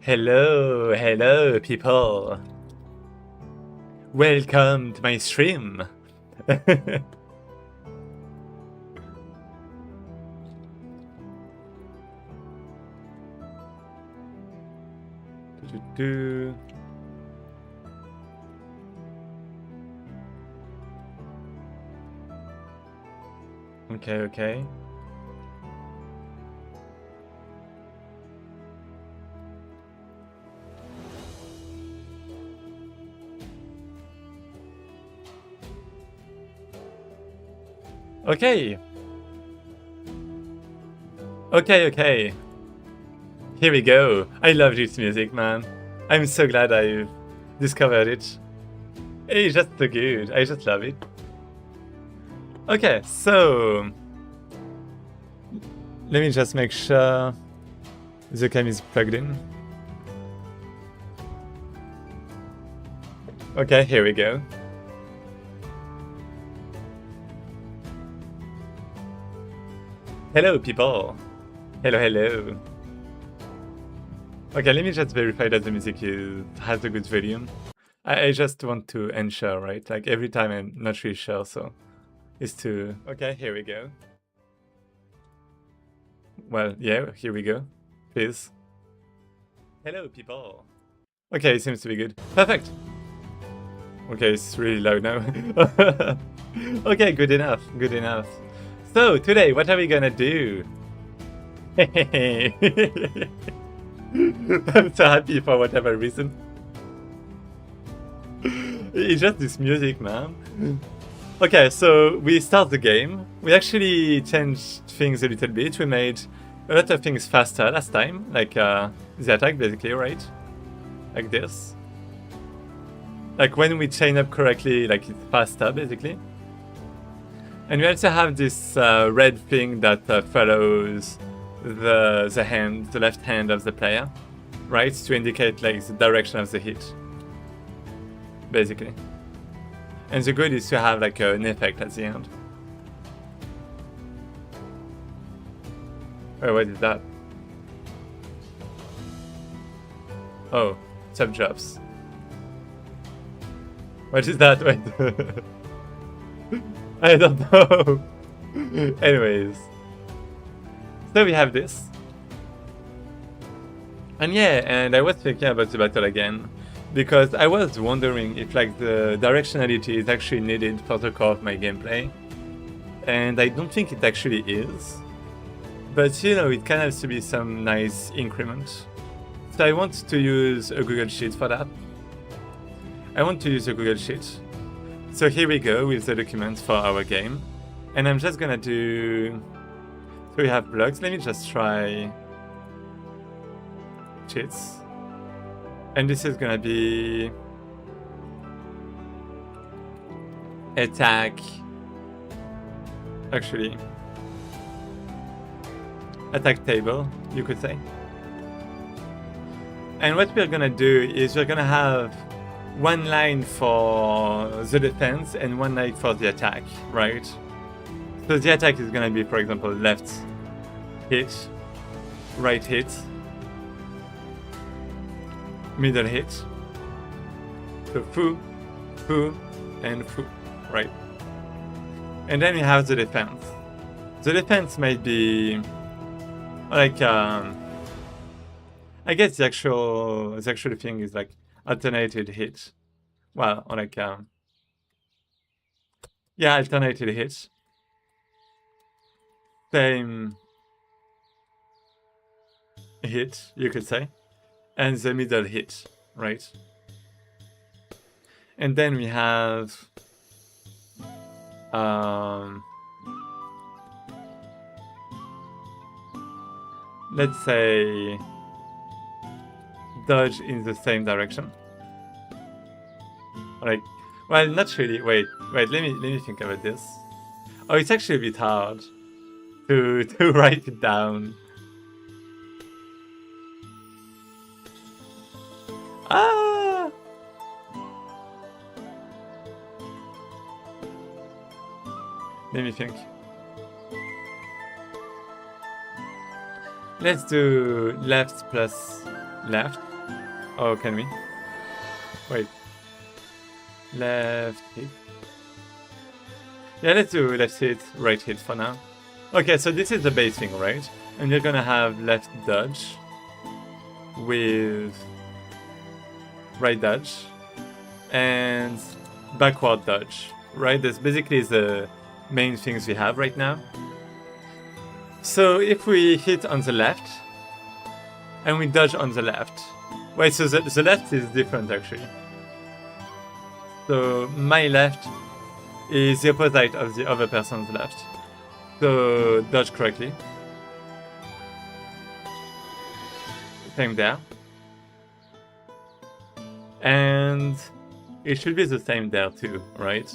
Hello, hello, people. Welcome to my stream. Okay. Okay. Here we go. I love this music, man. I'm so glad I discovered it. It's just so good. I just love it. Okay, so let me just make sure the cam is plugged in. Okay, here we go. Hello, people. Hello. Okay, let me just verify that the music has a good volume. I just want to ensure, right? Like every time I'm not really sure, so it's to... Okay, here we go. Well, yeah, here we go. Please. Hello, people. Okay, it seems to be good. Perfect. Okay, it's really loud now. Okay, good enough. So, today, what are we gonna do? I'm so happy for whatever reason. It's just this music, man. Okay, so we start the game. We actually changed things a little bit. We made a lot of things faster last time, like the attack, basically, right? Like this. Like when we chain up correctly, like it's faster, basically. And we also have this red thing that follows the left hand of the player, right? To indicate like the direction of the hit, basically. And the goal is to have like an effect at the end. Oh, what is that? Oh, sub drops. What is that? Wait. I don't know. Anyways. So we have this. And yeah, and I was thinking about the battle again, because I was wondering if like the directionality is actually needed for the core of my gameplay. And I don't think it actually is. But you know, it can have to be some nice increment. So I want to use a Google Sheet for that. So here we go with the documents for our game. And I'm just gonna do... So we have blocks. Let me just try cheats. And this is gonna be attack. Actually, attack table, you could say. And what we're gonna do is we're gonna have one line for the defense and one line for the attack, right? So the attack is gonna be, for example, left hit, right hit, middle hit. So foo, and foo, right? And then we have the defense. The defense might be like I guess the actual thing is like alternated hit. Well, or like yeah, alternated hit. Same hit, you could say, and the middle hit, right? And then we have let's say dodge in the same direction. Like, well, not really. Wait. Let me think about this. Oh, it's actually a bit hard to write it down. Ah! Let me think. Let's do left plus left. Oh, can we? Wait. Left hit. Yeah, let's do left hit, right hit for now. Okay, so this is the base thing, right? And you're gonna have left dodge with right dodge and backward dodge, right? That's basically the main things we have right now. So if we hit on the left and we dodge on the left, wait, so the left is different actually. So my left is the opposite of the other person's left. So dodge correctly. Same there. And it should be the same there too, right?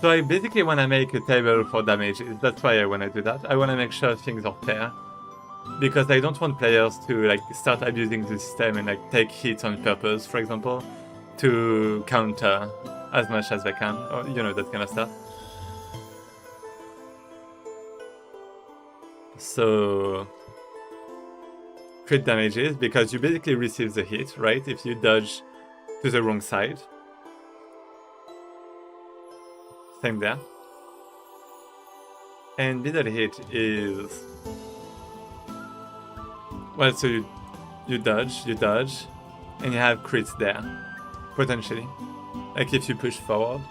So I basically want to make a table for damages. That's why I want to do that. I want to make sure things are fair. Because I don't want players to like start abusing the system and like take hits on purpose, for example, to counter as much as they can, or you know, that kind of stuff. So crit damages, because you basically receive the hit, right? If you dodge to the wrong side. Same there. And middle hit is, well, so you dodge, and you have crits there, potentially. Like if you push forward,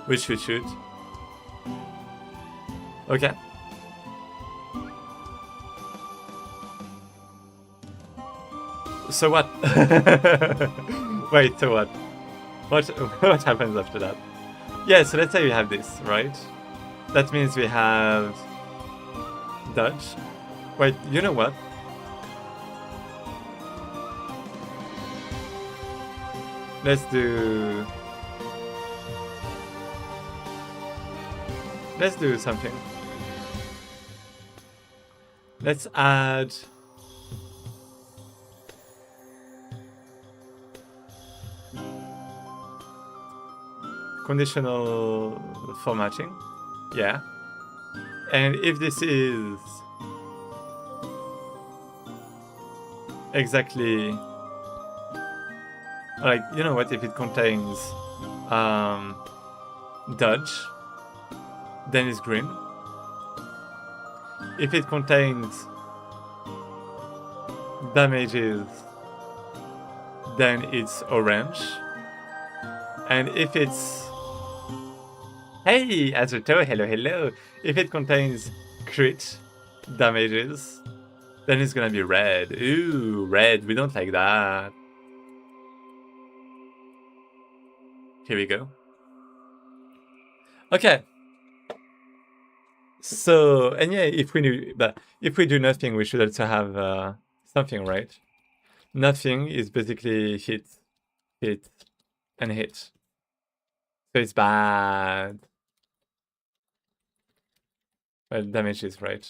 which you should. Okay. So what? Wait, so what? What happens after that? Yeah, so let's say we have this, right? That means we have dodge. Wait, you know what? Let's do something. Let's add conditional formatting. Yeah. And if this is exactly like, you know what, if it contains dodge, then it's green. If it contains damages, then it's orange. And if it's, hey, Azuto, hello. If it contains crit damages, then it's gonna be red. Ooh, red, we don't like that. Here we go. Okay. So, and yeah, if we do nothing, we should also have something, right? Nothing is basically hit, and hit. So it's bad. Well, damage is right.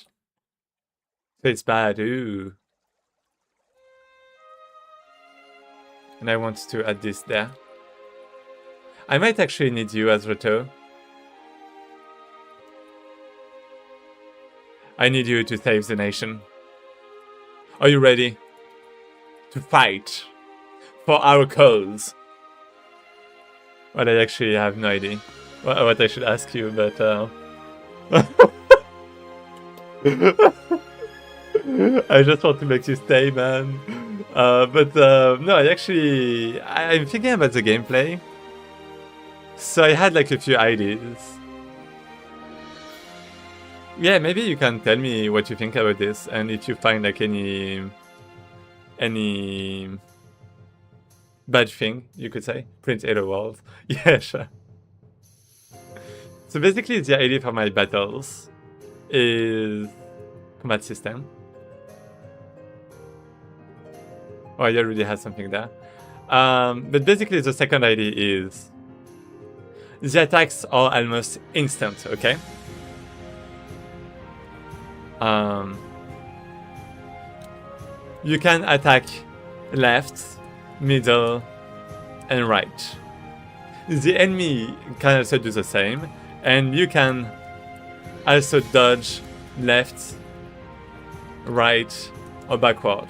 So it's bad, ooh. And I want to add this there. I might actually need you as Reto. I need you to save the nation. Are you ready to fight for our cause? Well, I actually have no idea what I should ask you, but I just want to make you stay, man. No, I'm thinking about the gameplay. So I had like a few ideas. Yeah, maybe you can tell me what you think about this, and if you find like any bad thing, you could say. Print 8 world. Yeah, sure. So basically the idea for my battles is combat system. Oh, I already had something there. But basically the second idea is the attacks are almost instant, okay? You can attack left, middle, and right. The enemy can also do the same, and you can also dodge left, right, or backward.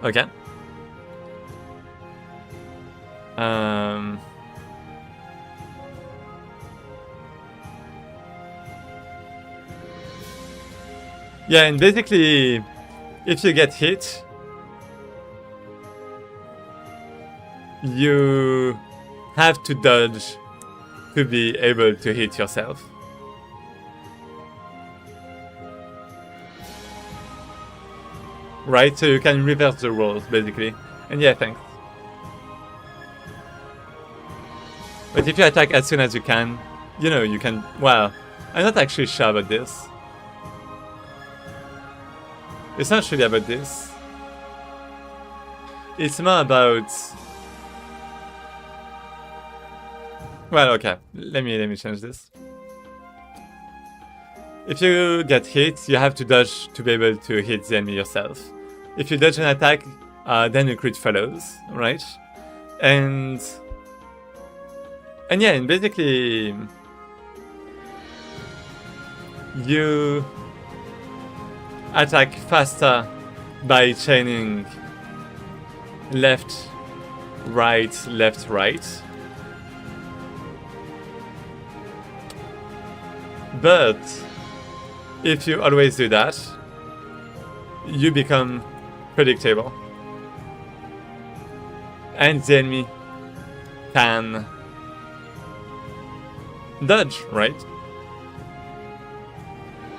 Okay. Yeah, and basically, if you get hit, you have to dodge to be able to hit yourself. Right, so you can reverse the rolls, basically. And yeah, thanks. But if you attack as soon as you can, you know, you can... Well, I'm not actually sure about this. It's not really about this. It's more about... Well, okay. Let me change this. If you get hit, you have to dodge to be able to hit the enemy yourself. If you dodge an attack, then a crit follows, right? And yeah, and basically you attack faster by chaining left, right, left, right. But if you always do that, you become predictable. And the enemy can dodge, right?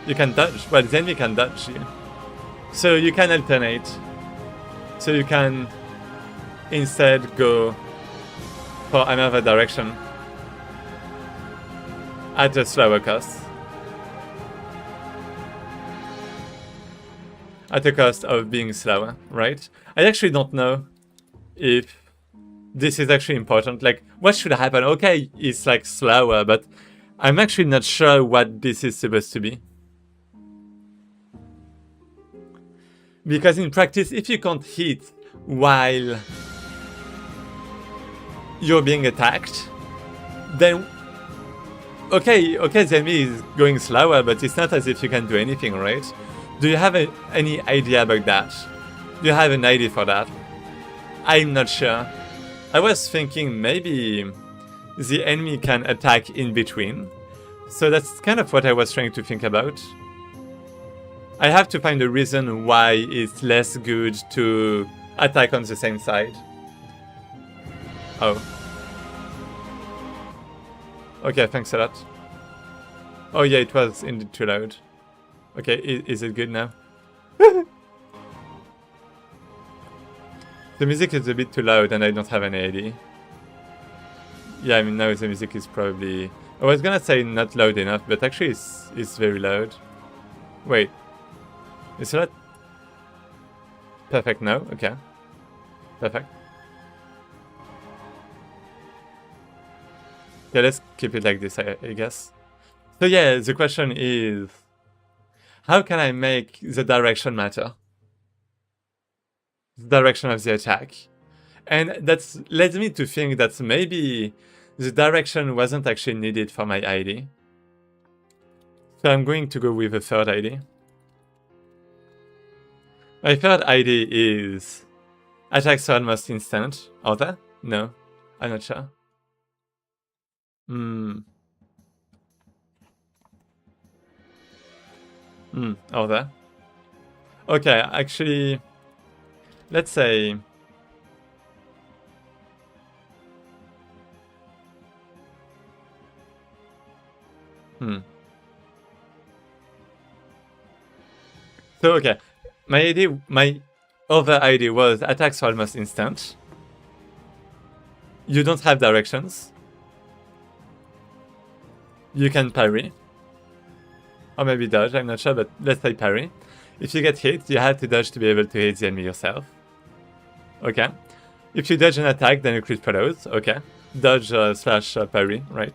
You can dodge, but the enemy can dodge you. So you can alternate. So you can instead go for another direction at a slower cost. At the cost of being slower, right? I actually don't know if this is actually important. Like, what should happen? Okay, it's like slower, but I'm actually not sure what this is supposed to be. Because in practice, if you can't hit while you're being attacked, then okay, the enemy is going slower, but it's not as if you can do anything, right? Do you have any idea about that? Do you have an idea for that? I'm not sure. I was thinking maybe the enemy can attack in between. So that's kind of what I was trying to think about. I have to find a reason why it's less good to attack on the same side. Oh. Okay, thanks a lot. Oh yeah, it was indeed too loud. Okay, is it good now? The music is a bit too loud and I don't have any idea. Yeah, I mean now the music is probably... I was gonna say not loud enough, but actually it's very loud. Wait. Is that... Perfect now? Okay. Perfect. Yeah, let's keep it like this, I guess. So yeah, the question is... How can I make the direction matter? The direction of the attack. And that led me to think that maybe the direction wasn't actually needed for my ID. So I'm going to go with a third ID. My third ID is... Attacks are almost instant. Are they? No, I'm not sure. Are they? Okay, actually... Let's say... So, okay. My other idea was attacks are almost instant. You don't have directions. You can parry. Or maybe dodge, I'm not sure, but let's say parry. If you get hit, you have to dodge to be able to hit the enemy yourself. Okay. If you dodge an attack, then a crit follows. Okay. Dodge slash parry, right?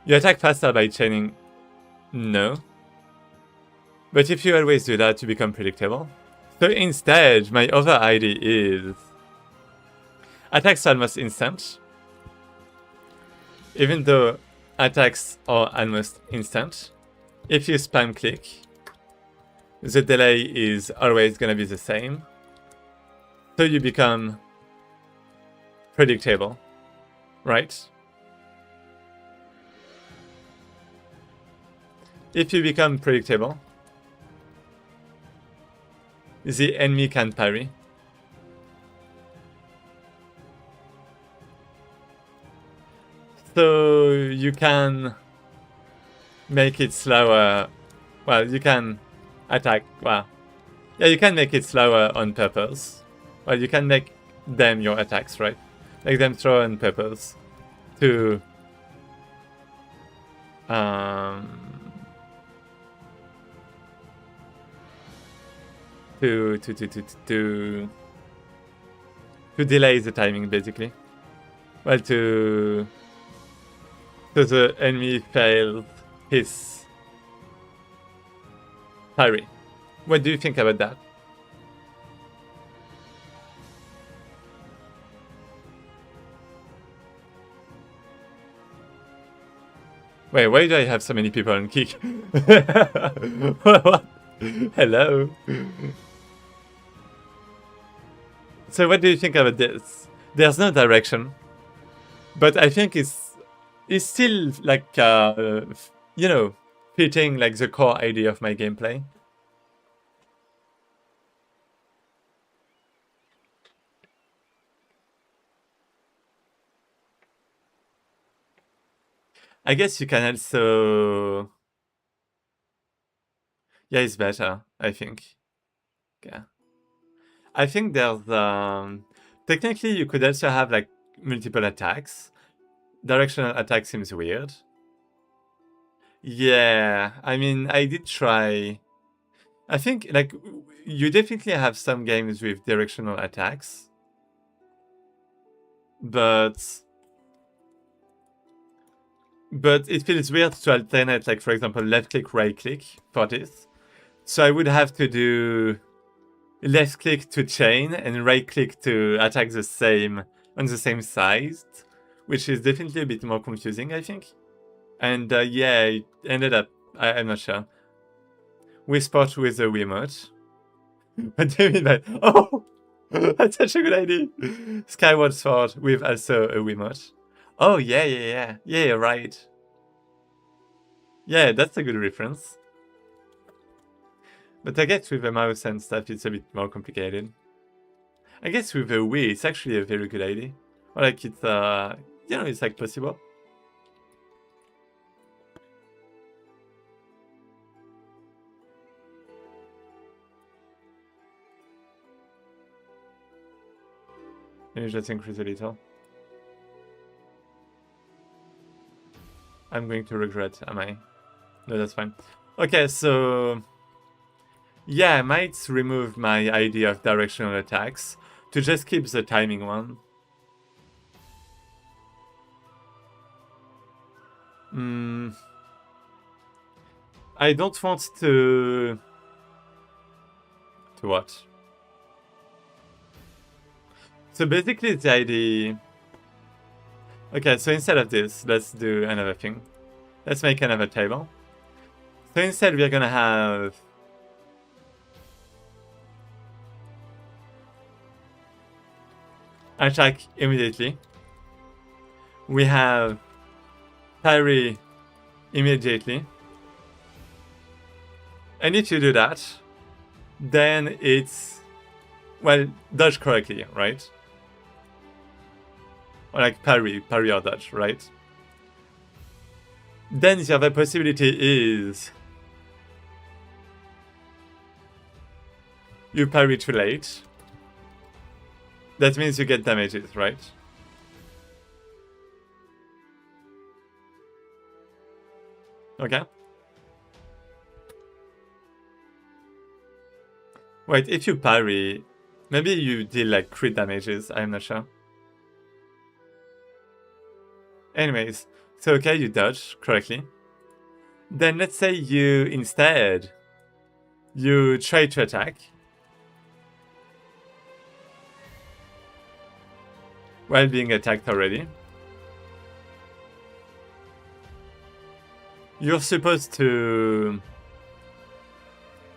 You attack faster by chaining. No. But if you always do that, you become predictable. So instead, my other idea is... Attacks are almost instant. Even though attacks are almost instant, if you spam click, the delay is always gonna be the same. So you become predictable, right? If you become predictable, the enemy can parry. So you can make it slower. Well, you can attack. Well, yeah, you can make it slower on purpose. Well, you can make them your attacks, right? Make them throw on purpose to to delay the timing, basically. Well, so the enemy fails his parry. What do you think about that? Wait, why do I have so many people on Kick? What? Hello? So what do you think about this? There's no direction, but I think it's still like, you know, fitting like the core idea of my gameplay. I guess you can also... Yeah, it's better, I think. Yeah. I think there's... Technically, you could also have like multiple attacks. Directional attack seems weird. Yeah, I mean, I did try... I think, like, you definitely have some games with directional attacks. But it feels weird to alternate, like, for example, left-click, right-click for this. So I would have to do left-click to chain and right-click to attack the same on the same side, which is definitely a bit more confusing, I think. And yeah, it ended up, I'm not sure. Wii Sport with a Wiimote. What do you mean by... Oh! That's such a good idea! Skyward Sword with also a Wiimote. Oh, yeah. Yeah, you're right. Yeah, that's a good reference. But I guess with a mouse and stuff, it's a bit more complicated. I guess with a Wii, it's actually a very good idea. Or like it's, you know, it's like possible. Let me just increase a little. I'm going to regret, am I? No, that's fine. Okay, so... Yeah, I might remove my idea of directional attacks to just keep the timing one. I don't want to... To what? So basically the idea... Okay, so instead of this, let's do another thing. Let's make another table. So instead we're gonna have... attack immediately. We have parry immediately. And if you do that, then it's... Well, dodge correctly, right? Or like parry or dodge, right? Then the other possibility is... you parry too late. That means you get damages, right? Okay. Wait, if you parry, maybe you deal like crit damages, I'm not sure. Anyways, so okay, you dodge correctly. Then let's say you instead, you try to attack. While being attacked already. You're supposed to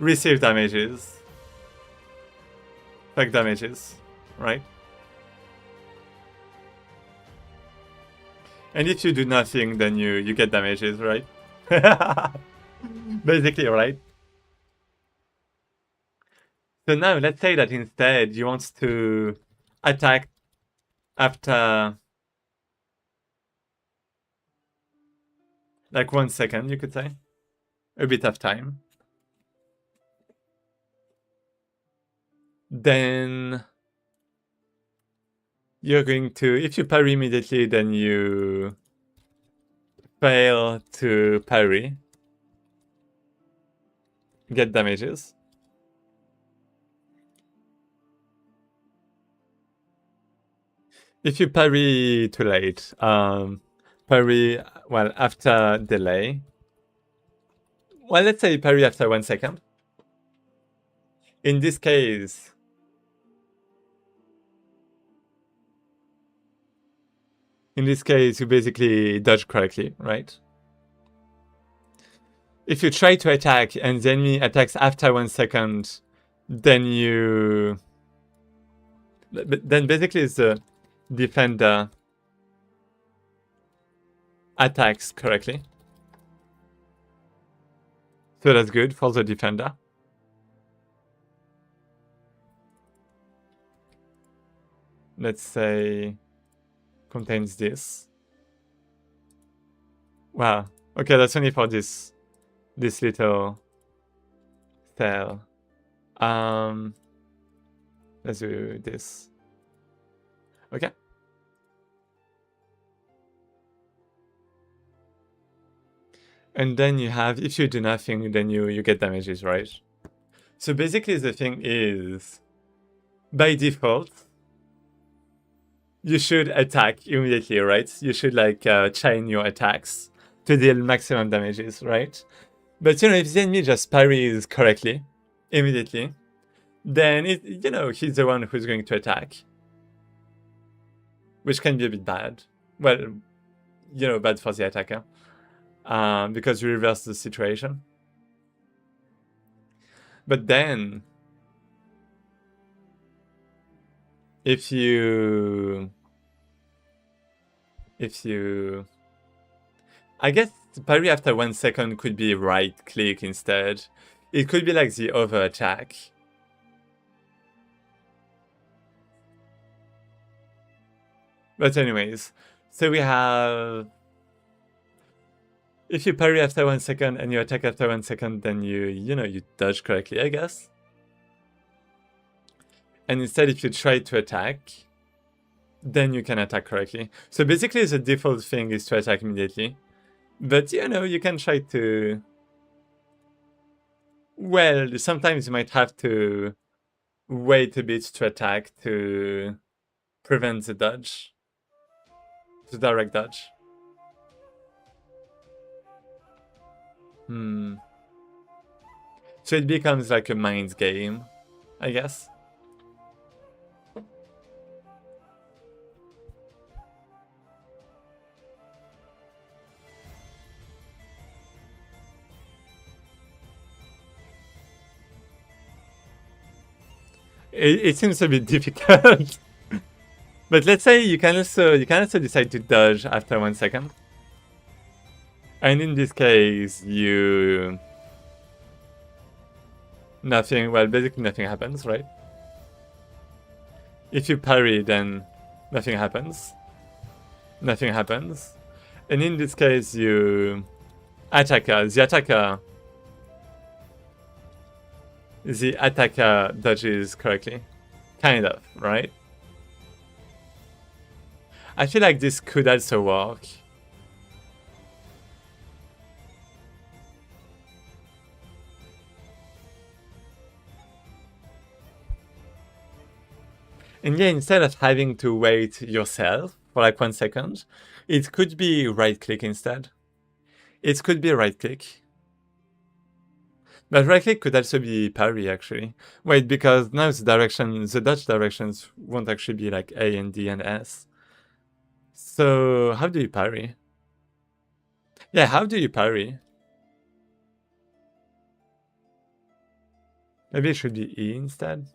receive damages. Like damages. right? And if you do nothing, then you get damages, right? Basically, right? So now let's say that instead you want to attack after like 1 second, you could say. A bit of time. Then you're going to, if you parry immediately, then you fail to parry. Get damages. If you parry too late, parry, well, after delay. Well, let's say parry after 1 second. In this case, you basically dodge correctly, right? If you try to attack and the enemy attacks after 1 second, then then basically the defender attacks correctly. So that's good for the defender. Let's say contains this. Wow. Okay, that's only for this little cell. Let's do this. Okay. And then you have, if you do nothing, then you get damages, right? So basically the thing is, by default, you should attack immediately, right? You should like chain your attacks to deal maximum damages, right? But if the enemy just parries correctly, immediately, then he's the one who's going to attack. Which can be a bit bad. Well, bad for the attacker. Because you reverse the situation. But then, if you, I guess parry after 1 second could be right click instead. It could be like the over attack. But anyways, so we have, if you parry after 1 second and you attack after 1 second, then you dodge correctly, I guess. And instead, if you try to attack, then you can attack correctly. So basically, the default thing is to attack immediately. But you can try to, well, sometimes you might have to wait a bit to attack to prevent the dodge. The direct dodge. So it becomes like a mind game, I guess. It seems a bit difficult. But let's say you can also decide to dodge after 1 second. And in this case, nothing, well, basically nothing happens, right? If you parry, then nothing happens. Nothing happens. And in this case, the attacker dodges correctly. Kind of, right? I feel like this could also work. And yeah, instead of having to wait yourself for like 1 second, it could be right click instead. It could be right click. But right click could also be parry actually. Wait, because now the dodge directions won't actually be like A and D and S. So how do you parry? Yeah, how do you parry? Maybe it should be E instead.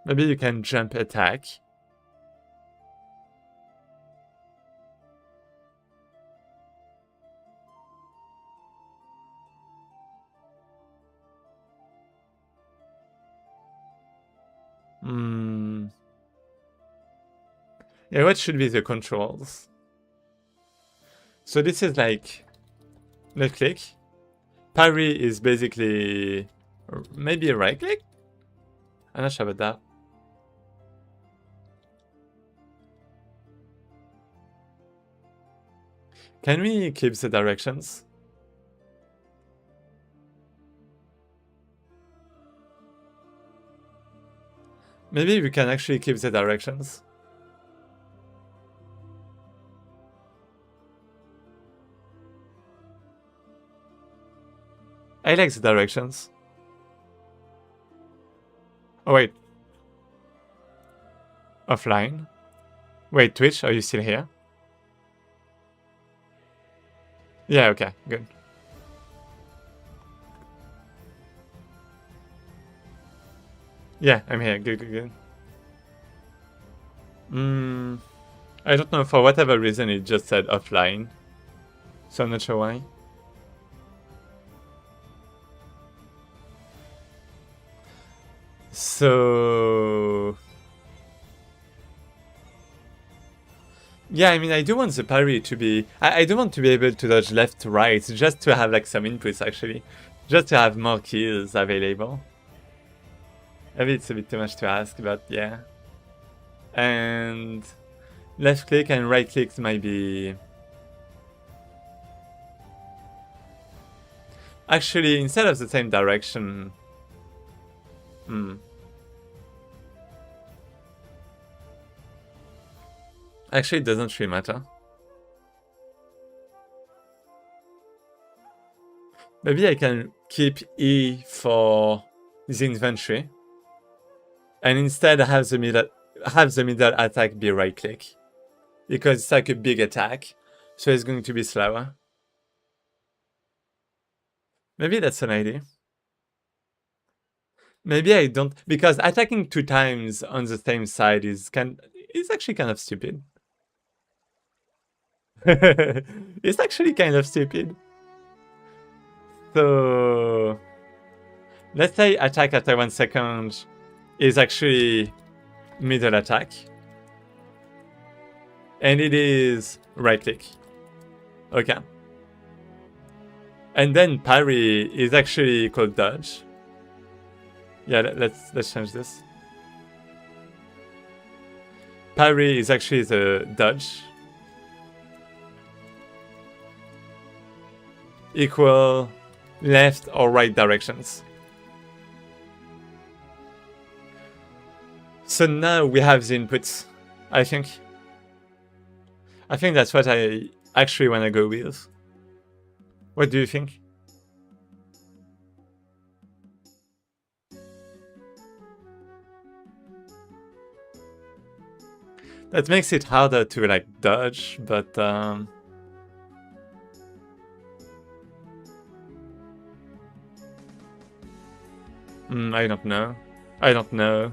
Maybe you can jump attack. Yeah, what should be the controls? So this is like left click. Parry is basically maybe a right click? I'm not sure about that. Can we keep the directions? Maybe we can actually keep the directions. I like the directions. Oh wait. Offline. Wait, Twitch, are you still here? Yeah, okay, good. Yeah, I'm here. Good, good, good. I don't know, for whatever reason it just said offline. So I'm not sure why. So... yeah, I mean, I do want the parry to be... I do want to be able to dodge left to right, just to have like some inputs actually. Just to have more keys available. Maybe it's a bit too much to ask, but yeah. And... left click and right click might be... actually, instead of the same direction... actually, it doesn't really matter. Maybe I can keep E for the inventory. And instead have the middle attack be right click. Because it's like a big attack. So it's going to be slower. Maybe that's an idea. Maybe I don't... because attacking 2 times on the same side is actually kind of stupid. It's actually kind of stupid. So... let's say attack after 1 second is actually middle attack. And it is right click. Okay. And then parry is actually called dodge. Yeah, let's change this. Parry is actually the dodge. Equal left or right directions. So now we have the inputs, I think. I think that's what I actually want to go with. What do you think? That makes it harder to like dodge, but I don't know. I don't know.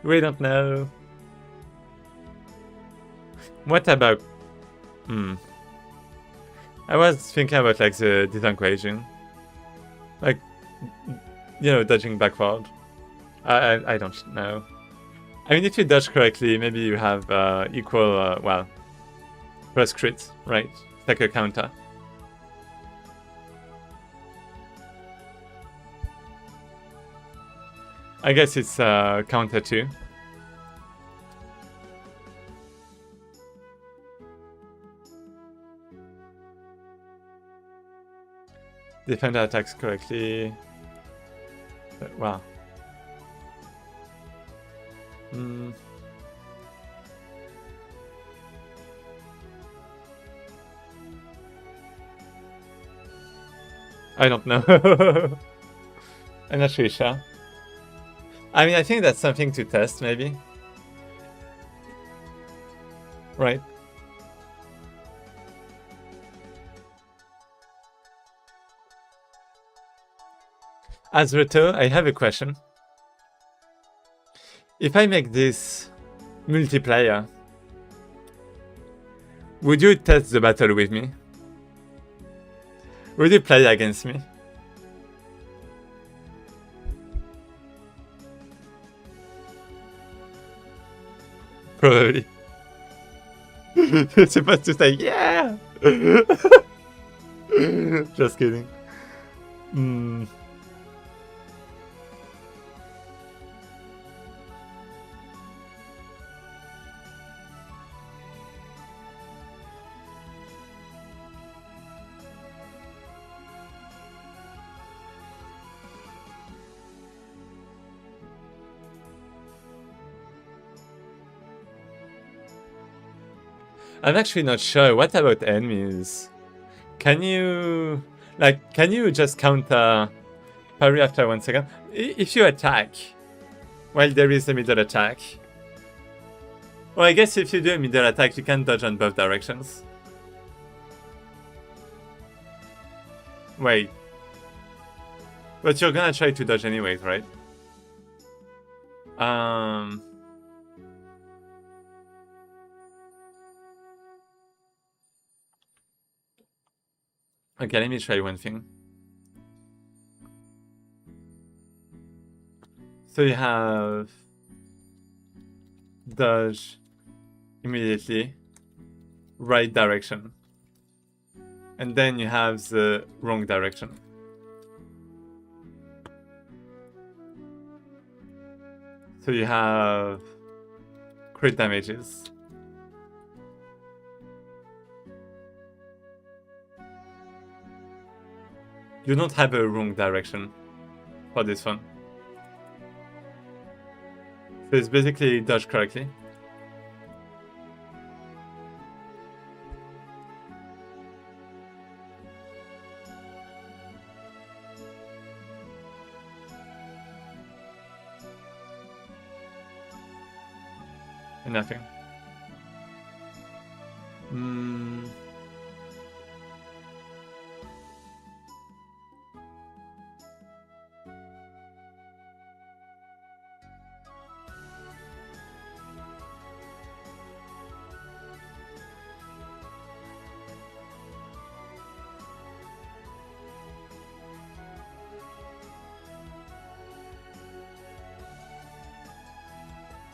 We don't know. What about... I was thinking about like the disequation. Like, you know, dodging backward. I don't know. I mean, if you dodge correctly, maybe you have equal, well, plus crit, right? It's like a counter. I guess it's counter 2. Defender attacks correctly. Wow. I don't know. I'm not really sure. I mean, I think that's something to test, maybe. Right. Azreto, I have a question. If I make this multiplayer, would you test the battle with me? Would you play against me? Probably. You're supposed to say, yeah! Just kidding. I'm actually not sure. What about enemies? Can you just counter parry after 1 second? If you attack while there is a middle attack. Well, I guess if you do a middle attack, you can dodge on both directions. Wait. But you're gonna try to dodge anyways, right? Okay, let me try one thing. So you have dodge immediately, right direction. And then you have the wrong direction. So you have crit damages. You don't have a wrong direction for this one. So it's basically dodge correctly. And nothing.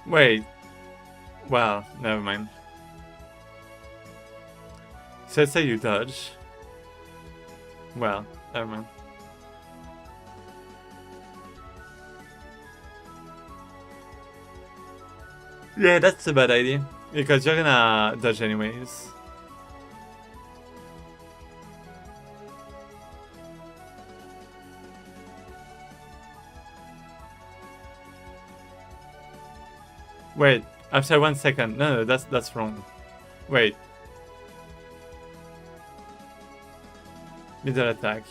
Wait. Well, never mind. So let's say you dodge. Well, never mind. Yeah, that's a bad idea. Because you're gonna dodge anyways. Wait, after 1 second. No, that's wrong. Wait. Middle attack.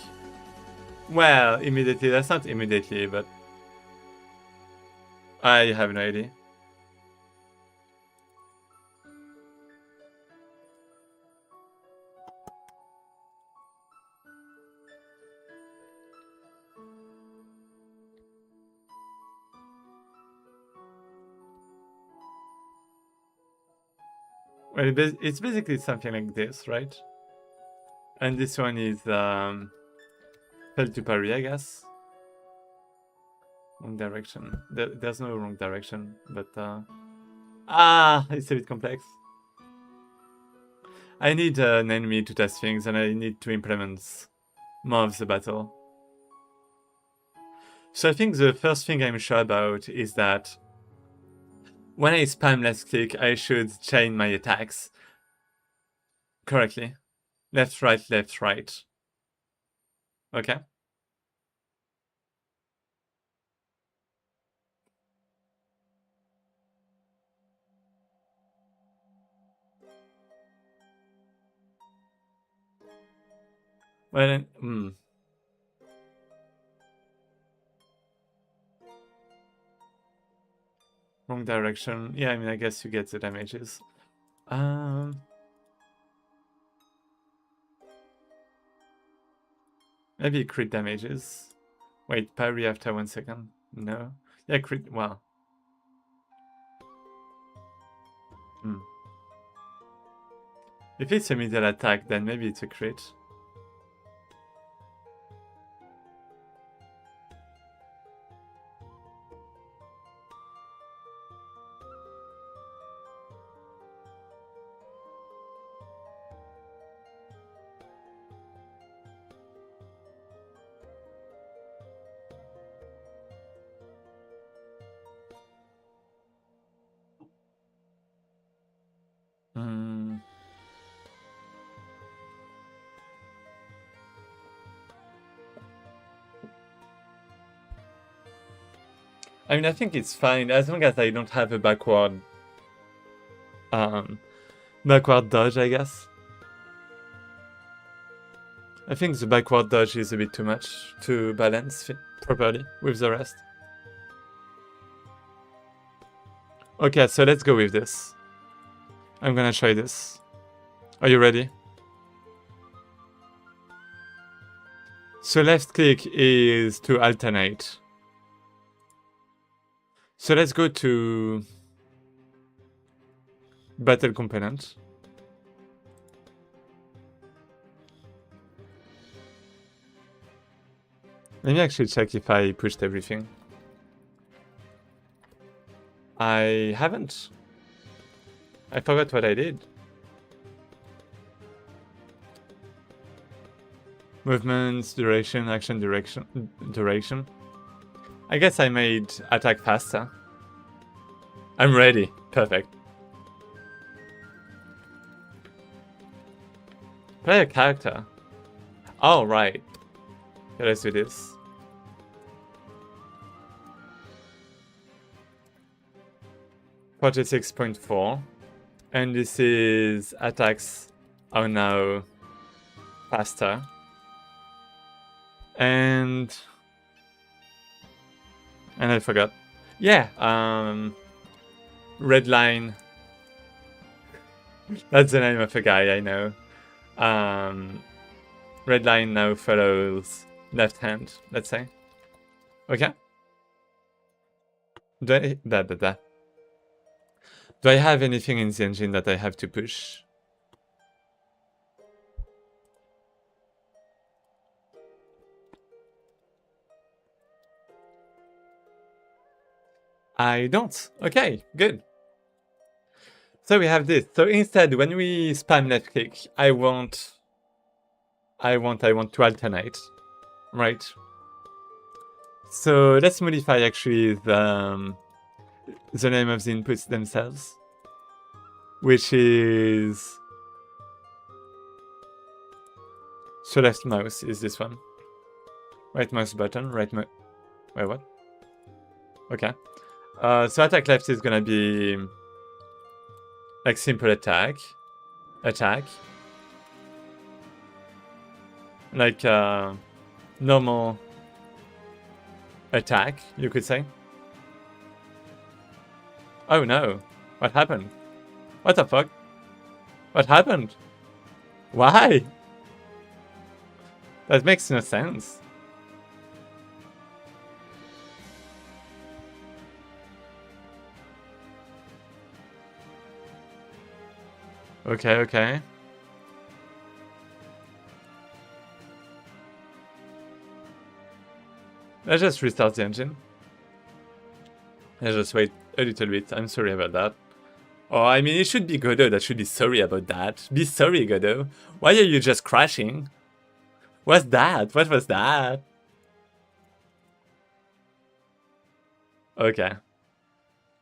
Well, immediately. That's not immediately, but I have no idea. Well, it's basically something like this, right? And this one is fail to parry, I guess. Wrong direction. There's no wrong direction, but it's a bit complex. I need an enemy to test things, and I need to implement more of the battle. So I think the first thing I'm sure about is that when I spam left click, I should chain my attacks correctly. Left, right, left, right. Okay. Well, then, wrong direction. Yeah, I mean, I guess you get the damages. Maybe crit damages. Wait, parry after 1 second? No. Yeah, crit. Well. If it's a middle attack, then maybe it's a crit. I mean, I think it's fine as long as I don't have a backward dodge, I guess. I think the backward dodge is a bit too much to balance properly with the rest. Okay, so let's go with this. I'm gonna try this. Are you ready? So left click is to alternate. So let's go to battle component. Let me actually check if I pushed everything. I haven't. I forgot what I did. Movements, duration, action duration. I guess I made attack faster. I'm ready. Perfect. Play a character. Oh, right. Okay, let's do this. .4, and this is attacks are now faster. And I forgot. Yeah, Redline. That's the name of a guy I know. Redline now follows left hand, let's say. Okay. Do I have anything in the engine that I have to push? I don't. Okay, good. So we have this. So instead, when we spam left click, I want to alternate, right? So let's modify actually the name of the inputs themselves, which is so left mouse is this one, right mouse button, right mouse. Wait, what? Okay. So attack left is gonna be like simple attack, like normal attack, you could say. Oh no, what happened? What the fuck? What happened? Why? That makes no sense. Okay. Let's just restart the engine. Let's just wait a little bit. I'm sorry about that. Oh, I mean, it should be Godot that should be sorry about that. Be sorry, Godot. Why are you just crashing? What's that? What was that? Okay.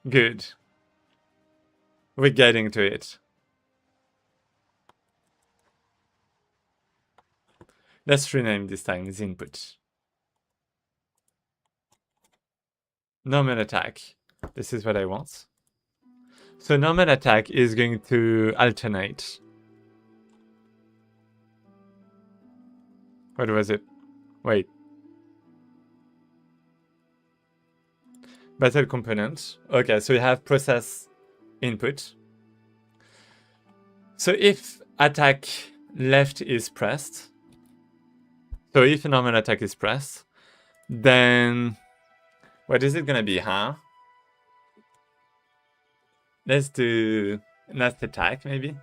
Good. We're getting to it. Let's rename this time the input. Normal attack. This is what I want. So normal attack is going to alternate. What was it? Wait. Battle component. Okay, so we have process input. So if attack left is pressed, so if a normal attack is pressed, Then what is it gonna be, huh? Let's do last attack, maybe.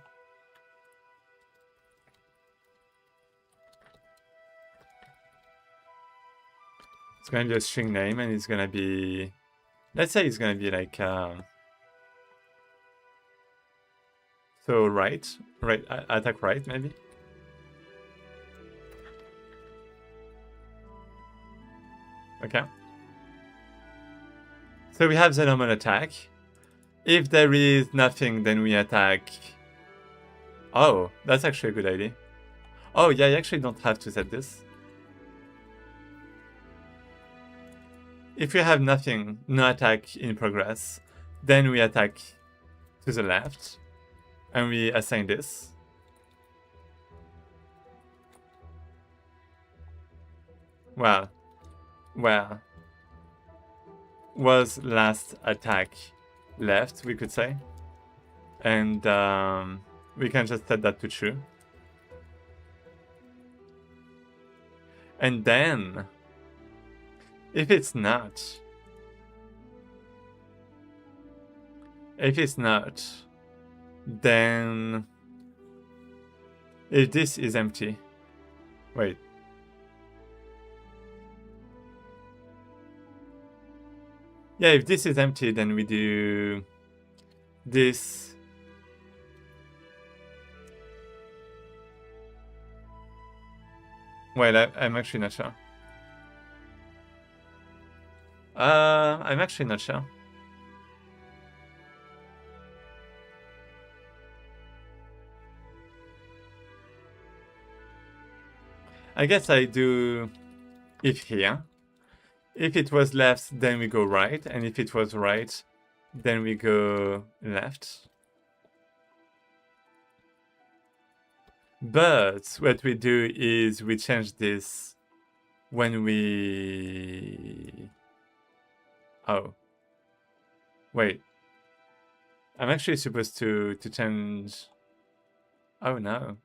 It's gonna be a string name, and it's gonna be, let's say it's gonna be like so right, attack right, maybe. Okay. So we have the normal attack. If there is nothing, then we attack. Oh, that's actually a good idea. Oh yeah, you actually don't have to set this. If we have nothing, no attack in progress, then we attack to the left, and we assign this. Well, was last attack left, we could say. And we can just set that to true. And then, if it's not, then if this is empty, wait. Yeah, if this is empty, then we do this. Wait, I'm actually not sure. I'm actually not sure. I guess I do if here. If it was left, then we go right, and if it was right, then we go left. But what we do is we change this when we... Oh. Wait. I'm actually supposed to change... Oh no.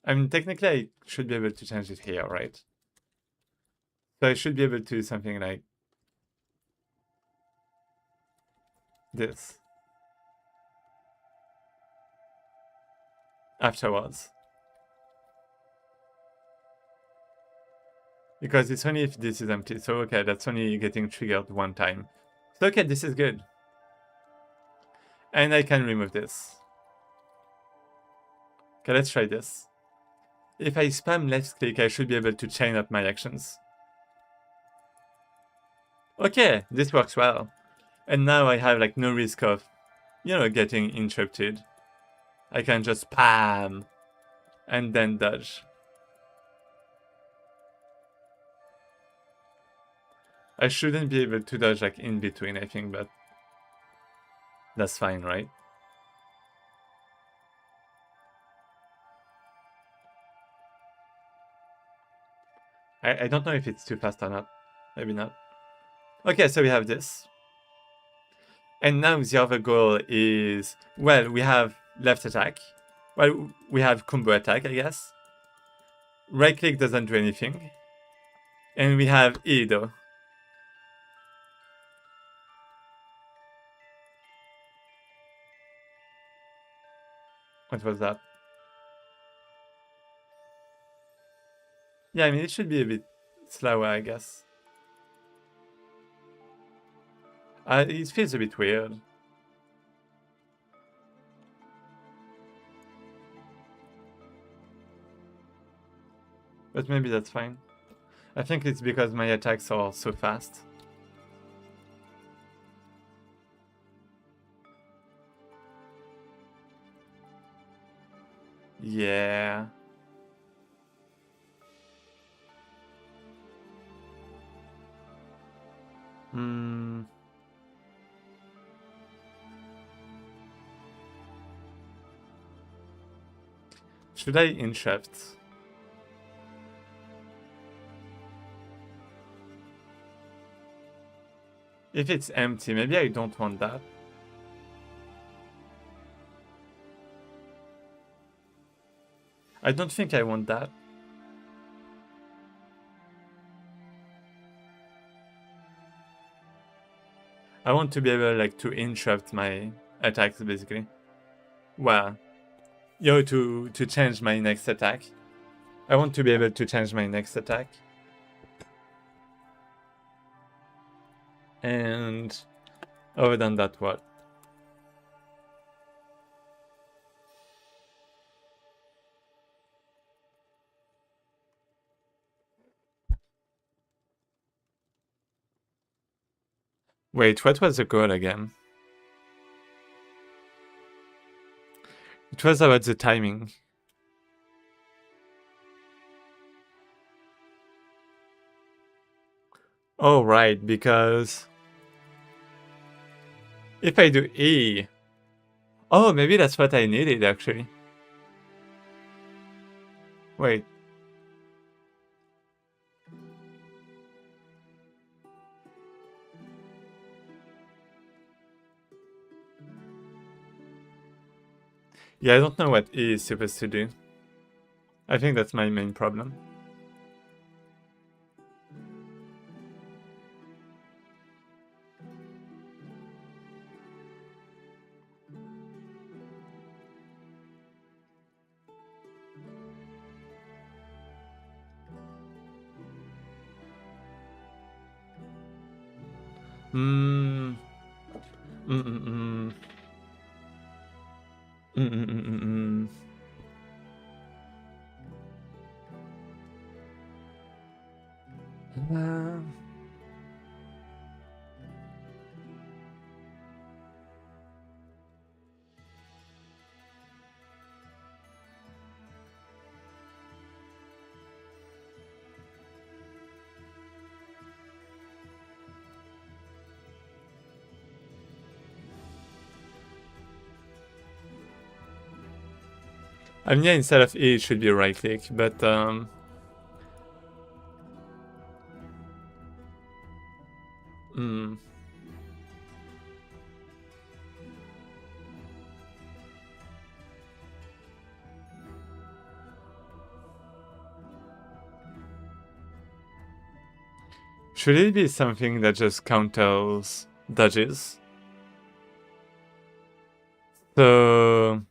I mean, technically I should be able to change it here, right? So I should be able to do something like this afterwards. Because it's only if this is empty. So okay, that's only getting triggered one time. So okay, this is good. And I can remove this. Okay, let's try this. If I spam left click, I should be able to chain up my actions. Okay, this works well. And now I have like no risk of, you know, getting interrupted. I can just spam and then dodge. I shouldn't be able to dodge like in between, I think, but that's fine, right? I don't know if it's too fast or not. Maybe not. Okay, so we have this. And now the other goal is, well, we have left attack. Well, we have combo attack, I guess. Right click doesn't do anything. And we have E though. What was that? Yeah, I mean, it should be a bit slower, I guess. It feels a bit weird. But maybe that's fine. I think it's because my attacks are so fast. Yeah. Hmm. Should I interrupt? If it's empty, maybe I don't want that. I don't think I want that. I want to be able like to interrupt my attacks basically. Well, to change my next attack. I want to be able to change my next attack. And other than that, what? Wait, what was the goal again? It was about the timing. Oh, right, because if I do E... Oh, maybe that's what I needed, actually. Wait. Yeah, I don't know what E is supposed to do. I think that's my main problem. I mean, yeah, instead of E, it should be right click, but should it be something that just counters dodges? So...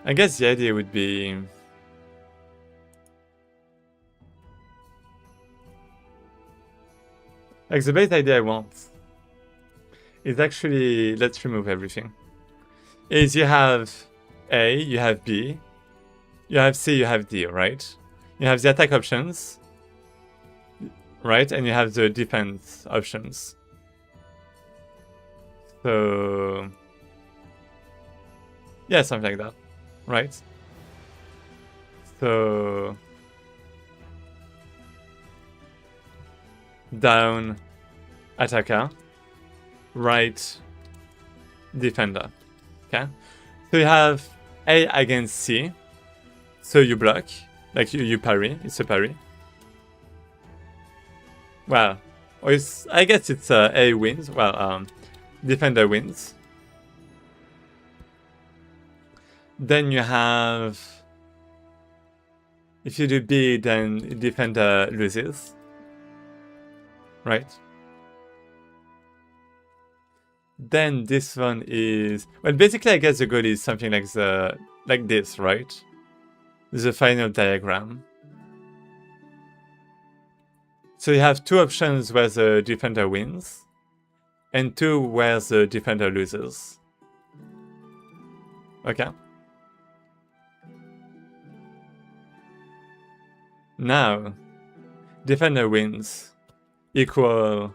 I guess the idea would be... Like, the base idea I want is actually... Let's remove everything. Is you have A, you have B, you have C, you have D, right? You have the attack options, right? And you have the defense options. So... yeah, something like that, right? So... down, attacker, right, defender. Okay? So you have A against C, so you block, like you parry, it's a parry. Well, I guess it's A wins, well, defender wins. Then you have, if you do B, then defender loses. Right? Then this one is... well, basically, I guess the goal is something like this, right? The final diagram. So you have two options where the defender wins, and two where the defender loses. Okay? Now, defender wins equal...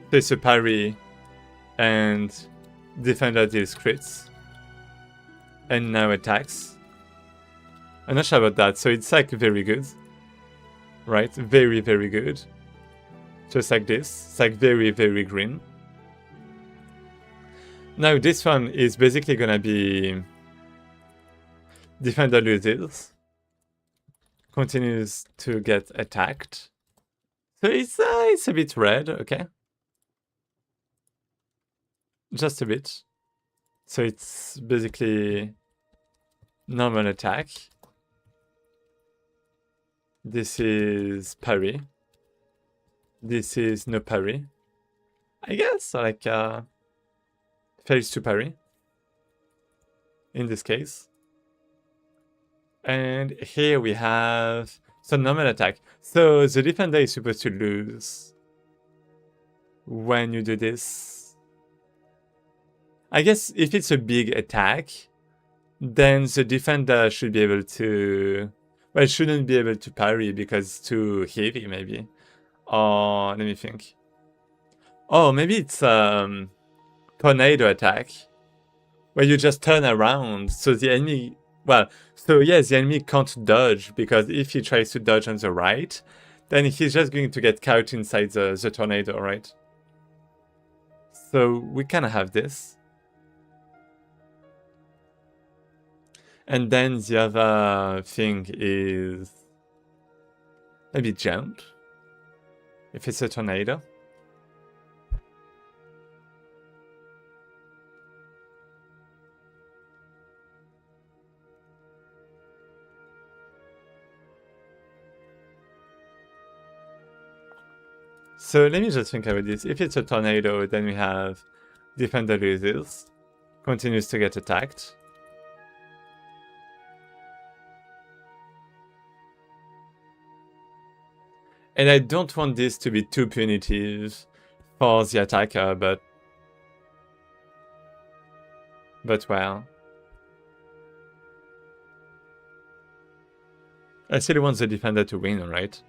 there's a parry, and defender deals crits, and now attacks. I'm not sure about that, so it's like very good, right? Very, very good. Just like this, it's like very, very green. Now this one is basically gonna be defender loses, continues to get attacked. So it's a bit red, okay? Just a bit. So it's basically normal attack. This is parry. This is no parry. I guess, like, fails to parry. In this case. And here we have some normal attack. So the defender is supposed to lose when you do this. I guess if it's a big attack, then the defender should be able to... Well, shouldn't be able to parry because it's too heavy, maybe. Or, let me think. Oh, maybe it's tornado attack. Where you just turn around, so the enemy... Well, so yes, the enemy can't dodge, because if he tries to dodge on the right, then he's just going to get caught inside the tornado, right? So we kind of have this. And then the other thing is... maybe jump, if it's a tornado. So let me just think about this. If it's a tornado, then we have defender loses, continues to get attacked. And I don't want this to be too punitive for the attacker, but well. I still want the defender to win, right?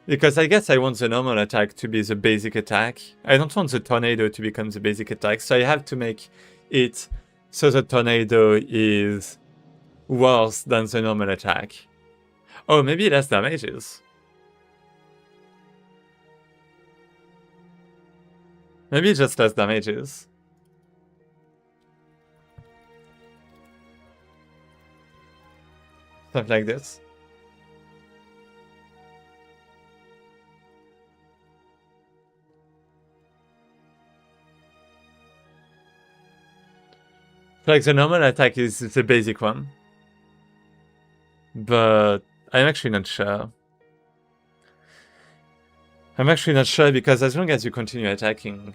Because I guess I want the normal attack to be the basic attack. I don't want the tornado to become the basic attack, so I have to make it so the tornado is worse than the normal attack. Oh, maybe less damages. Maybe just less damages. Something like this. Like the normal attack is the basic one. But I'm actually not sure. I'm actually not sure because as long as you continue attacking...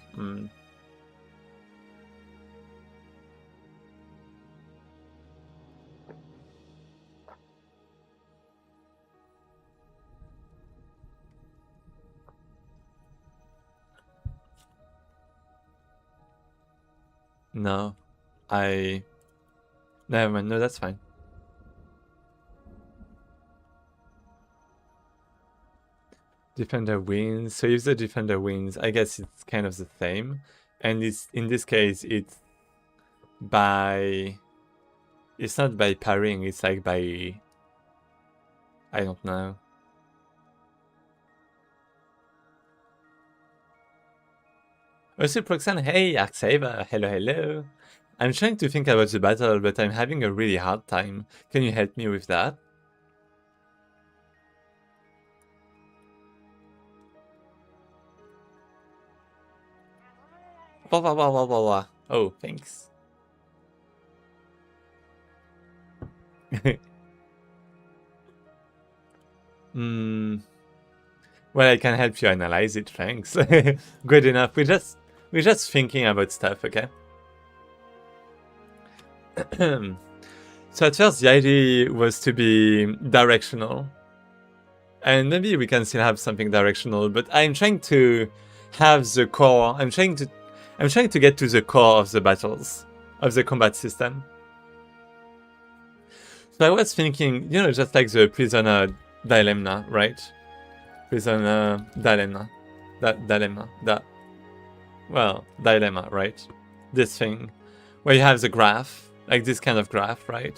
No. Never mind, no, that's fine. Defender wins. So if the defender wins, I guess it's kind of the same. And it's in this case, it's by... It's not by parrying, it's like by... I don't know. Also, Proxan, hey, Arksaber, hello, hello. I'm trying to think about the battle, but I'm having a really hard time. Can you help me with that? Oh, thanks. Well, I can help you analyze it, thanks. Good enough. We're just thinking about stuff, okay? So at first the idea was to be directional. And maybe we can still have something directional, but I'm trying to have the core. I'm trying to get to the core of the battles, of the combat system. So I was thinking, you know, just like the prisoner dilemma, right? Prisoner dilemma. Dilemma, right? This thing. Where you have the graph, like this kind of graph, right?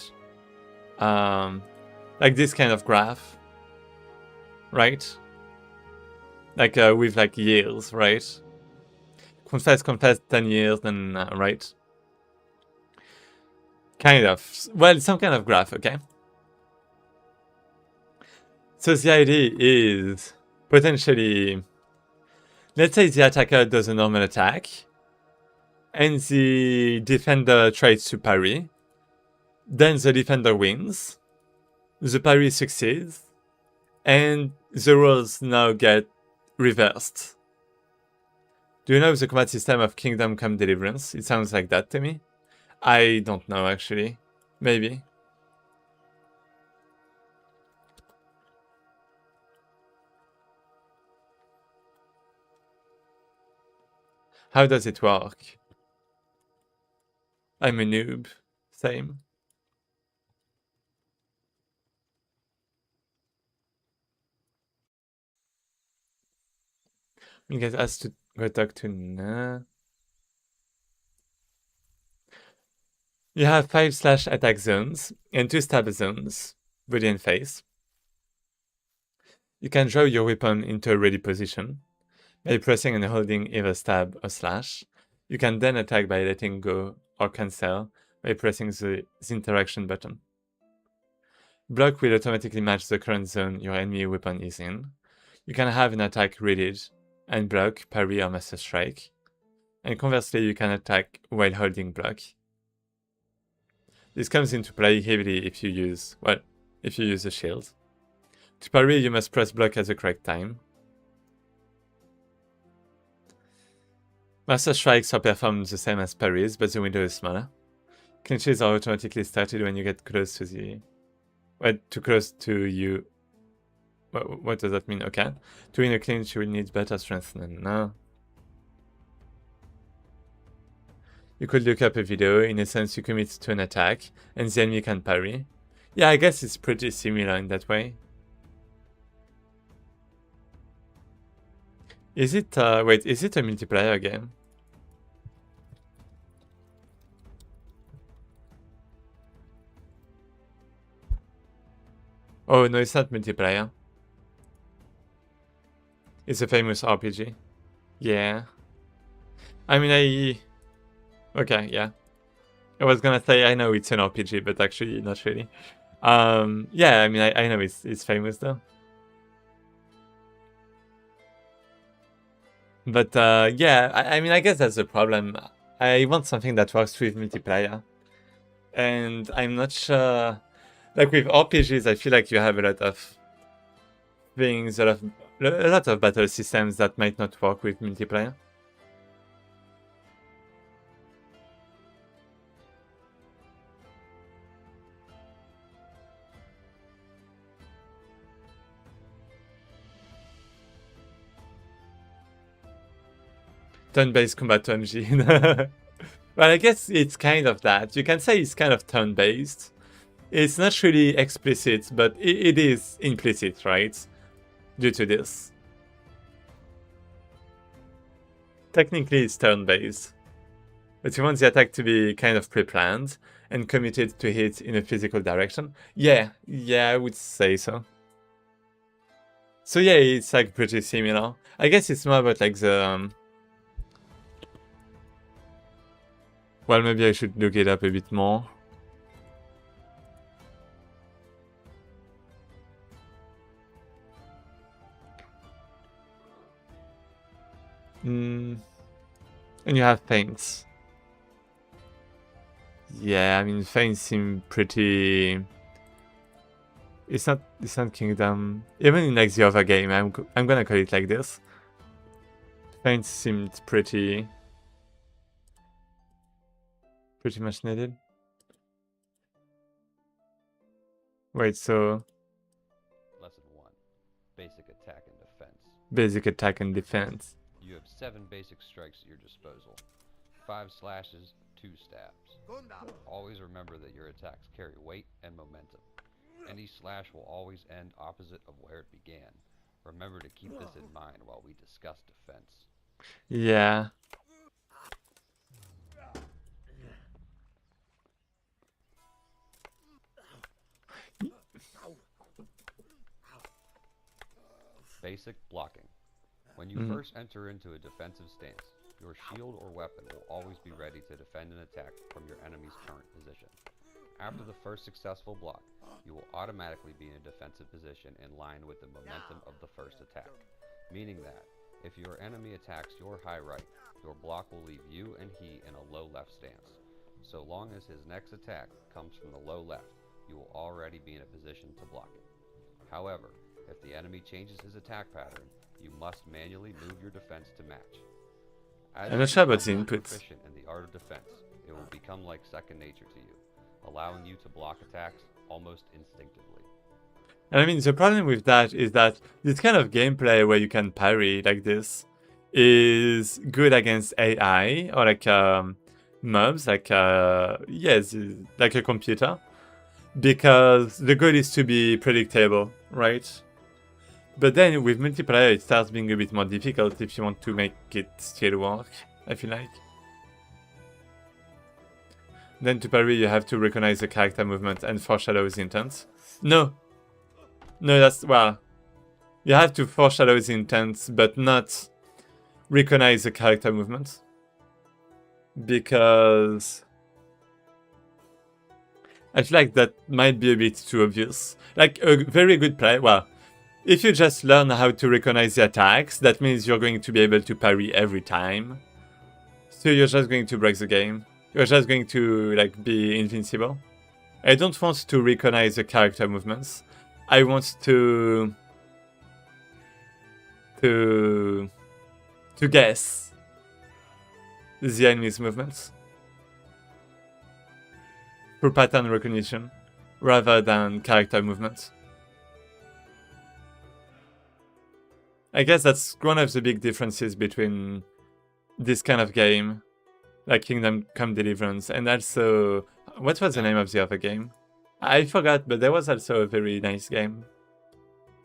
Like this kind of graph. Right? Like with like years, right? Confess, 10 years, then right? Kind of. Well, some kind of graph, okay? So the idea is potentially... Let's say the attacker does a normal attack, and the defender tries to parry. Then the defender wins, the parry succeeds, and the roles now get reversed. Do you know the combat system of Kingdom Come Deliverance? It sounds like that to me. I don't know, actually. Maybe. How does it work? I'm a noob. Same. You get asked to go talk to Nah. You have 5 slash attack zones and 2 stab zones, body and face. You can draw your weapon into a ready position by pressing and holding either stab or slash. You can then attack by letting go or cancel by pressing the interaction button. Block will automatically match the current zone your enemy weapon is in. You can have an attack readied and block, parry, or master strike. And conversely, you can attack while holding block. This comes into play heavily if you use, a shield. To parry, you must press block at the correct time. Master strikes are performed the same as parries, but the window is smaller. Clinches are automatically started when you get close to the... too close to you. What does that mean? Okay. To win a clinch, you will need better strength than now. You could look up a video. In a sense, you commit to an attack, and the enemy can parry. Yeah, I guess it's pretty similar in that way. Is it, is it a multiplayer game? Oh, no, it's not multiplayer. It's a famous RPG. Yeah. I mean, okay, yeah. I was gonna say I know it's an RPG, but actually not really. Yeah, I mean, I know it's famous though. But yeah, I mean, I guess that's the problem. I want something that works with multiplayer. And I'm not sure... Like with RPGs, I feel like you have a lot of things, a lot of battle systems that might not work with multiplayer. Turn-based combat MG. Well, I guess it's kind of that. You can say it's kind of turn-based. It's not really explicit, but it is implicit, right? Due to this. Technically, it's turn-based. But you want the attack to be kind of pre-planned and committed to hit in a physical direction. Yeah, I would say so. So yeah, it's like pretty similar. I guess it's more about like the... Well, maybe I should look it up a bit more. And you have feints. Yeah, I mean, feints seem pretty... It's not Kingdom. Even in like the other game, I'm gonna call it like this. Feints seemed pretty much needed. Wait, so... Lesson 1. Basic attack and defense. Basic attack and defense. You have 7 basic strikes at your disposal. 5 slashes, 2 stabs. Always remember that your attacks carry weight and momentum. Any slash will always end opposite of where it began. Remember to keep this in mind while we discuss defense. Yeah. Basic blocking. When you first enter into a defensive stance, your shield or weapon will always be ready to defend an attack from your enemy's current position. After the first successful block, you will automatically be in a defensive position in line with the momentum of the first attack, meaning that if your enemy attacks your high right, your block will leave you and he in a low left stance. So long as his next attack comes from the low left, you will already be in a position to block it. However, if the enemy changes his attack pattern, you must manually move your defense to match. As I'm not sure about the input. proficient in the art of defense, it will become like second nature to you, allowing you to block attacks almost instinctively. And I mean, the problem with that is that this kind of gameplay where you can parry like this is good against AI or like mobs, like yes, like a computer, because the goal is to be predictable, right? But then with multiplayer, it starts being a bit more difficult if you want to make it still work, I feel like. Then to parry, you have to recognize the character movement and foreshadow the intent. No, that's, well, you have to foreshadow the intent, but not recognize the character movement. Because I feel like that might be a bit too obvious. Like a very good play, well, if you just learn how to recognize the attacks, that means you're going to be able to parry every time. So you're just going to break the game. You're just going to like be invincible. I don't want to recognize the character movements. I want to guess the enemy's movements through pattern recognition rather than character movements. I guess that's one of the big differences between this kind of game, like Kingdom Come Deliverance, and also, what was the name of the other game? I forgot, but there was also a very nice game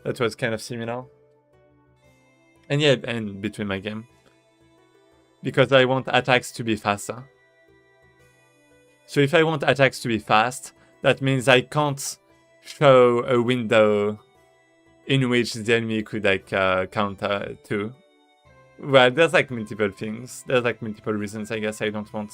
that was kind of similar. And yeah, and between my game. Because I want attacks to be faster. So if I want attacks to be fast, that means I can't show a window in which the enemy could like counter to. Well, there's like multiple things. There's like multiple reasons I guess I don't want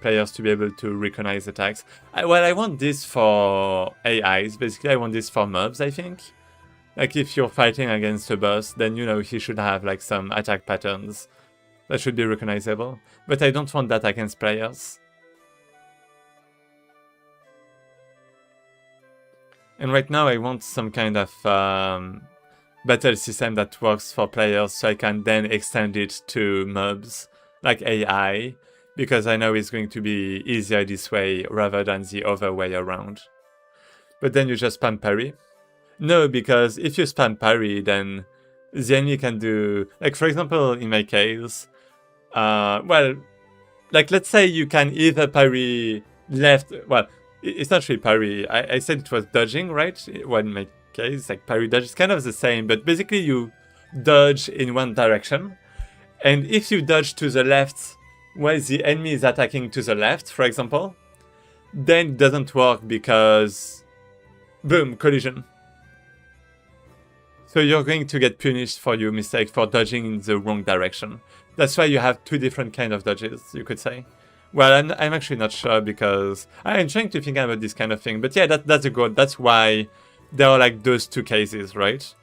players to be able to recognize attacks. Well, I want this for AIs. Basically, I want this for mobs, I think. Like if you're fighting against a boss, then you know he should have like some attack patterns that should be recognizable. But I don't want that against players. And right now I want some kind of battle system that works for players so I can then extend it to mobs, like AI, because I know it's going to be easier this way rather than the other way around. But then you just spam parry. No, because if you spam parry, then the enemy can do, like for example, in my case, well, like let's say you can either parry left, well, it's not really parry, I said it was dodging, right? Well, in my case, like parry dodge is kind of the same, but basically you dodge in one direction, and if you dodge to the left while the enemy is attacking to the left, for example, then it doesn't work because, boom, collision. So you're going to get punished for your mistake for dodging in the wrong direction. That's why you have two different kind of dodges, you could say. Well, I'm actually not sure because I'm trying to think about this kind of thing. But yeah, that's the goal. That's why there are like those two cases, right?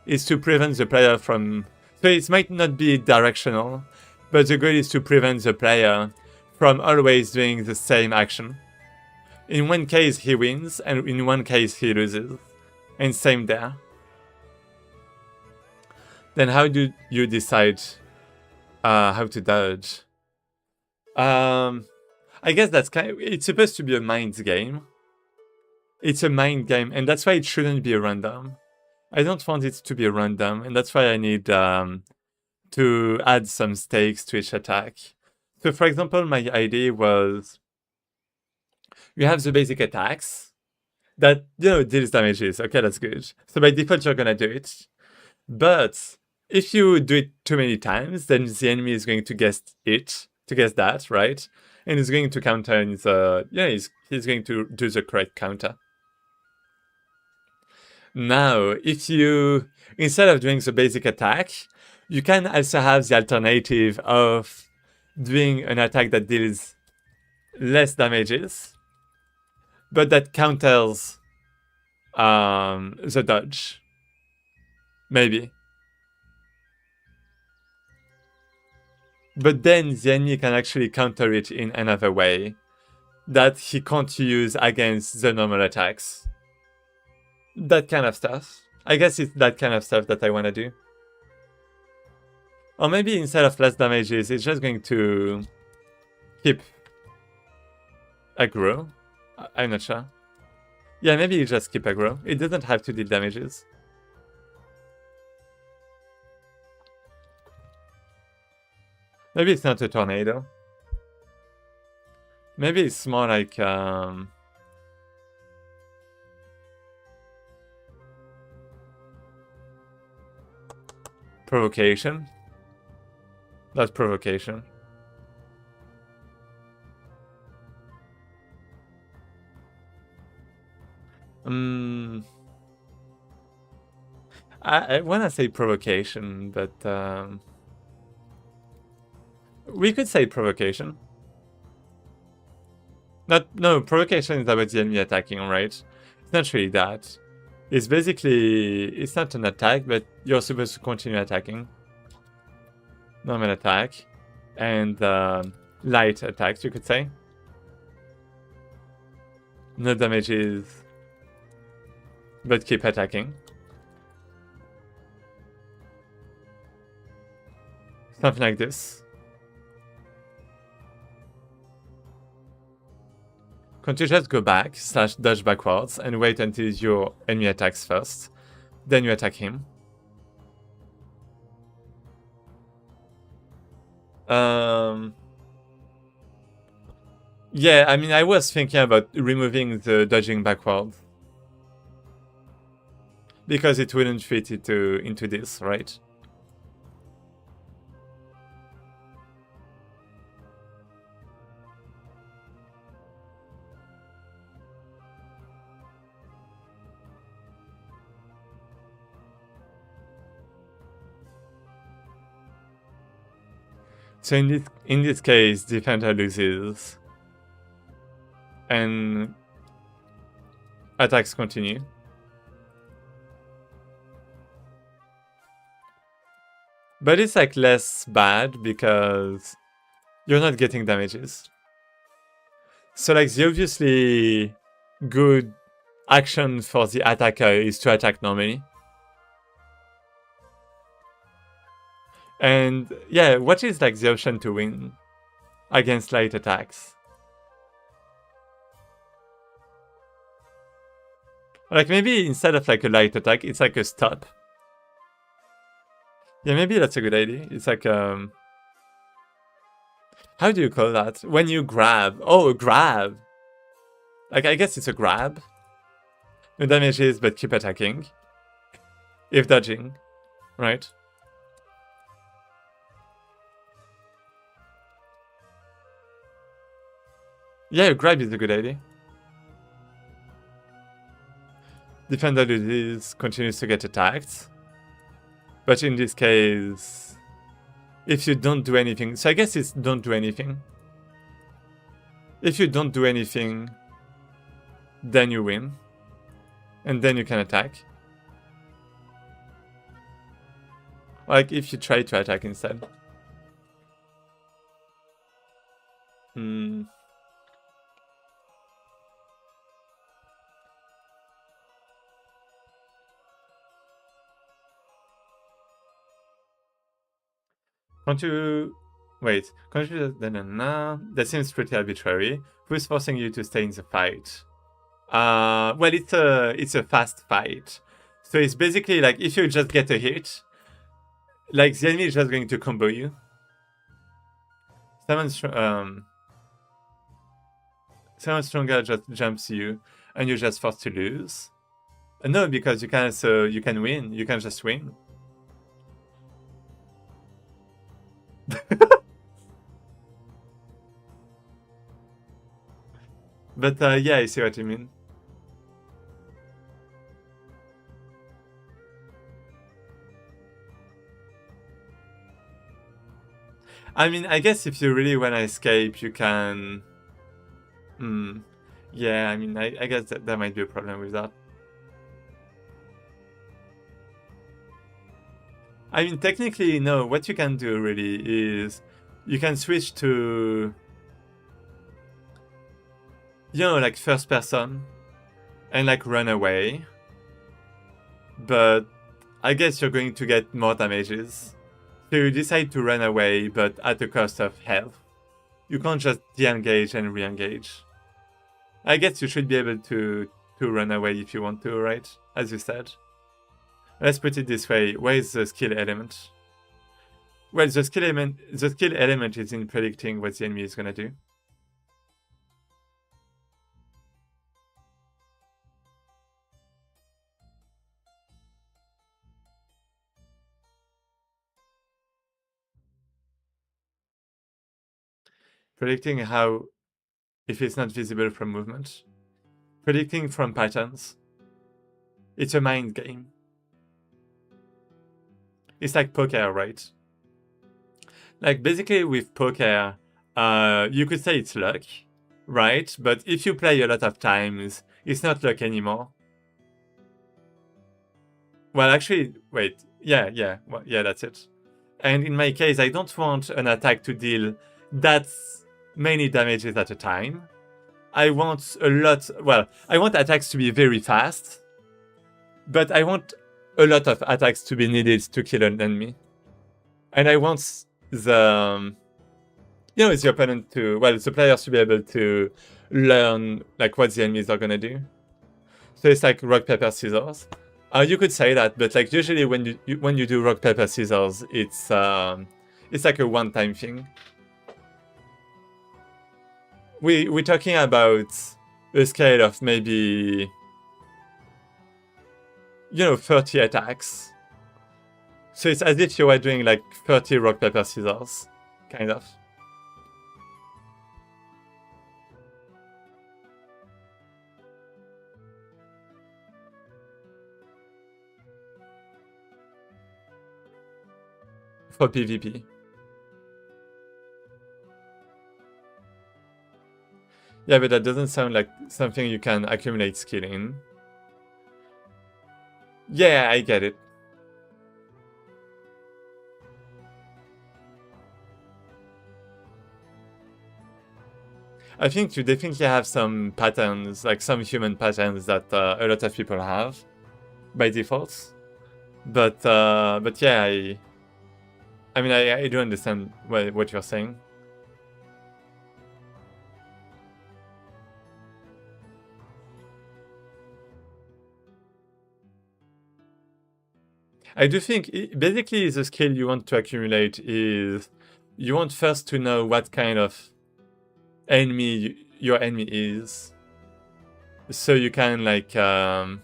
Is to prevent the player from... So it might not be directional, but the goal is to prevent the player from always doing the same action. In one case he wins, and in one case he loses. And same there. Then how do you decide how to dodge? I guess that's it's supposed to be a mind game. It's a mind game, and that's why it shouldn't be random. I don't want it to be random, and that's why I need to add some stakes to each attack. So for example, my idea was you have the basic attacks that, you know, deals damages. Okay, that's good. So by default, you're gonna do it. But if you do it too many times, then the enemy is going to guess that, right? And he's going to counter in the, yeah, he's going to do the correct counter. Now, if you, instead of doing the basic attack, you can also have the alternative of doing an attack that deals less damages, but that counters the dodge. Maybe. But then the enemy can actually counter it in another way that he can't use against the normal attacks. That kind of stuff. I guess it's that kind of stuff that I want to do. Or maybe instead of less damages, it's just going to keep aggro. I'm not sure. Yeah, maybe you just keep aggro. It doesn't have to deal damages. Maybe it's not a tornado. Maybe it's more like provocation. That's provocation. I want to say provocation, but we could say provocation. No, provocation is about the enemy attacking, right? It's not really that. It's basically, it's not an attack, but you're supposed to continue attacking. Normal attack. And light attacks, you could say. No damages, but keep attacking. Something like this. Can't you just go back, / dodge backwards, and wait until your enemy attacks first? Then you attack him. Yeah, I mean, I was thinking about removing the dodging backwards. Because it wouldn't fit into this, right? So in this case, defender loses. And attacks continue. But it's like less bad because you're not getting damages. So like the obviously good action for the attacker is to attack normally. And yeah, what is like the option to win against light attacks? Like maybe instead of like a light attack, it's like a stop. Yeah, maybe that's a good idea. It's like how do you call that? When you grab. Oh, a grab. Like I guess it's a grab. No damages, but keep attacking. If dodging. Right? Yeah, a grab is a good idea. Defender loses, continues to get attacked. But in this case, if you don't do anything... So I guess it's don't do anything. If you don't do anything, then you win. And then you can attack. Like if you try to attack instead. Can't you... Wait. Can't you... That seems pretty arbitrary. Who's forcing you to stay in the fight? Well, it's a fast fight. So it's basically like if you just get a hit, like the enemy is just going to combo you. Someone stronger just jumps you, and you're just forced to lose. No, because you can win. You can just win. But yeah, I see what you mean. I mean, I guess if you really want to escape, you can Hmm. Yeah, I mean, I guess that there might be a problem with that. I mean, technically, no, what you can do really is you can switch to, like first person and like run away. But I guess you're going to get more damages. So you decide to run away, but at the cost of health. You can't just de-engage and re-engage. I guess you should be able to run away if you want to, right? As you said. Let's put it this way. Where is the skill element? Well, the skill element is in predicting what the enemy is gonna do. Predicting how, if it's not visible from movement. Predicting from patterns. It's a mind game. It's like poker, right? Like basically with poker, you could say it's luck, right? But if you play a lot of times, it's not luck anymore. Well, actually, wait. Yeah, well, yeah, that's it. And in my case, I don't want an attack to deal that many damages at a time. I want a lot. Well, I want attacks to be very fast, but I want a lot of attacks to be needed to kill an enemy. And I want the the opponent to, well, the players to be able to learn like what the enemies are gonna do. So it's like rock paper scissors. You could say that, but like usually when you do rock paper scissors, it's like a one-time thing. We're talking about a scale of maybe 30 attacks. So it's as if you were doing like 30 rock paper scissors, kind of. For PvP. Yeah, but that doesn't sound like something you can accumulate skill in. Yeah, I get it. I think you definitely have some patterns, like some human patterns that a lot of people have by default. But yeah, I mean, I do understand what you're saying. I do think basically the skill you want to accumulate is you want first to know what kind of enemy your enemy is, so you can like so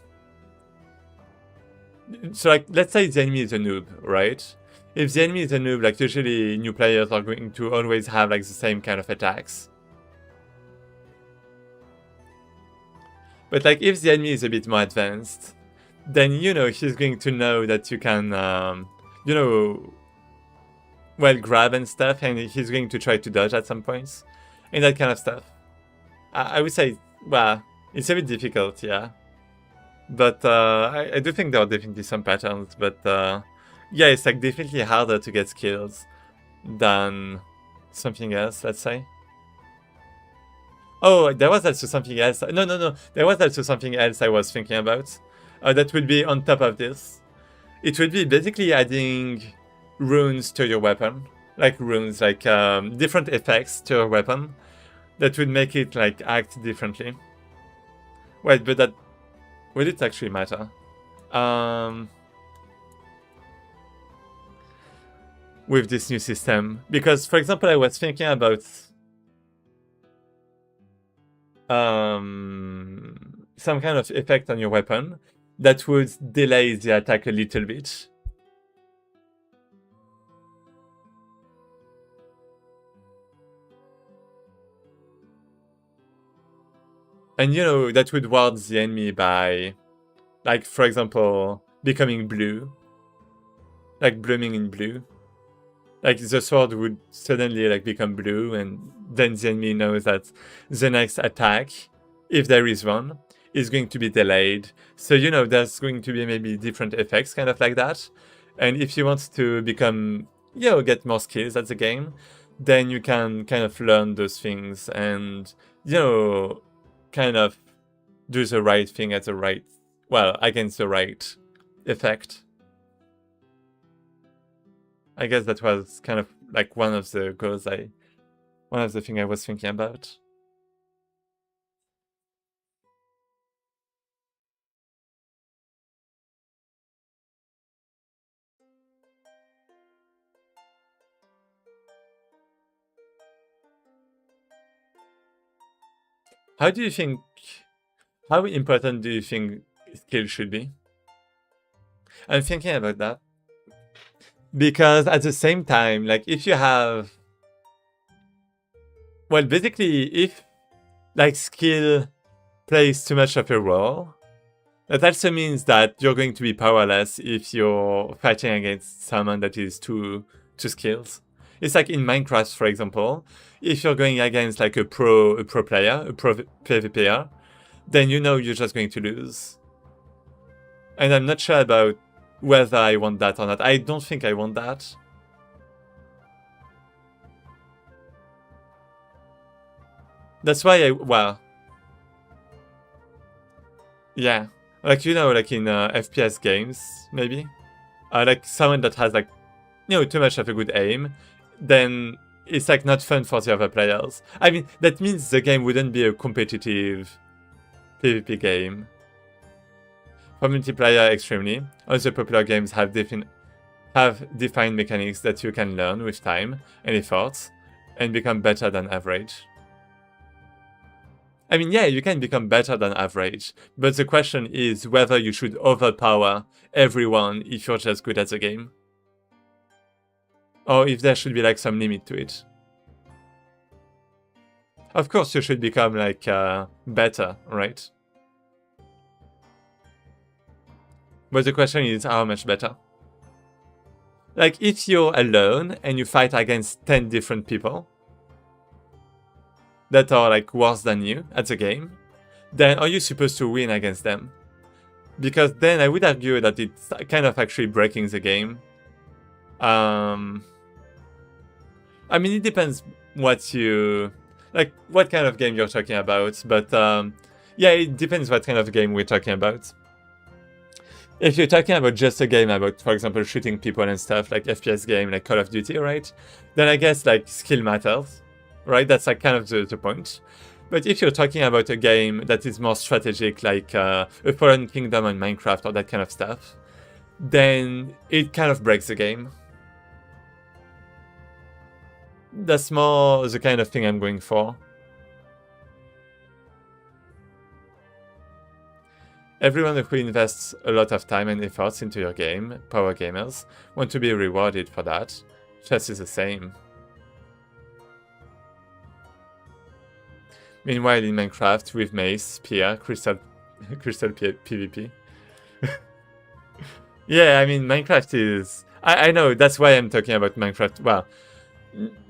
like let's say the enemy is a noob, right? If the enemy is a noob, like usually new players are going to always have like the same kind of attacks. But like if the enemy is a bit more advanced, then he's going to know that you can well, grab and stuff, and he's going to try to dodge at some points and that kind of stuff. I would say, well, it's a bit difficult, yeah. But I do think there are definitely some patterns, but yeah, it's like definitely harder to get skills than something else, let's say. Oh, there was also something else. No. There was also something else I was thinking about. That would be on top of this. It would be basically adding runes to your weapon. Like runes, like different effects to your weapon that would make it like act differently. Wait, but that would it actually matter? With this new system, because for example, I was thinking about some kind of effect on your weapon that would delay the attack a little bit. And that would ward the enemy by, like, for example, becoming blue. Like blooming in blue. Like the sword would suddenly like become blue, and then the enemy knows that the next attack, if there is one, is going to be delayed. So you know there's going to be maybe different effects kind of like that. And if you want to become, you know, get more skills at the game, then you can kind of learn those things and, you know, kind of do the right thing at the right, well, against the right effect. I guess that was kind of like one of the goals one of the things I was thinking about. How important do you think skill should be? I'm thinking about that. Because at the same time, like if you have, well, basically if like skill plays too much of a role, that also means that you're going to be powerless if you're fighting against someone that is too skilled. It's like in Minecraft, for example, if you're going against like a pro player, a pro PvPer, then you know you're just going to lose. And I'm not sure about whether I want that or not. I don't think I want that. That's why well, yeah. Like, you know, like in FPS games, maybe? Like someone that has like, you know, too much of a good aim, then it's like not fun for the other players. I mean, that means the game wouldn't be a competitive PvP game. For multiplayer, extremely. Other popular games have defined mechanics that you can learn with time and effort and become better than average. I mean, yeah, you can become better than average, but the question is whether you should overpower everyone if you're just good at the game. Or if there should be like some limit to it. Of course you should become like better, right? But the question is how much better? Like if you're alone and you fight against 10 different people that are like worse than you at the game, then are you supposed to win against them? Because then I would argue that it's kind of actually breaking the game. I mean, it depends what kind of game you're talking about, but yeah, it depends what kind of game we're talking about. If you're talking about just a game about, for example, shooting people and stuff, like FPS game, like Call of Duty, right? Then I guess like skill matters, right? That's like kind of the point. But if you're talking about a game that is more strategic, like a Fallen Kingdom on Minecraft or that kind of stuff, then it kind of breaks the game. That's more the kind of thing I'm going for. Everyone who invests a lot of time and efforts into your game, power gamers, want to be rewarded for that. Chess is the same. Meanwhile, in Minecraft, with Mace, Spear, Crystal PvP. Yeah, I mean, Minecraft is... I know, that's why I'm talking about Minecraft. Well,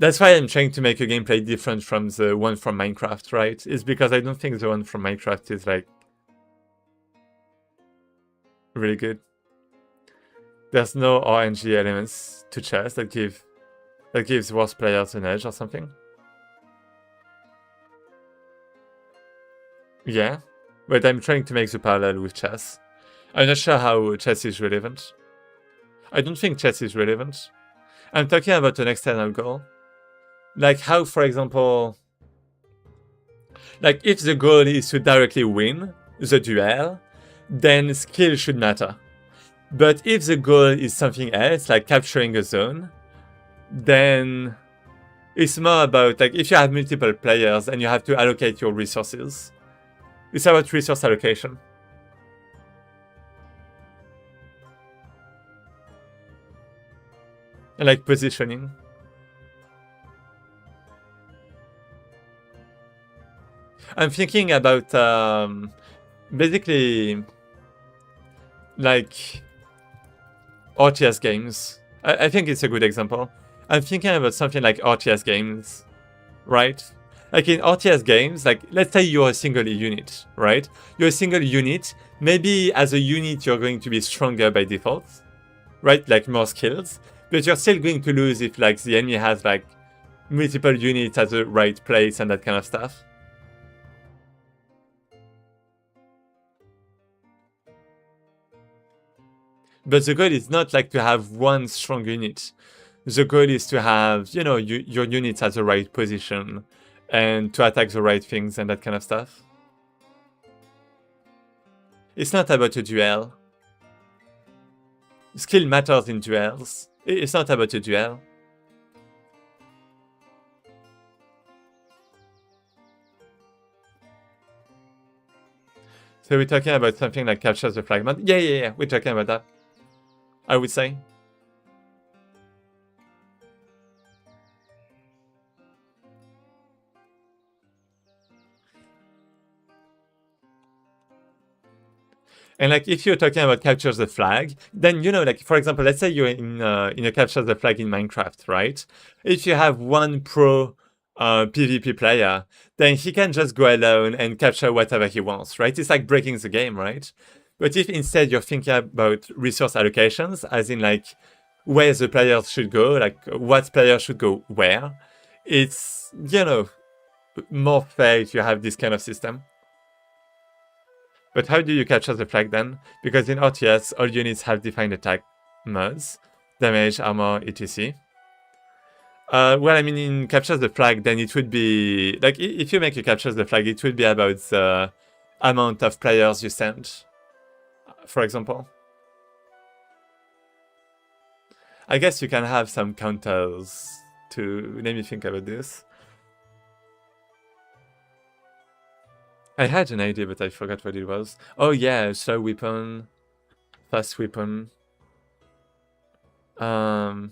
that's why I'm trying to make a gameplay different from the one from Minecraft, right? It's because I don't think the one from Minecraft is, like, really good. There's no RNG elements to chess that gives worse players an edge or something. Yeah, but I'm trying to make the parallel with chess. I'm not sure how chess is relevant. I don't think chess is relevant. I'm talking about an external goal. Like how, for example, like if the goal is to directly win the duel, then skill should matter. But if the goal is something else, like capturing a zone, then it's more about, like, if you have multiple players and you have to allocate your resources, it's about resource allocation. And like positioning. I'm thinking about basically like RTS games. I think it's a good example. I'm thinking about something like RTS games, right? Like in RTS games, like let's say you're a single unit, right? You're a single unit. Maybe as a unit you're going to be stronger by default, right? Like more skills, but you're still going to lose if like the enemy has like multiple units at the right place and that kind of stuff. But the goal is not like to have one strong unit. The goal is to have, you know, your units at the right position and to attack the right things and that kind of stuff. It's not about a duel. Skill matters in duels. It's not about a duel. So we're talking about something like capture the fragment. Yeah, we're talking about that, I would say. And like, if you're talking about capture the flag, then, you know, like, for example, let's say you're in a capture the flag in Minecraft, right? If you have one pro PvP player, then he can just go alone and capture whatever he wants, right? It's like breaking the game, right? But if instead you're thinking about resource allocations, as in like where the players should go, like what player should go where, it's, you know, more fair if you have this kind of system. But how do you capture the flag then? Because in RTS, all units have defined attack modes, damage, armor, etc. Well, I mean, in capture the flag, then it would be, like, if you make a capture the flag, it would be about the amount of players you send, for example. I guess you can have some counters to, let me think about this. I had an idea, but I forgot what it was. Oh yeah, slow weapon, fast weapon. Or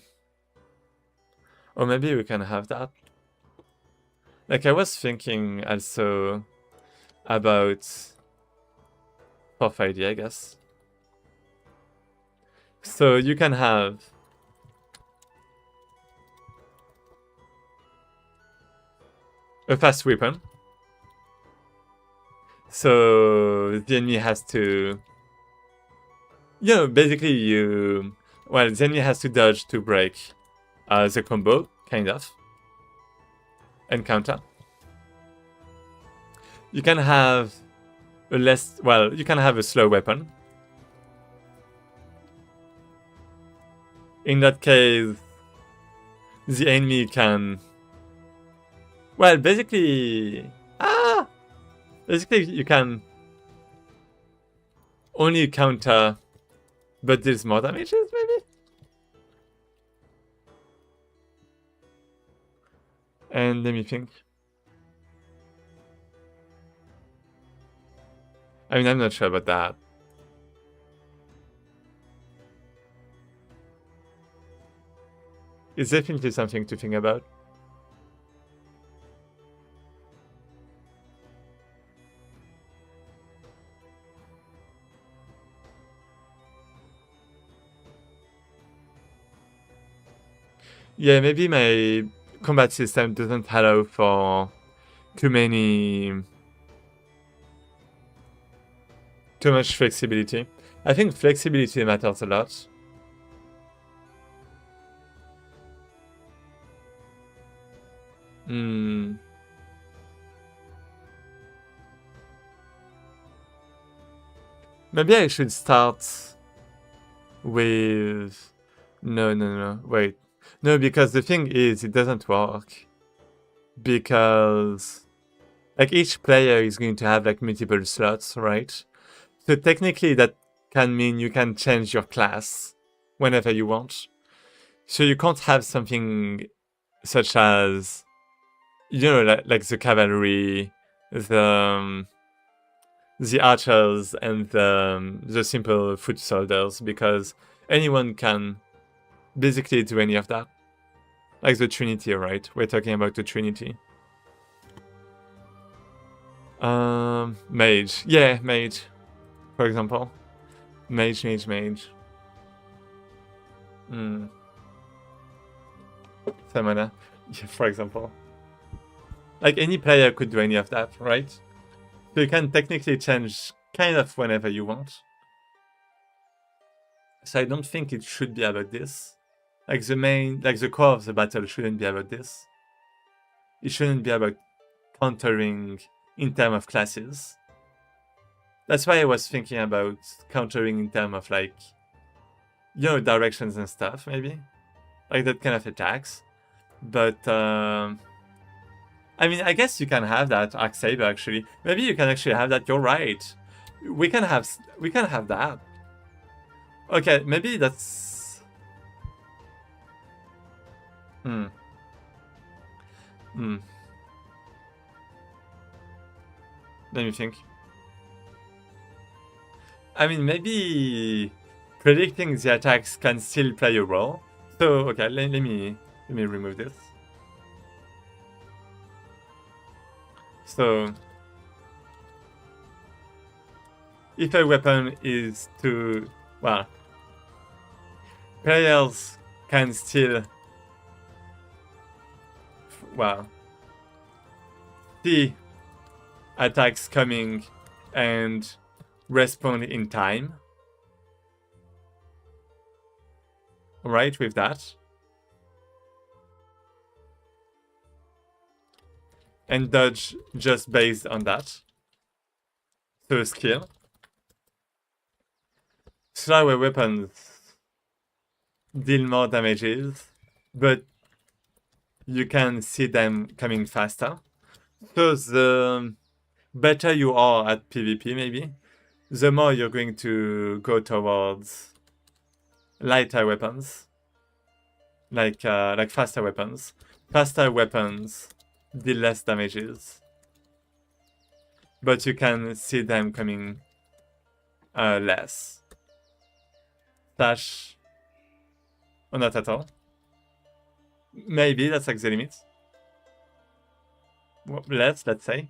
maybe we can have that. Like, I was thinking also about Fourth ID, I guess. So you can have a fast weapon. So the enemy has to, you know, basically the enemy has to dodge to break the combo, kind of, and counter. You can have you can have a slow weapon. In that case, the enemy can, basically you can only counter, but deals more damages, maybe? And let me think. I mean, I'm not sure about that. It's definitely something to think about. Yeah, maybe my combat system doesn't allow for too much flexibility. I think flexibility matters a lot. Maybe I should start with... No, wait. No, because the thing is, it doesn't work. Because, like, each player is going to have, like, multiple slots, right? So technically that can mean you can change your class whenever you want. So you can't have something such as, you know, like the cavalry, the archers, and the simple foot soldiers, because anyone can basically do any of that. Like the Trinity, right? We're talking about the Trinity. Mage. Yeah, mage. For example. Mage. Summoner, yeah, for example. Like any player could do any of that, right? So you can technically change kind of whenever you want. So I don't think it should be about this. Like the core of the battle shouldn't be about this. It shouldn't be about countering in terms of classes. That's why I was thinking about countering in terms of like, directions and stuff, maybe. Like that kind of attacks. But, I mean, I guess you can have that, Arc Saber, actually. Maybe you can actually have that, you're right. We can have that. Okay, maybe that's... Let me think. I mean, maybe predicting the attacks can still play a role. So, okay, let me remove this. So, if a weapon is too... Well, players can still... Well, see attacks coming and respond in time. Right, with that. And dodge just based on that. So skill. Slower weapons deal more damages, but you can see them coming faster. So the better you are at PvP, maybe, the more you're going to go towards lighter weapons, like faster weapons. Faster weapons deal less damages, but you can see them coming less. Slash, or not at all. Maybe that's like the limit. Well, let's say.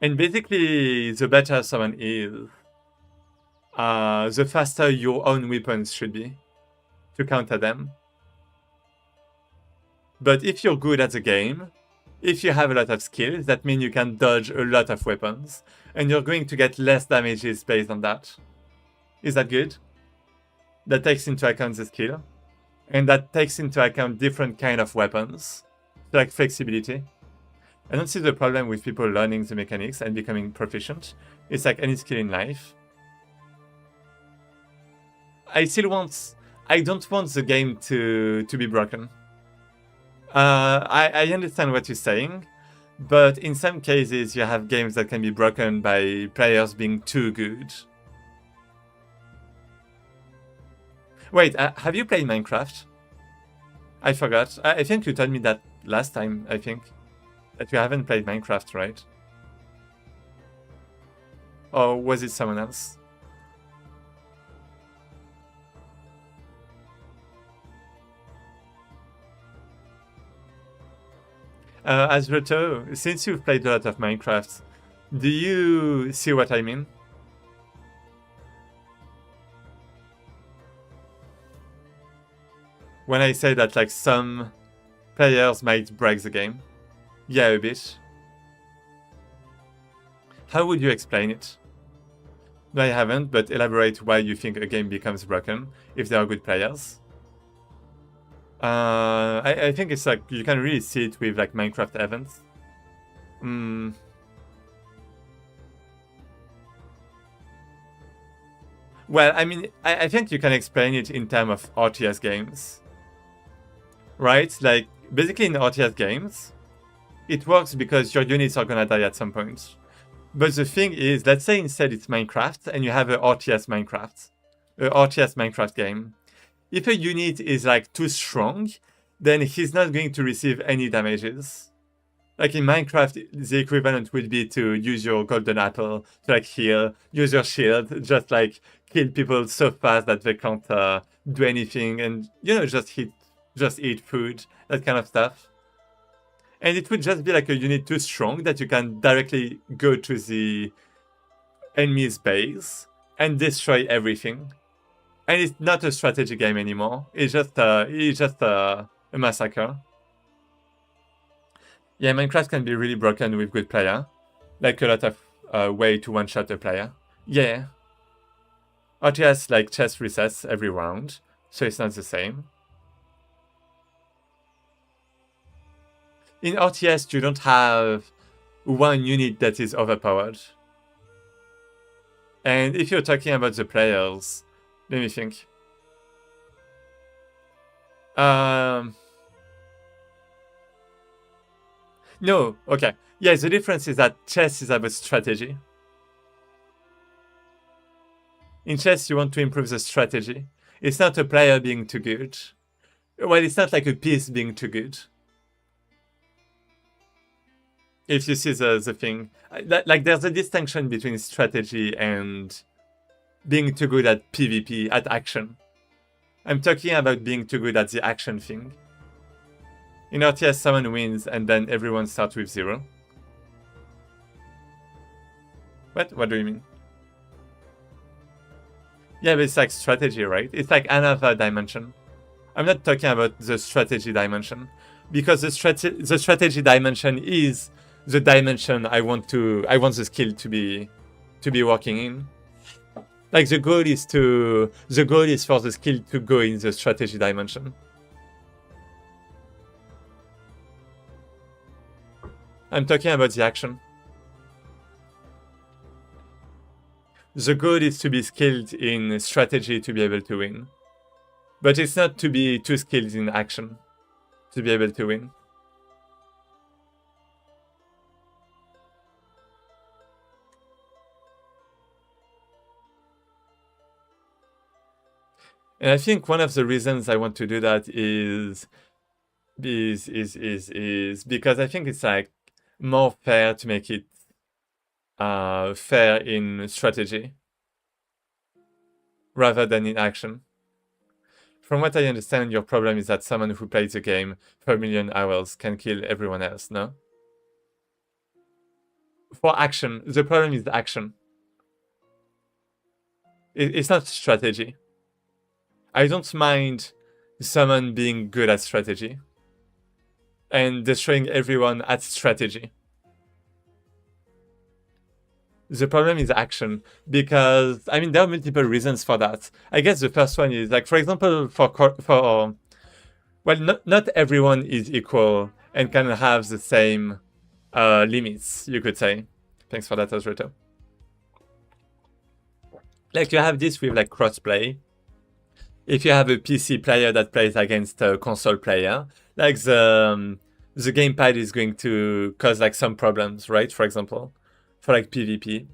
And basically, the better someone is, the faster your own weapons should be to counter them. But if you're good at the game, if you have a lot of skills, that means you can dodge a lot of weapons, and you're going to get less damages based on that. Is that good? That takes into account the skill, and that takes into account different kind of weapons, like flexibility. I don't see the problem with people learning the mechanics and becoming proficient. It's like any skill in life. I don't want the game to be broken. I understand what you're saying, but in some cases you have games that can be broken by players being too good. Wait, have you played Minecraft? I forgot. I think you told me that last time, I think. That you haven't played Minecraft, right? Or was it someone else? Azroto, since you've played a lot of Minecraft, do you see what I mean? When I say that, like, some players might break the game. Yeah, a bit. How would you explain it? No, I haven't, but elaborate why you think a game becomes broken if there are good players. I think it's like, you can really see it with like Minecraft events. Well, I mean, I think you can explain it in terms of RTS games. Right? Like, basically in RTS games, it works because your units are gonna die at some point. But the thing is, let's say instead it's Minecraft and you have a RTS Minecraft game. If a unit is like too strong, then he's not going to receive any damages. Like in Minecraft, the equivalent would be to use your golden apple to like heal, use your shield, just like kill people so fast that they can't do anything, and just eat food, that kind of stuff. And it would just be like a unit too strong that you can directly go to the enemy's base and destroy everything. And it's not a strategy game anymore. It's just a massacre. Yeah, Minecraft can be really broken with good player. Like a lot of way to one-shot a player. Yeah. RTS, like, chess resets every round, so it's not the same. In RTS, you don't have one unit that is overpowered. And if you're talking about the players, let me think. No, okay. Yeah, the difference is that chess is about strategy. In chess, you want to improve the strategy. It's not a player being too good. Well, it's not like a piece being too good. If you see the thing. Like, there's a distinction between strategy and being too good at PvP, at action. I'm talking about being too good at the action thing. In RTS, someone wins and then everyone starts with 0. What? What do you mean? Yeah, but it's like strategy, right? It's like another dimension. I'm not talking about the strategy dimension. Because the strategy dimension is the dimension I want the skill to be working in. Like, the goal is for the skill to go in the strategy dimension. I'm talking about the action. The goal is to be skilled in strategy to be able to win. But it's not to be too skilled in action to be able to win. And I think one of the reasons I want to do that is because I think it's like more fair to make it fair in strategy rather than in action. From what I understand, your problem is that someone who plays the game for a million hours can kill everyone else, no? For action, the problem is action. It's not strategy. I don't mind someone being good at strategy and destroying everyone at strategy. The problem is action, because, I mean, there are multiple reasons for that. I guess the first one is, like, for example, well, not everyone is equal and can have the same limits, you could say. Thanks for that, Osreto. Like, you have this with, like, crossplay. If you have a PC player that plays against a console player, like, the gamepad is going to cause, like, some problems, right? For example, for, like, PvP,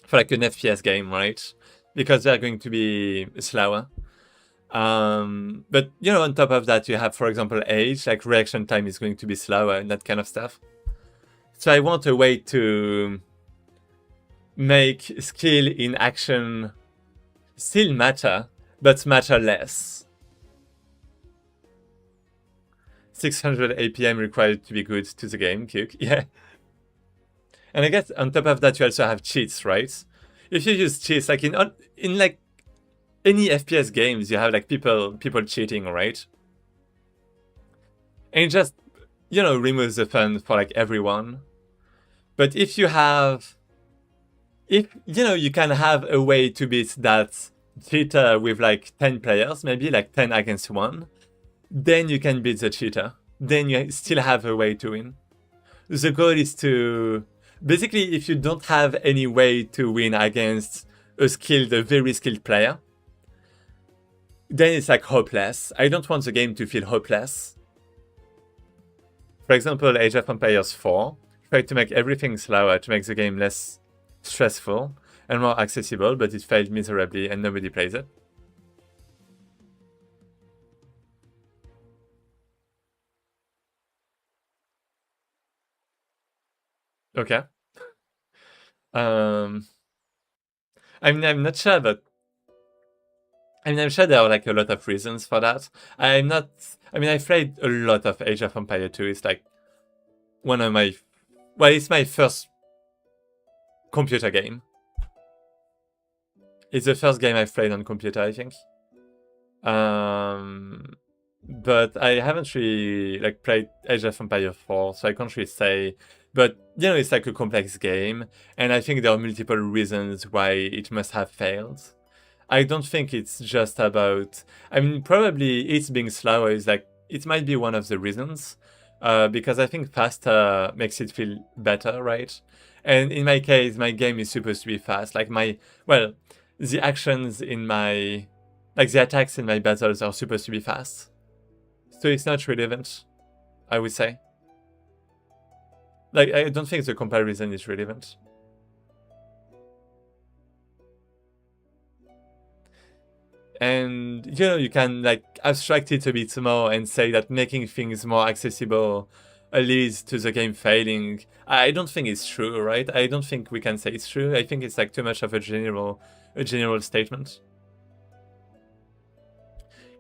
for, like, an FPS game, right? Because they're going to be slower. But, you know, on top of that, you have, for example, age, like, reaction time is going to be slower and that kind of stuff. So I want a way to make skill in action still matter, but matter less. 600 APM required to be good to the game, Cook. Yeah. And I guess on top of that, you also have cheats, right? If you use cheats, like in like any FPS games, you have like people cheating, right? And it just, you know, removes the fun for like everyone. But if you have, you know, you can have a way to beat that cheater with like 10 players, maybe like 10 against 1, then you can beat the cheater. Then you still have a way to win. The goal is to, basically, if you don't have any way to win against a very skilled player, then it's like hopeless. I don't want the game to feel hopeless. For example, Age of Empires 4 tried to make everything slower to make the game less stressful and more accessible, but it failed miserably and nobody plays it. Okay. I mean, I'm not sure, but I'm sure there are like a lot of reasons for that. I mean, I've played a lot of Age of Empires 2. It's like one of my, well, it's my first computer game. It's the first game I've played on computer, I think. But I haven't really like played Age of Empires 4, so I can't really say. But you know, it's like a complex game, and I think there are multiple reasons why it must have failed. I don't think it's just about. I mean, probably it's being slower is like it might be one of the reasons, because I think faster makes it feel better, right? And in my case, my game is supposed to be fast. Like the actions in my, like the attacks in my battles are supposed to be fast. So it's not relevant, I would say. Like, I don't think the comparison is relevant. And, you know, you can, like, abstract it a bit more and say that making things more accessible leads to the game failing. I don't think it's true, right? I don't think we can say it's true. I think it's, like, too much of a general statement.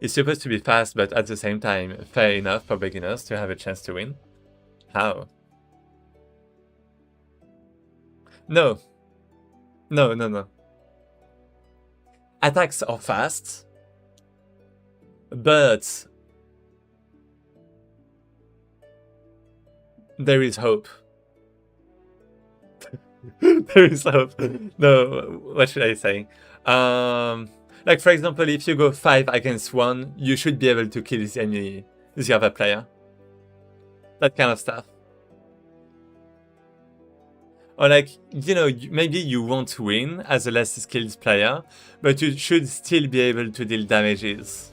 It's supposed to be fast, but at the same time, fair enough for beginners to have a chance to win. How? No. No. Attacks are fast, but there is hope. There is hope. No, what should I say? Like, for example, if you go 5 against 1, you should be able to kill the other player. That kind of stuff. Or like, you know, maybe you won't win as a less skilled player, but you should still be able to deal damages.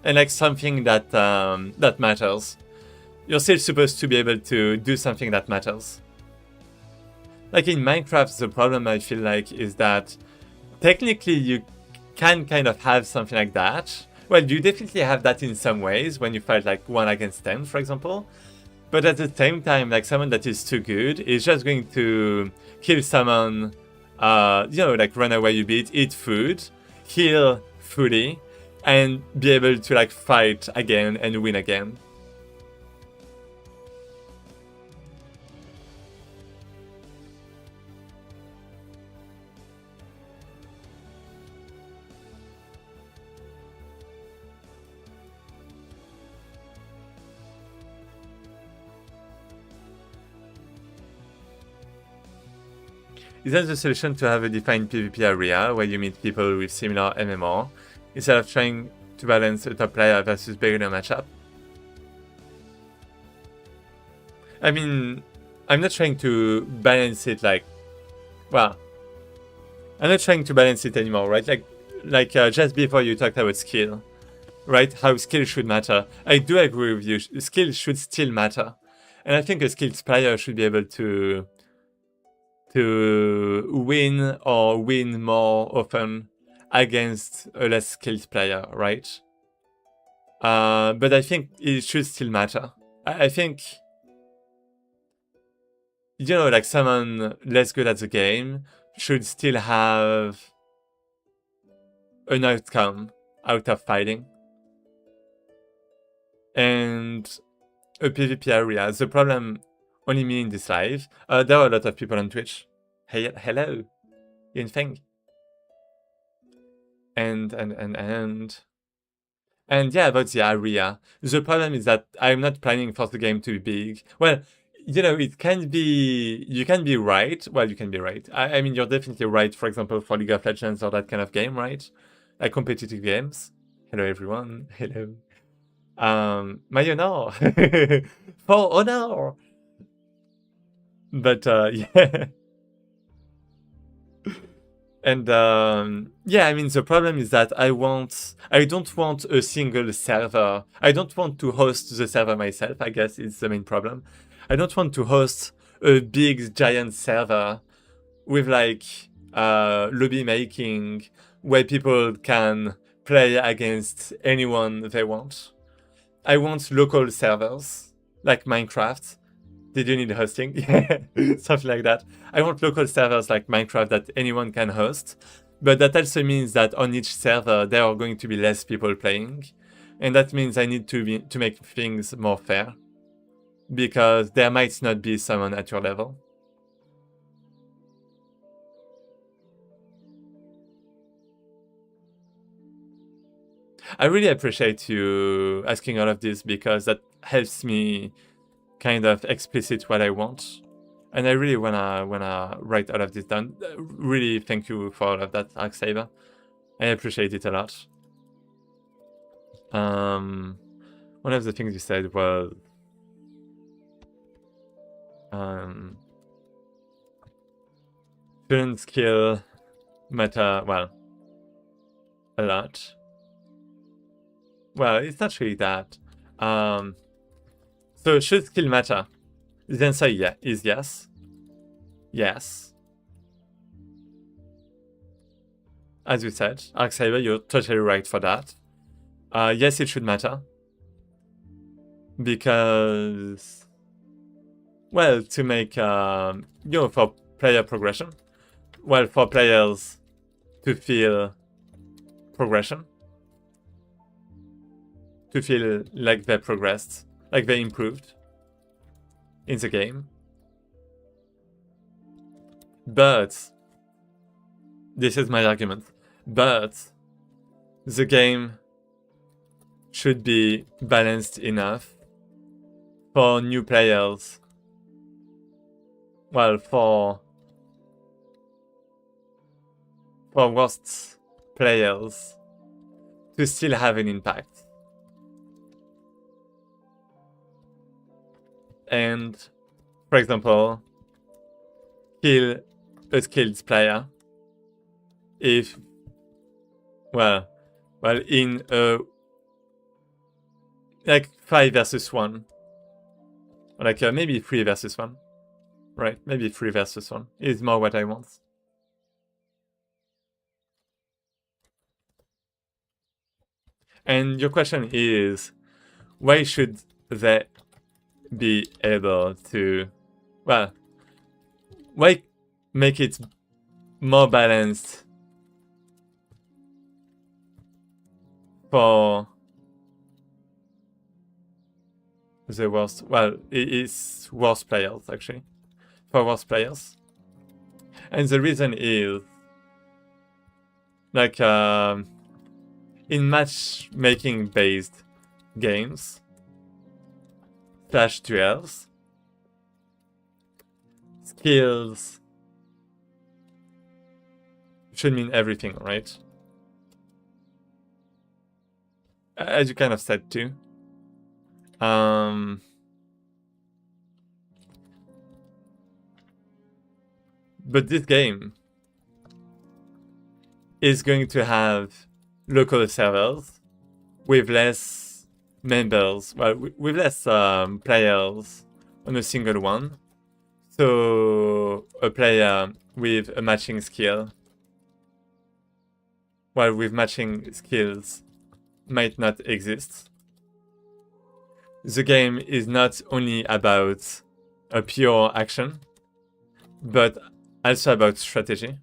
And like something that that matters. You're still supposed to be able to do something that matters. Like in Minecraft, the problem I feel like is that technically you can kind of have something like that. Well, you definitely have that in some ways when you fight like 1 against 10, for example. But at the same time, like someone that is too good is just going to kill someone, you know, like run away a bit, eat food, heal fully, and be able to like fight again and win again. Is that the solution to have a defined PvP area where you meet people with similar MMR instead of trying to balance a top player versus beginner matchup? I mean, I'm not trying to balance it like, well, I'm not trying to balance it anymore, right? Like just before you talked about skill, right? How skill should matter. I do agree with you. Skill should still matter, and I think a skilled player should be able to win or win more often against a less skilled player, right? But I think it should still matter. I think, you know, like someone less good at the game should still have an outcome out of fighting. And a PvP area. The problem, only me in this live. There are a lot of people on Twitch. Hey, hello, Yunfeng. And yeah, about the area. The problem is that I'm not planning for the game to be big. Well, you know, it can be. You can be right. Well, you can be right. I mean, you're definitely right. For example, for League of Legends or that kind of game, right? Like competitive games. Hello, everyone. Hello. My honor. For honor. But yeah. And yeah, I mean, the problem is that I don't want a single server. I don't want to host the server myself, I guess is the main problem. I don't want to host a big giant server with like lobby making where people can play against anyone they want. I want local servers like Minecraft. Did you need hosting? Yeah, something like that. I want local servers like Minecraft that anyone can host, but that also means that on each server there are going to be less people playing, and that means I need to make things more fair, because there might not be someone at your level. I really appreciate you asking all of this because that helps me kind of explicit what I want. And I really wanna write all of this down. Really thank you for all of that, Arksaber. I appreciate it a lot. One of the things you said was student skill matter, well, a lot. Well, it's not really that. So should skill matter? The answer is yes. Yes. As you said, Arksaber, you're totally right for that. Yes, it should matter. Because, well, to make, for player progression. Well, for players to feel progression. To feel like they progressed, like they improved in the game. But, this is my argument, but the game should be balanced enough for new players, well, for worst players to still have an impact. And, for example, kill a skilled player if, well, in a, like 5 versus 1, or like maybe 3 versus 1, right? Maybe 3 versus 1 is more what I want. And your question is, why should they be able to, well, why make it more balanced for the worst, well, it's worst players actually, for worst players. And the reason is, like, in matchmaking based games, / duels, skills should mean everything, right? As you kind of said too. But this game is going to have local servers with less members, well, with less players on a single one. So a player with a matching skill, well, with matching skills, might not exist. The game is not only about a pure action, but also about strategy.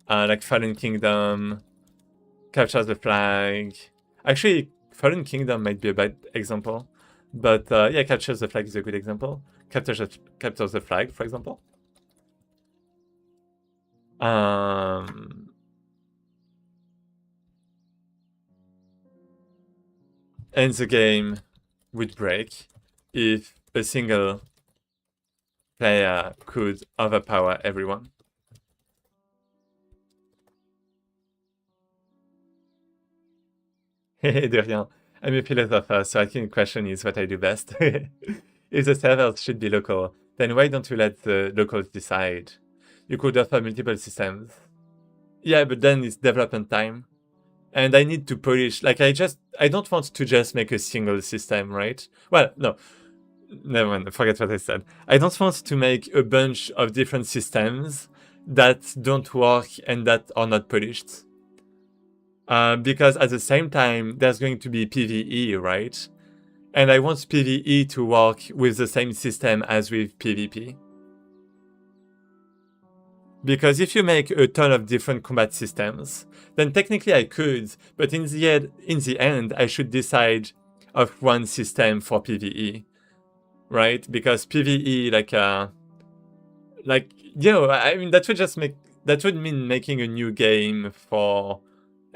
Like Fallen Kingdom, Capture the Flag. Actually, Fallen Kingdom might be a bad example, but yeah, Capture the Flag is a good example. Capture the Flag, for example. And the game would break if a single player could overpower everyone. De rien. I'm a philosopher, so I think the question is what I do best. If the servers should be local, then why don't you let the locals decide? You could offer multiple systems. Yeah, but then it's development time. And I need to polish, like, I don't want to just make a single system, right? Well, no, never mind, forget what I said. I don't want to make a bunch of different systems that don't work and that are not polished. Because at the same time, there's going to be PvE, right? And I want PvE to work with the same system as with PvP. Because if you make a ton of different combat systems, then technically I could, but in the end, I should decide of one system for PvE, right? Because PvE, I mean, that would mean making a new game for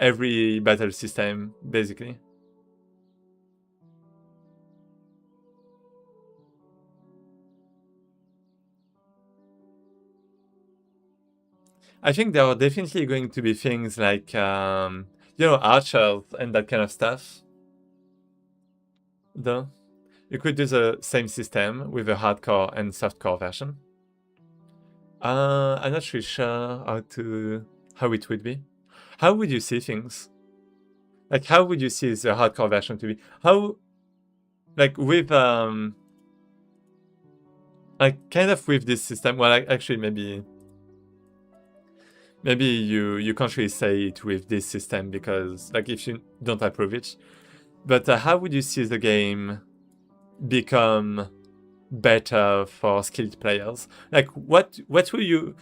every battle system, basically. I think there are definitely going to be things like, archers and that kind of stuff. Though, you could do the same system with a hardcore and softcore version. I'm not really sure how it would be. How would you see things? Like, how would you see the hardcore version to be? How, like, with, like, kind of with this system, well, actually, maybe you can't really say it with this system because, like, if you don't approve it. But how would you see the game become better for skilled players? Like, what would you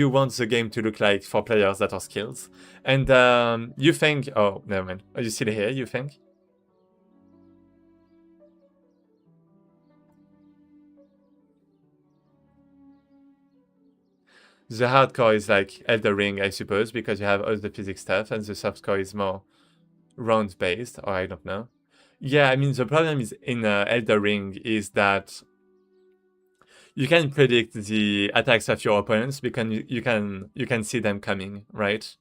want the game to look like for players that are skilled? And you think? Oh, never mind. Are you still here? You think? The hardcore is like Elden Ring, I suppose, because you have all the physics stuff, and the softcore is more round based, or I don't know. Yeah, I mean the problem is in Elden Ring is that you can predict the attacks of your opponents because you can see them coming, right?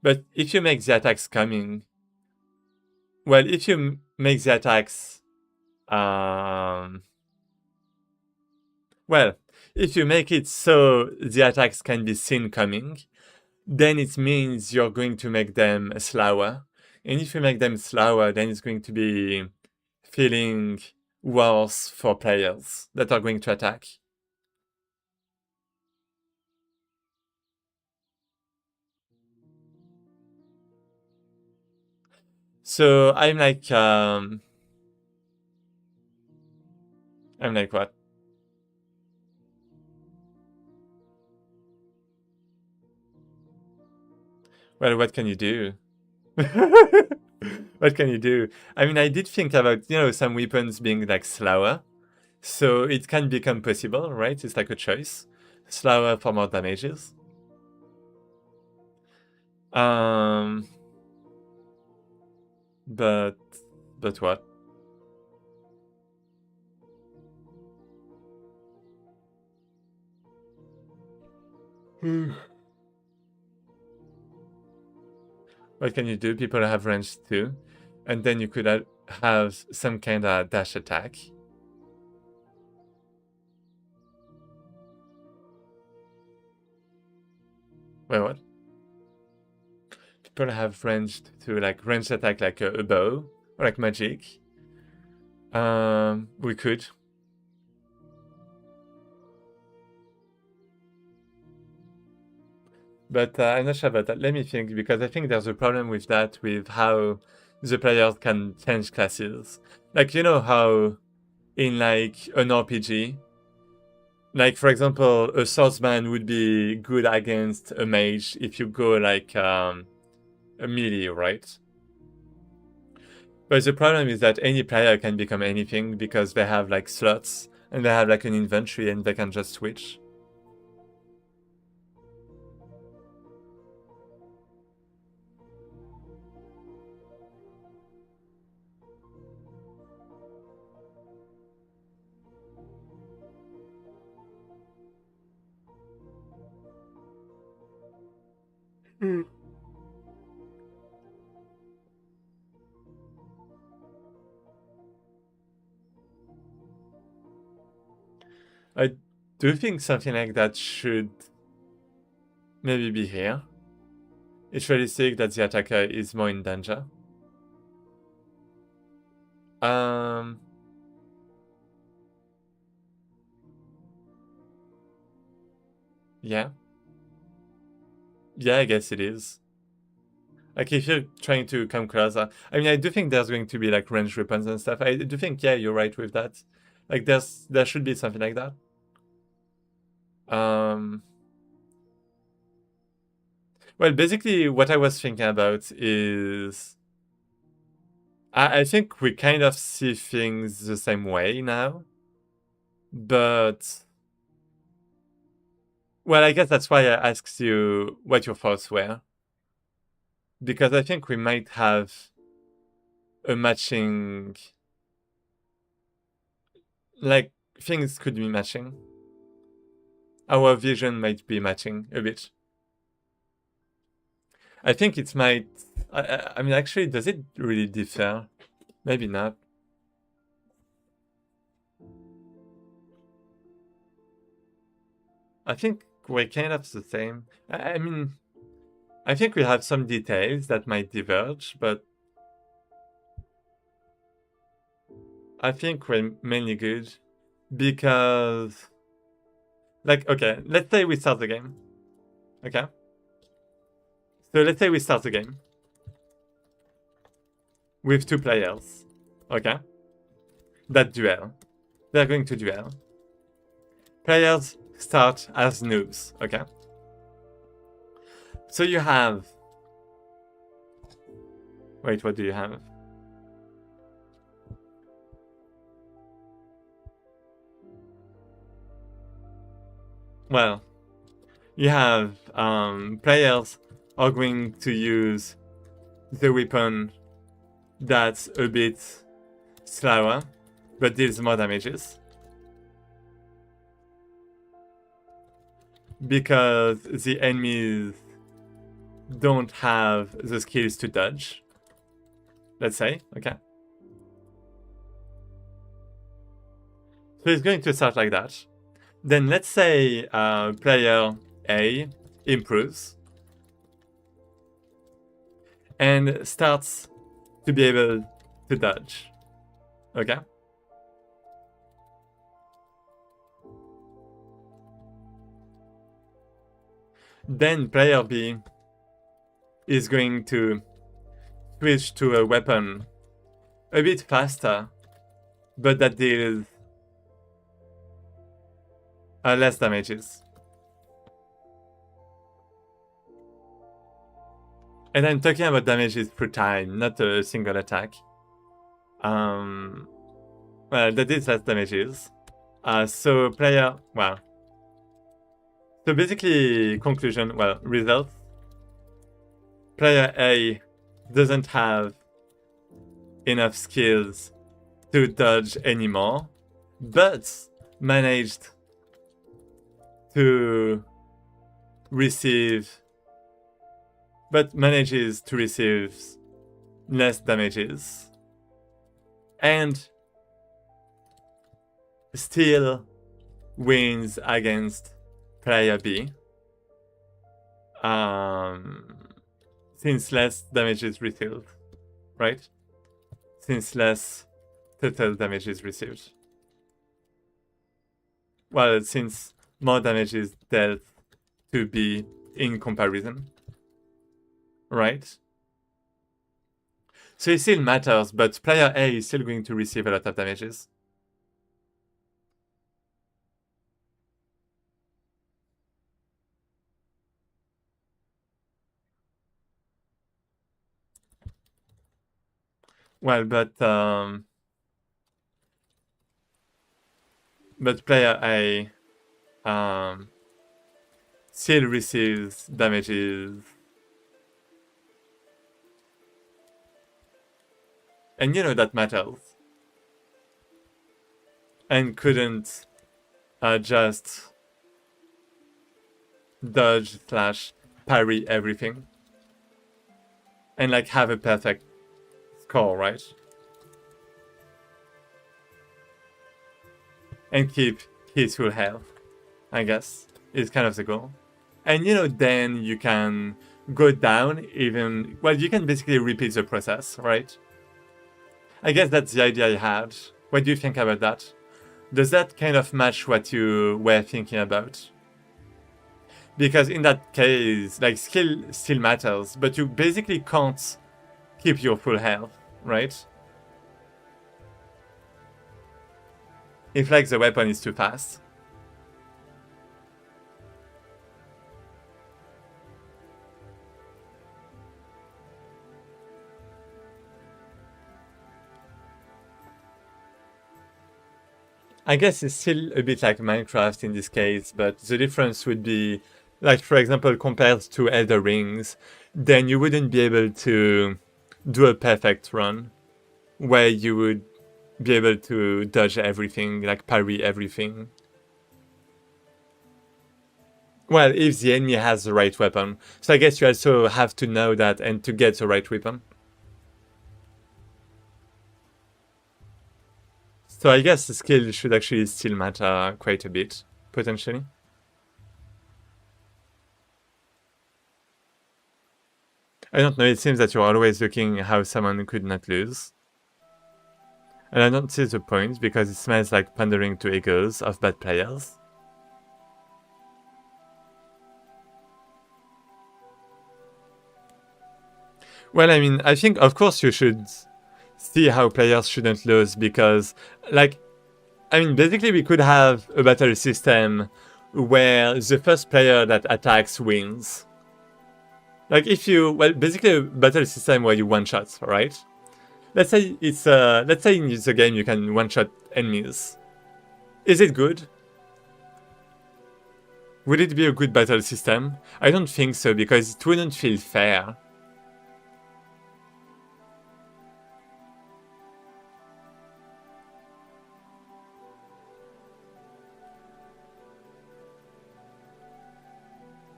But if you make the attacks coming, well, if you make the attacks, well, if you make it so the attacks can be seen coming, then it means you're going to make them slower. And if you make them slower, then it's going to be feeling worse for players that are going to attack. So I'm like what? Well, what can you do? What can you do? I mean, I did think about, some weapons being like slower. So it can become possible, right? It's like a choice. Slower for more damages. But what? What can you do? People have range too. And then you could have some kind of dash attack. Wait, what? People have ranged to like ranged attack like a bow or like magic. We could. But I'm not sure about that. Let me think, because I think there's a problem with that, with how the players can change classes. Like, you know how in like an RPG, like for example, a swordsman would be good against a mage if you go like a melee, right? But the problem is that any player can become anything because they have like slots and they have like an inventory and they can just switch. I do think something like that should maybe be here. It's realistic that the attacker is more in danger. Yeah. Yeah, I guess it is. Like, if you're trying to come closer, I mean, I do think there's going to be like ranged weapons and stuff. I do think, yeah, you're right with that. Like, there should be something like that. Well, basically, what I was thinking about is, I think we kind of see things the same way now, but, well, I guess that's why I asked you what your thoughts were. because I think we might have a matching, like things could be matching. Our vision might be matching a bit. I think it might. I mean, actually, does it really differ? Maybe not. I think we're kind of the same. I mean, I think we have some details that might diverge, but I think we're mainly good because, like, okay, let's say we start the game. Okay. So let's say we start the game with 2 players. Okay. That duel. They're going to duel. Players start as noobs. Okay. So you have. Wait, what do you have? Well, you have players are going to use the weapon that's a bit slower, but deals more damages. Because the enemies don't have the skills to dodge. Let's say, okay. So it's going to start like that. Then let's say player A improves and starts to be able to dodge. Okay? Then player B is going to switch to a weapon a bit faster, but that deals less damages. And I'm talking about damages per time, not a single attack. Well, that is less damages. So player, well. So basically, conclusion, well, results. Player A doesn't have enough skills to dodge anymore, but managed to receive, but manages to receive less damages and still wins against player B, since less damage is received, right? Since less total damage is received. Well, since more damage is dealt to B in comparison, right? So it still matters, but player A is still going to receive a lot of damages. Well, but player A still receives damages, and you know that matters, and couldn't just dodge / parry everything and like have a perfect score, right? And keep his full health, I guess, is kind of the goal. And you know, then you can go down even, well, you can basically repeat the process, right? I guess that's the idea I had. What do you think about that? Does that kind of match what you were thinking about? Because in that case, like, skill still matters, but you basically can't keep your full health, right? If, like, the weapon is too fast. I guess it's still a bit like Minecraft in this case, but the difference would be like for example compared to Elder Rings, then you wouldn't be able to do a perfect run where you would be able to dodge everything, like parry everything. Well, if the enemy has the right weapon. So I guess you also have to know that and to get the right weapon. So I guess the skill should actually still matter quite a bit, potentially. I don't know, it seems that you're always looking how someone could not lose. And I don't see the point, because it smells like pandering to egos of bad players. Well, I mean, I think, of course, you should see how players shouldn't lose, because, like, I mean, basically we could have a battle system where the first player that attacks wins. Like if you, well, basically a battle system where you one-shot, right? Let's say it's, let's say in the game you can one-shot enemies. Is it good? Would it be a good battle system? I don't think so, because it wouldn't feel fair.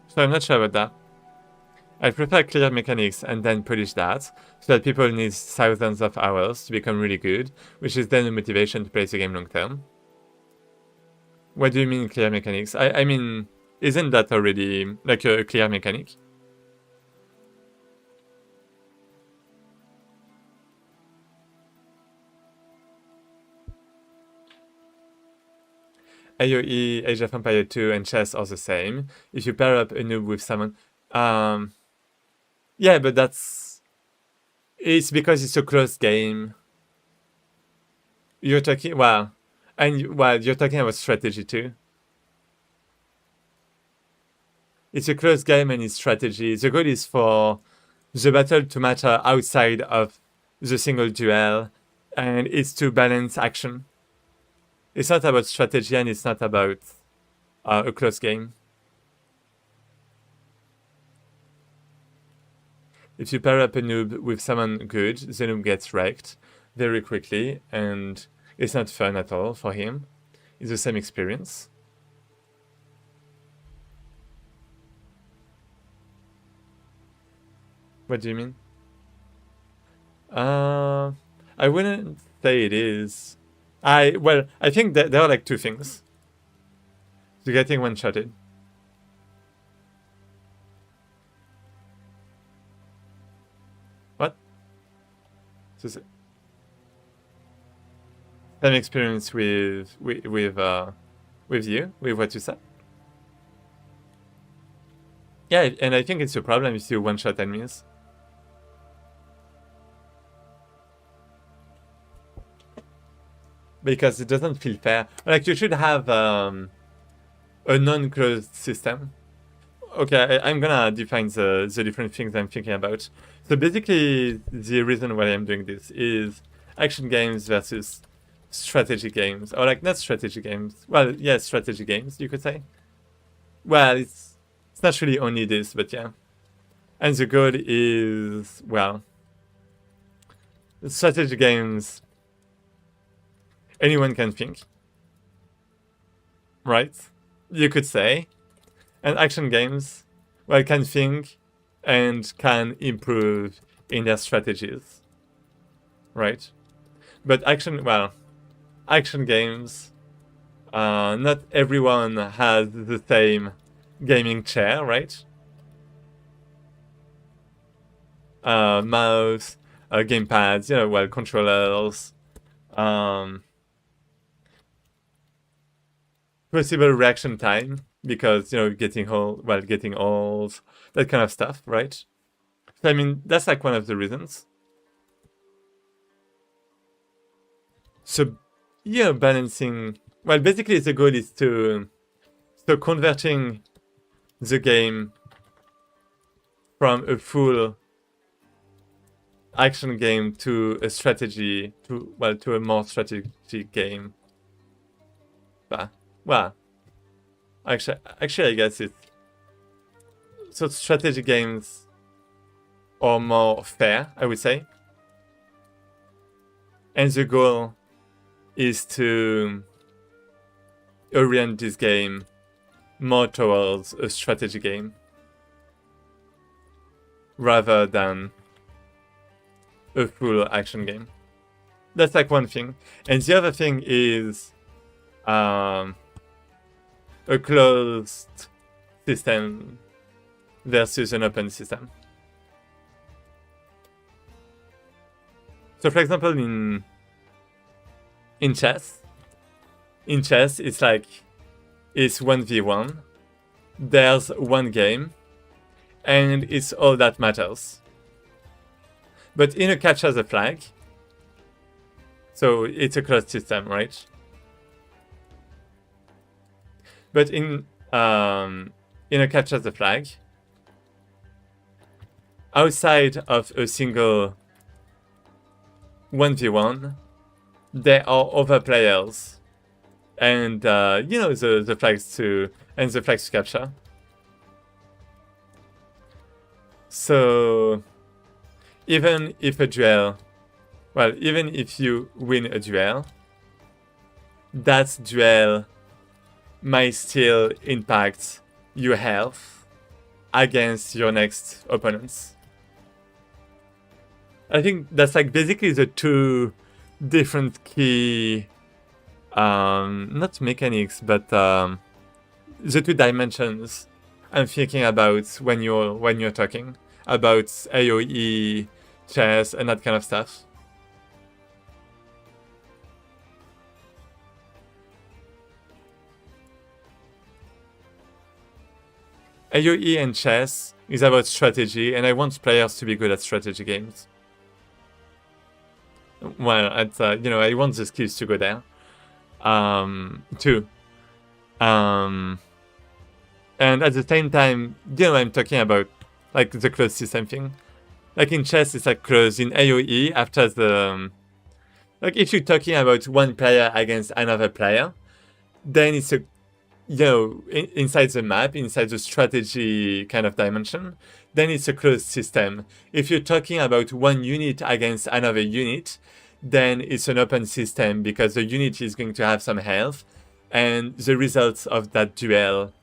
So I'm not sure about that. I prefer clear mechanics and then polish that, so that people need thousands of hours to become really good, which is then a motivation to play the game long term. What do you mean clear mechanics? I mean, isn't that already like a clear mechanic? AoE, Age of Empire 2, and chess are the same. If you pair up a noob with someone... yeah, but that's... It's because it's a closed game. You're talking... Well, and well, you're talking about strategy too. It's a closed game and it's strategy. The goal is for the battle to matter outside of the single duel, and it's to balance action. It's not about strategy and it's not about a close game. If you pair up a noob with someone good, the noob gets wrecked very quickly and it's not fun at all for him. It's the same experience. What do you mean? I wouldn't say it is. Well, I think that there are like two things. So getting one-shotted. What? So, same experience with you, with what you said. Yeah, and I think it's a problem if you one-shot enemies. Because it doesn't feel fair. Like, you should have a non-closed system. Okay, I'm gonna define the different things I'm thinking about. So basically, the reason why I'm doing this is action games versus strategy games. Or like, not strategy games. Well, yeah, strategy games, you could say. Well, it's not really only this, but yeah. And the goal is, well, strategy games... anyone can think, right? You could say. And action games, well, can think and can improve in their strategies, right? But action games, not everyone has the same gaming chair, right? Mouse, gamepads, well, controllers, possible reaction time, because, getting old, that kind of stuff, right? So, I mean, that's like one of the reasons. So, balancing, well, basically the goal is so converting the game from a full action game to a strategy, to a more strategic game. Well, actually, I guess So strategy games are more fair, I would say. And the goal is to orient this game more towards a strategy game rather than a full action game. That's like one thing. And the other thing is a closed system versus an open system. So for example, in chess, it's like it's 1v1. There's one game, and it's all that matters. But in a capture the flag, so it's a closed system, right? But in a capture the flag, outside of a single 1v1, there are other players, and the flags to capture. So even if you win a duel, that duel might still impact your health against your next opponents. I think that's like basically the two different key, not mechanics, but the two dimensions I'm thinking about when you're talking about AoE, chess, and that kind of stuff. AoE and chess is about strategy, and I want players to be good at strategy games. Well, I want the skills to go there, too. And at the same time, I'm talking about like the closed system thing. Like in chess, it's like closed. In AoE, after the like if you're talking about one player against another player, then it's a inside the map, inside the strategy kind of dimension, then it's a closed system. If you're talking about one unit against another unit, then it's an open system because the unit is going to have some health, and the results of that duel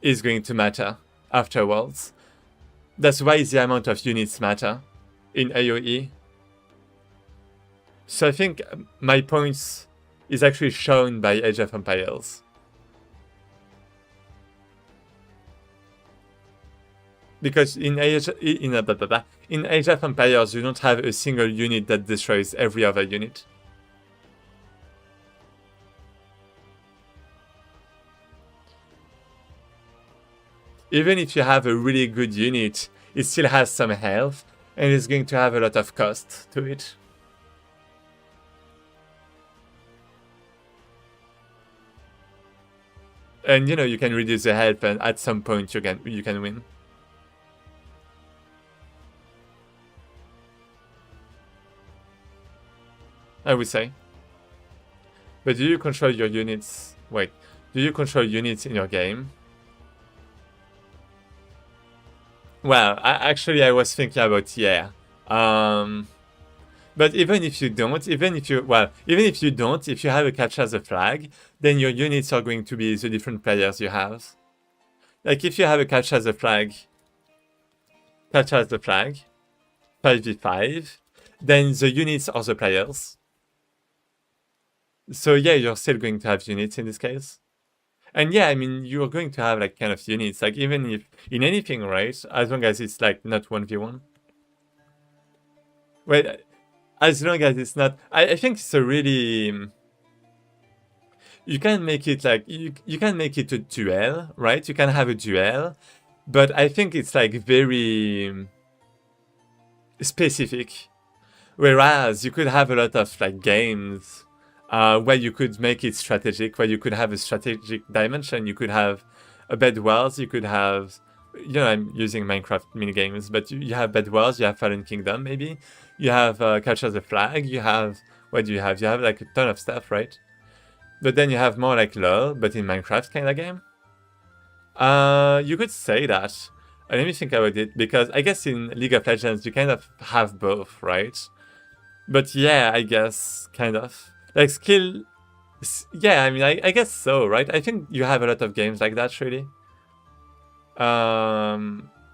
is going to matter afterwards. That's why the amount of units matter in AoE. So I think my points is actually shown by Age of Empires. Because in Age of Empires, you don't have a single unit that destroys every other unit. Even if you have a really good unit, it still has some health, and it's going to have a lot of cost to it. And you can reduce the health, and at some point you can win. I would say. But do you control your units? Wait, do you control units in your game? Well, I was thinking about yeah. But even if you don't, if you have a capture the flag, then your units are going to be the different players you have. Like if you have a capture the flag, 5v5, then the units are the players. So yeah, you're still going to have units in this case. And yeah, I mean, you're going to have like kind of units, like even if in anything, right? As long as it's like not 1v1. Wait, as long as it's not, I think it's a really, you can make it like, you can make it a duel, right? You can have a duel, but I think it's like very specific. Whereas you could have a lot of like games where you could make it strategic, where you could have a strategic dimension. You could have a Bed Wars, you could have, I'm using Minecraft minigames, but you have Bed Wars, you have Fallen Kingdom, maybe. You have Capture the Flag, you have, what do you have? You have like a ton of stuff, right? But then you have more like LoL, but in Minecraft kind of game. You could say that. Let me think about it, because I guess in League of Legends you kind of have both, right? But yeah, I guess kind of like skill. Yeah, I mean, I guess so, right? I think you have a lot of games like that, really.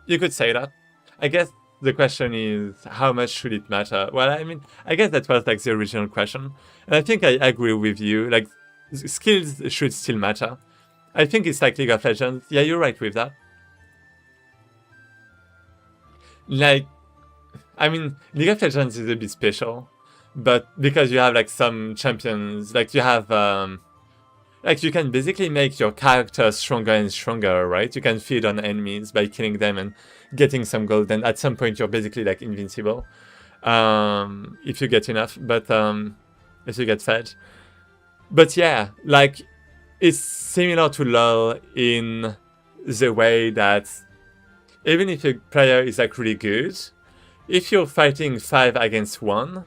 You could say that. I guess the question is, how much should it matter? Well, I mean, I guess that was like the original question, and I think I agree with you. Like, skills should still matter. I think it's like League of Legends. Yeah, you're right with that. Like, I mean, League of Legends is a bit special, but because you have like some champions, like you have, like you can basically make your character stronger and stronger, right? You can feed on enemies by killing them and getting some gold, and at some point you're basically like invincible, if you get enough, but if you get fed. But yeah, like it's similar to LoL in the way that even if a player is like really good, if you're fighting 5 against 1,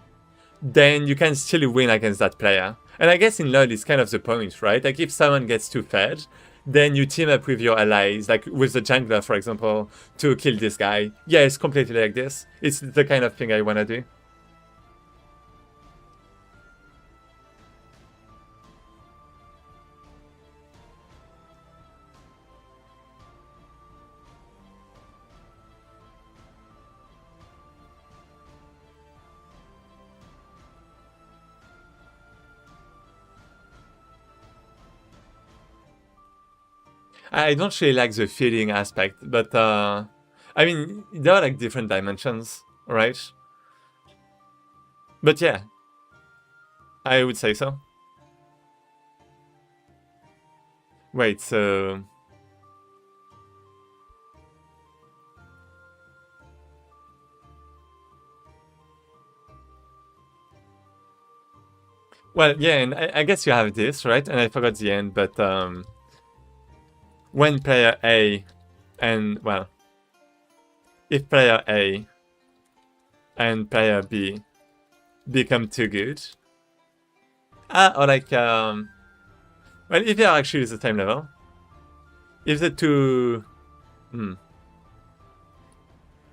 then you can still win against that player. And I guess in LoL it's kind of the point, right? Like if someone gets too fed, then you team up with your allies, like with the jungler, for example, to kill this guy. Yeah, it's completely like this. It's the kind of thing I wanna do. I don't really like the feeding aspect, but I mean, there are like different dimensions, right? But yeah, I would say so. Wait, so... Well, yeah, and I guess you have this, right? And I forgot the end, but when player A and, well, if player A and player B become too good, or like, well, if they are actually the same level, if the two,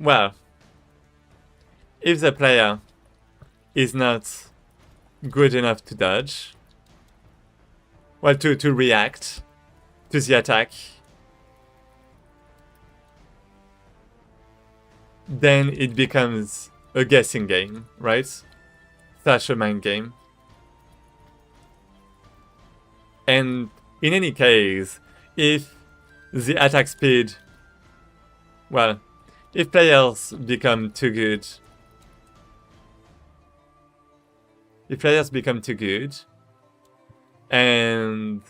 well, if the player is not good enough to dodge, well, to react to the attack, then it becomes a guessing game, right? Slash a mind game. And in any case, if the attack speed, well, if players become too good, and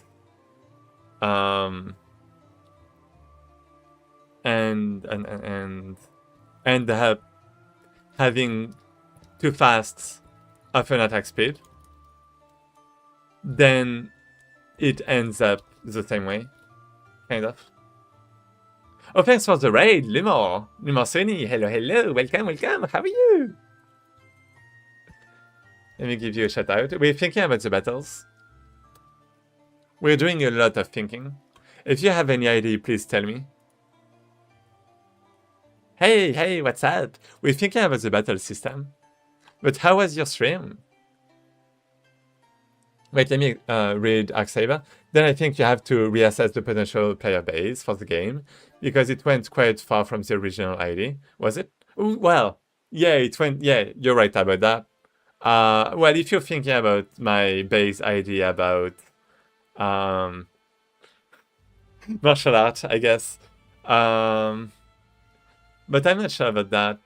having too fast of an attack speed, then it ends up the same way, kind of. Oh, thanks for the raid, Lumor Sony. Hello, hello, welcome, how are you? Let me give you a shout out. We're thinking about the battles. We're doing a lot of thinking. If you have any idea, please tell me. Hey, what's up? We're thinking about the battle system. But how was your stream? Wait, let me read Arksaber. Then I think you have to reassess the potential player base for the game, because it went quite far from the original ID. Was it? Ooh, well, yeah, it went, yeah, you're right about that. Well, if you're thinking about my base idea about martial art, I guess. But I'm not sure about that.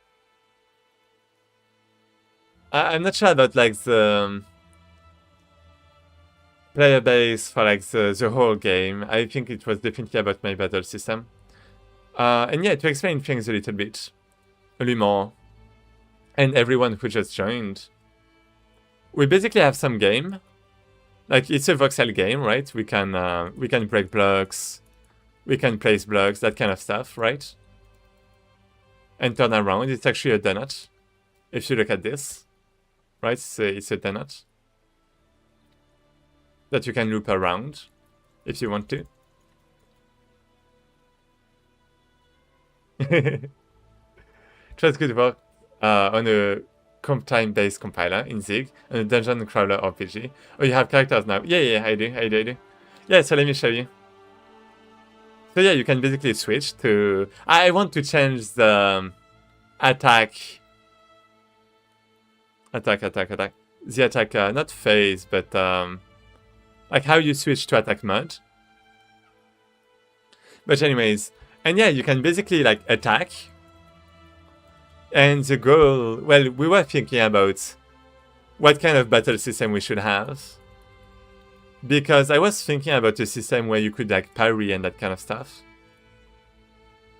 I'm not sure about like the player base for like the whole game. I think it was definitely about my battle system. And yeah, to explain things a little bit more, and everyone who just joined, we basically have some game. Like it's a voxel game, right? We can break blocks, we can place blocks, that kind of stuff, right? And turn around. It's actually a donut. If you look at this, right? It's a donut that you can loop around if you want to. Tries good work on a comp time-based compiler in Zig and a dungeon crawler RPG. Oh, you have characters now. Yeah, I do. Yeah, so let me show you. So yeah, you can basically switch to... I want to change the attack. The attack, not phase, but like how you switch to attack mode. But anyways, and yeah, you can basically like attack. And the goal, well, we were thinking about what kind of battle system we should have. Because I was thinking about a system where you could like parry and that kind of stuff.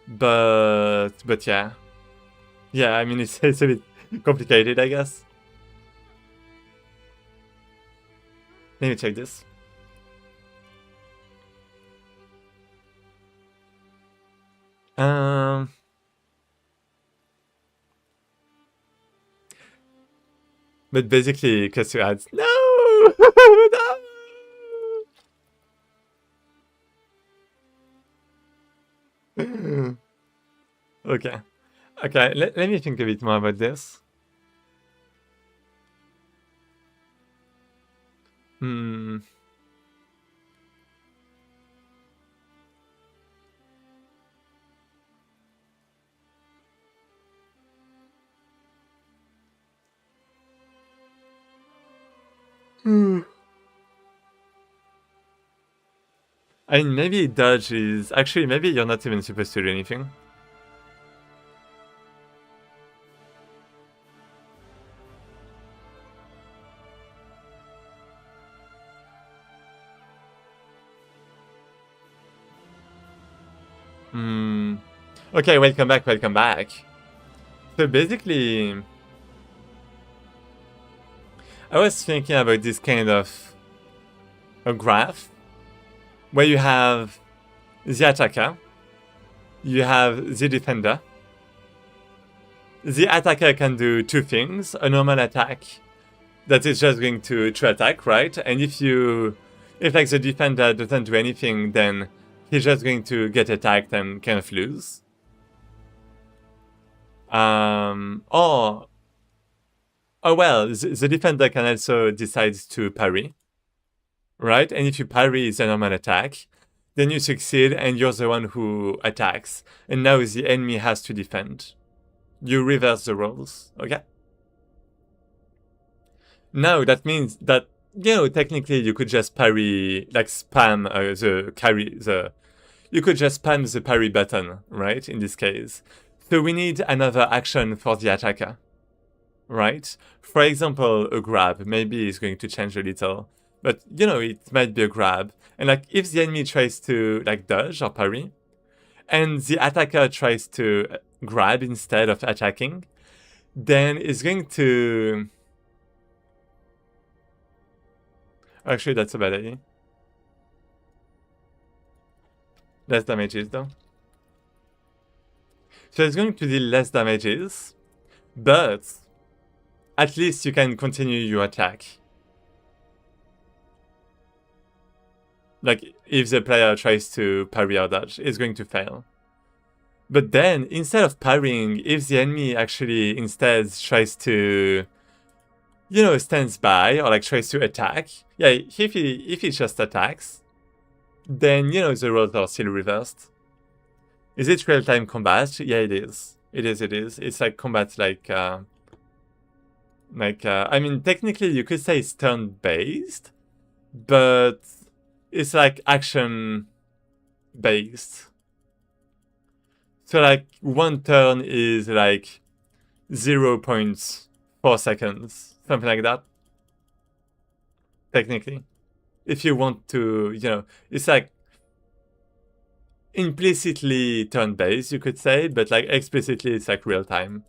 But yeah. Yeah, I mean, it's a bit complicated, I guess. Let me check this. But basically, because you add... No! No! Okay. Okay, let me think a bit more about this. I mean, maybe dodge is... Actually, maybe you're not even supposed to do anything. Okay, welcome back. So basically... I was thinking about this kind of a graph where you have the attacker, you have the defender. The attacker can do two things: a normal attack that is just going to attack, right? And if like the defender doesn't do anything, then he's just going to get attacked and kind of lose. Oh well, the defender can also decide to parry, right? And if you parry the normal attack, then you succeed and you're the one who attacks. And now the enemy has to defend. You reverse the roles, okay? Now that means that, you know, technically you could just parry, like spam you could just spam the parry button, right? In this case. So we need another action for the attacker, right? For example, a grab, maybe is going to change a little, but you know, it might be a grab. And like if the enemy tries to like dodge or parry, and the attacker tries to grab instead of attacking, then it's going to... Actually, that's a bad idea. Less damages though. So it's going to deal less damages, but at least you can continue your attack. Like, if the player tries to parry or dodge, it's going to fail. But then, instead of parrying, if the enemy actually instead tries to, you know, stands by or like tries to attack, yeah, if he just attacks, then, you know, the roles are still reversed. Is it real-time combat? Yeah, it is. It is. It's like combat like I mean, technically you could say it's turn-based, but it's like action-based. So like one turn is like 0.4 seconds, something like that. Technically. If you want to, you know, it's like implicitly turn-based, you could say, but like explicitly it's like real-time.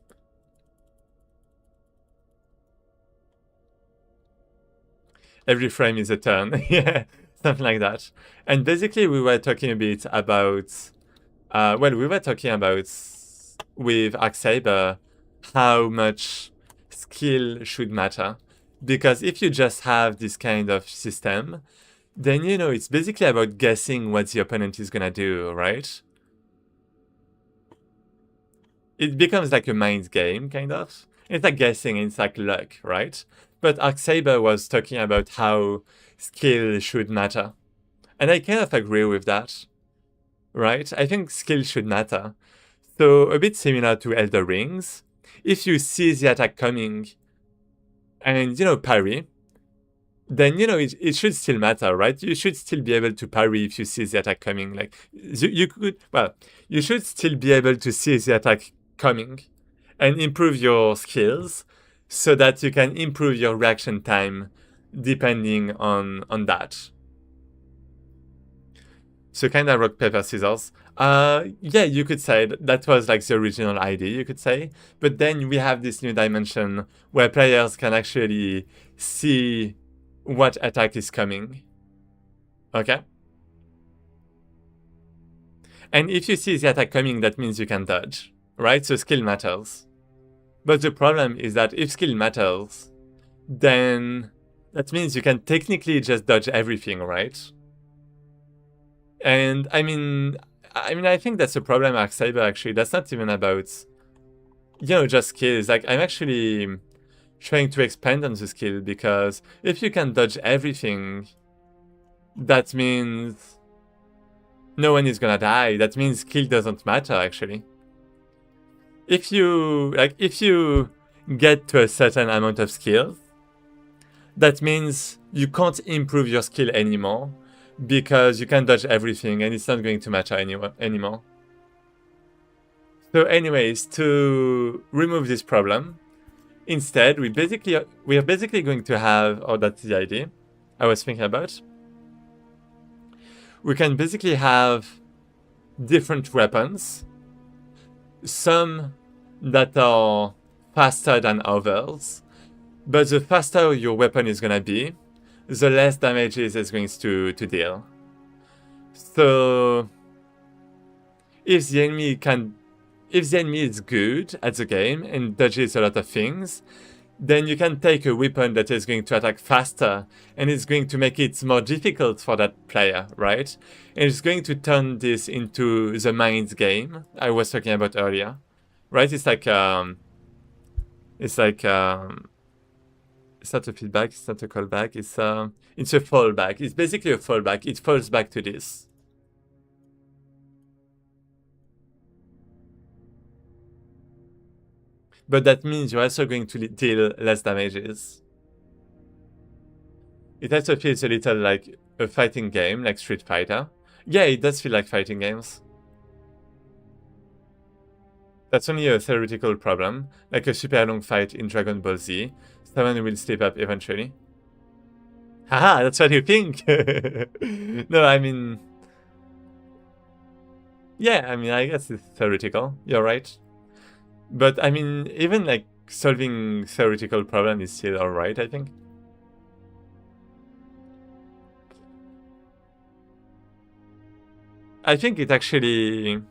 Every frame is a turn. Yeah, something like that. And basically we were talking a bit about, we were talking about with Arksaber how much skill should matter. Because if you just have this kind of system, then, you know, it's basically about guessing what the opponent is gonna do, right? it becomes like a mind game, kind of. It's like guessing, it's like luck, right? But Arksaber was talking about how skill should matter. And I kind of agree with that, right? I think skill should matter. So a bit similar to Elder Rings, if you see the attack coming and, parry, then, it should still matter, right? You should still be able to parry if you see the attack coming. Like, you should still be able to see the attack coming and improve your skills so that you can improve your reaction time depending on that. So kind of rock, paper, scissors. Yeah, you could say that was like the original idea, you could say. But then we have this new dimension where players can actually see what attack is coming. Okay? And if you see the attack coming, that means you can dodge, right? So skill matters. But the problem is that if skill matters, then that means you can technically just dodge everything, right? And I mean, I think that's a problem at Arksaber, actually. That's not even about, just skills. Like, I'm actually trying to expand on the skill, because if you can dodge everything, that means no one is gonna die. That means skill doesn't matter, actually. If you get to a certain amount of skills, that means you can't improve your skill anymore, because you can dodge everything and it's not going to matter anymore. So anyways, to remove this problem, instead we are basically going to have, or that's the idea I was thinking about, we can basically have different weapons, some that are faster than others, but the faster your weapon is gonna be, the less damage it's going to deal. So if the enemy is good at the game and dodges a lot of things, then you can take a weapon that is going to attack faster, and it's going to make it more difficult for that player, right? And it's going to turn this into the mind game I was talking about earlier, right? It's not a feedback, it's not a callback, it's a fallback. It's basically a fallback. It falls back to this. But that means you're also going to deal less damages. It also feels a little like a fighting game, like Street Fighter. Yeah, it does feel like fighting games. That's only a theoretical problem, like a super long fight in Dragon Ball Z. Someone will step up eventually. Haha, that's what you think! No, I mean... Yeah, I guess it's theoretical. You're right. But, even, like, solving theoretical problem is still alright, I think. I think it actually...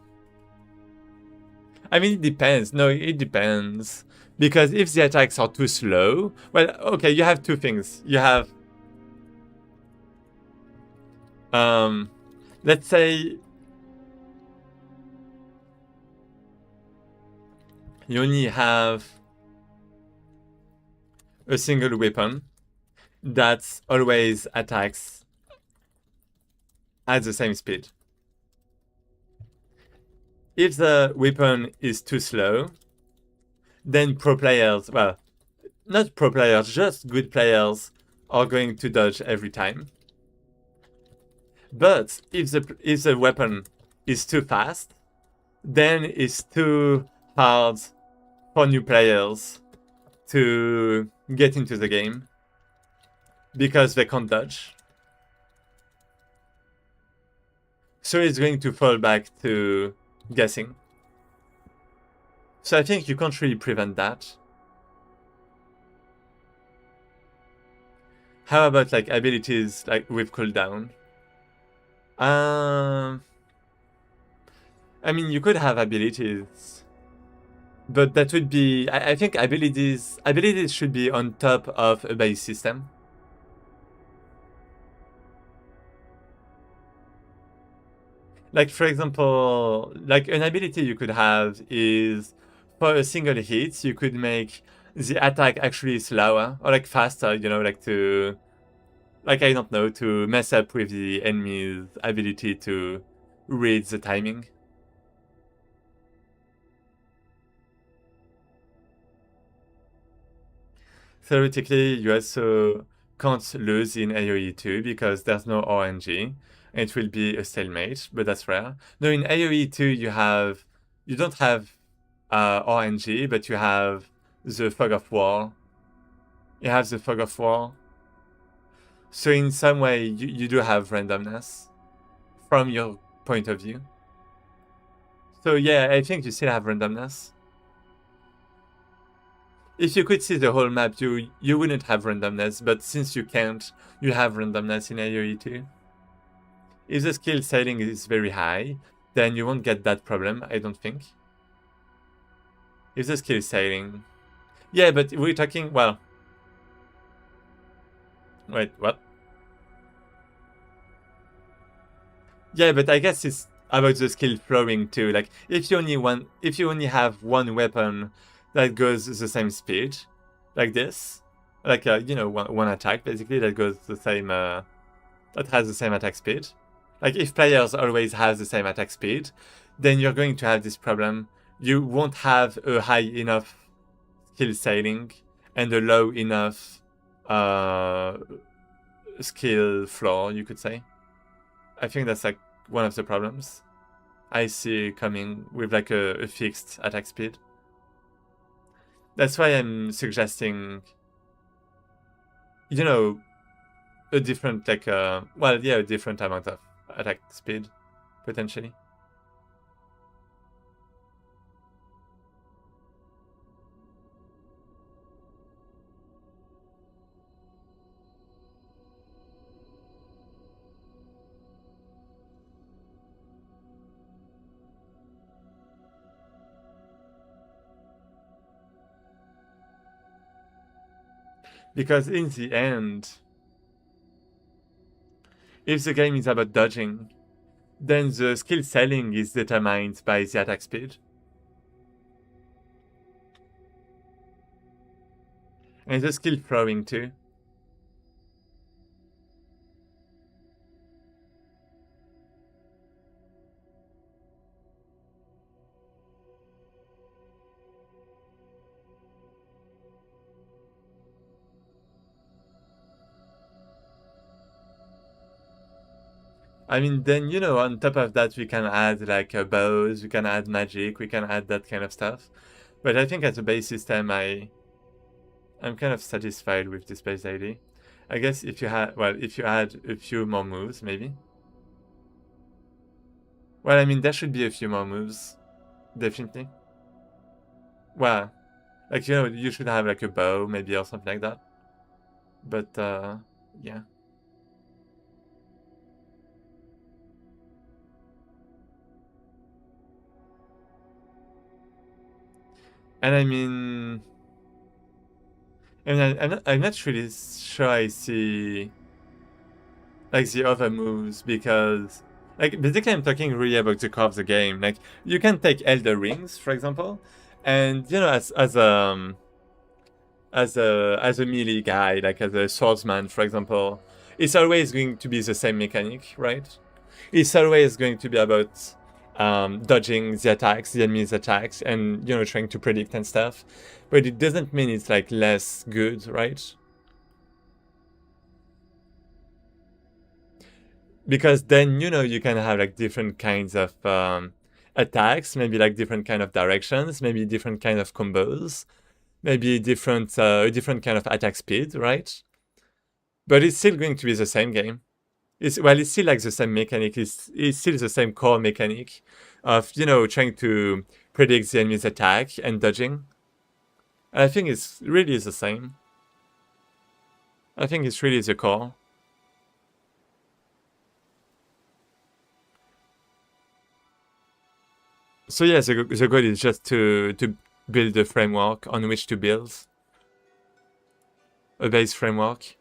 it depends. No, it depends. Because if the attacks are too slow... Well, okay, you have two things. You have... let's say... You only have a single weapon that always attacks at the same speed. If the weapon is too slow, then pro players, well, not pro players, just good players are going to dodge every time. But if the weapon is too fast, then it's too hard for new players to get into the game because they can't dodge. So it's going to fall back to guessing. So I think you can't really prevent that. How about like abilities like with cooldown? You could have abilities, but that would be... I think abilities should be on top of a base system. Like, for example, like an ability you could have is for a single hit, you could make the attack actually slower or like faster, you know, like to, like, I don't know, to mess up with the enemy's ability to read the timing. Theoretically, you also can't lose in AoE 2 because there's no RNG. It will be a stalemate, but that's rare. No, in AoE 2 you don't have RNG, but you have the Fog of War. You have the Fog of War. So in some way, you do have randomness from your point of view. So yeah, I think you still have randomness. If you could see the whole map, you wouldn't have randomness, but since you can't, you have randomness in AoE 2. If the skill ceiling is very high, then you won't get that problem, I don't think. If the skill ceiling... Yeah, but we're talking... Well... Wait, what? Yeah, but I guess it's about the skill flowing too. Like, if you only have one weapon that goes the same speed, like this, like you know, one attack basically that goes the same, that has the same attack speed. Like, if players always have the same attack speed, then you're going to have this problem. You won't have a high enough skill ceiling and a low enough skill floor, you could say. I think that's like one of the problems I see coming with like a fixed attack speed. That's why I'm suggesting, you know, a different, like, well, yeah, a different amount of attack speed, potentially. Because in the end, if the game is about dodging, then the skill ceiling is determined by the attack speed. And the skill throwing too. I mean, then, you know, on top of that, we can add like bows, we can add magic, we can add that kind of stuff. But I think as a base system, I'm kind of satisfied with this base ID. I guess if you had, well, if you add a few more moves, maybe. Well, I mean, there should be a few more moves, definitely. Well, like, you know, you should have like a bow, maybe, or something like that. But, yeah. And I mean, I'm not really sure I see like the other moves because, like, basically I'm talking really about the core of the game. Like, you can take Elder Rings, for example, and, you know, as a melee guy, like as a swordsman, for example, it's always going to be the same mechanic, right? It's always going to be about dodging the attacks, the enemy's attacks, and, you know, trying to predict and stuff. But it doesn't mean it's like less good, right? Because then, you know, you can have like different kinds of attacks, maybe like different kind of directions, maybe different kind of combos, maybe different different kind of attack speed, right? But it's still going to be the same game. It's still like the same mechanic. It's still the same core mechanic of, you know, trying to predict the enemy's attack and dodging. I think it's really the same. I think it's really the core. So yeah, the goal is just to build a framework on which to build. A base framework.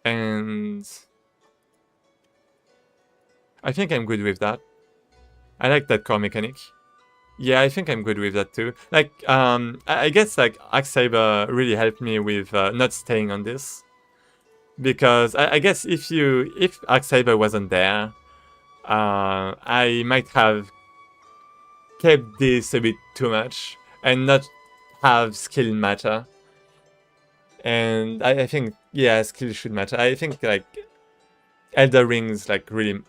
And I think I'm good with that. I like that core mechanic. Yeah, I think I'm good with that too. Like, I guess like Axe Saber really helped me with not staying on this, because I guess if Axe Saber wasn't there, I might have kept this a bit too much and not have skill matter. And I think, yeah, skill should matter. I think like Elder Rings like really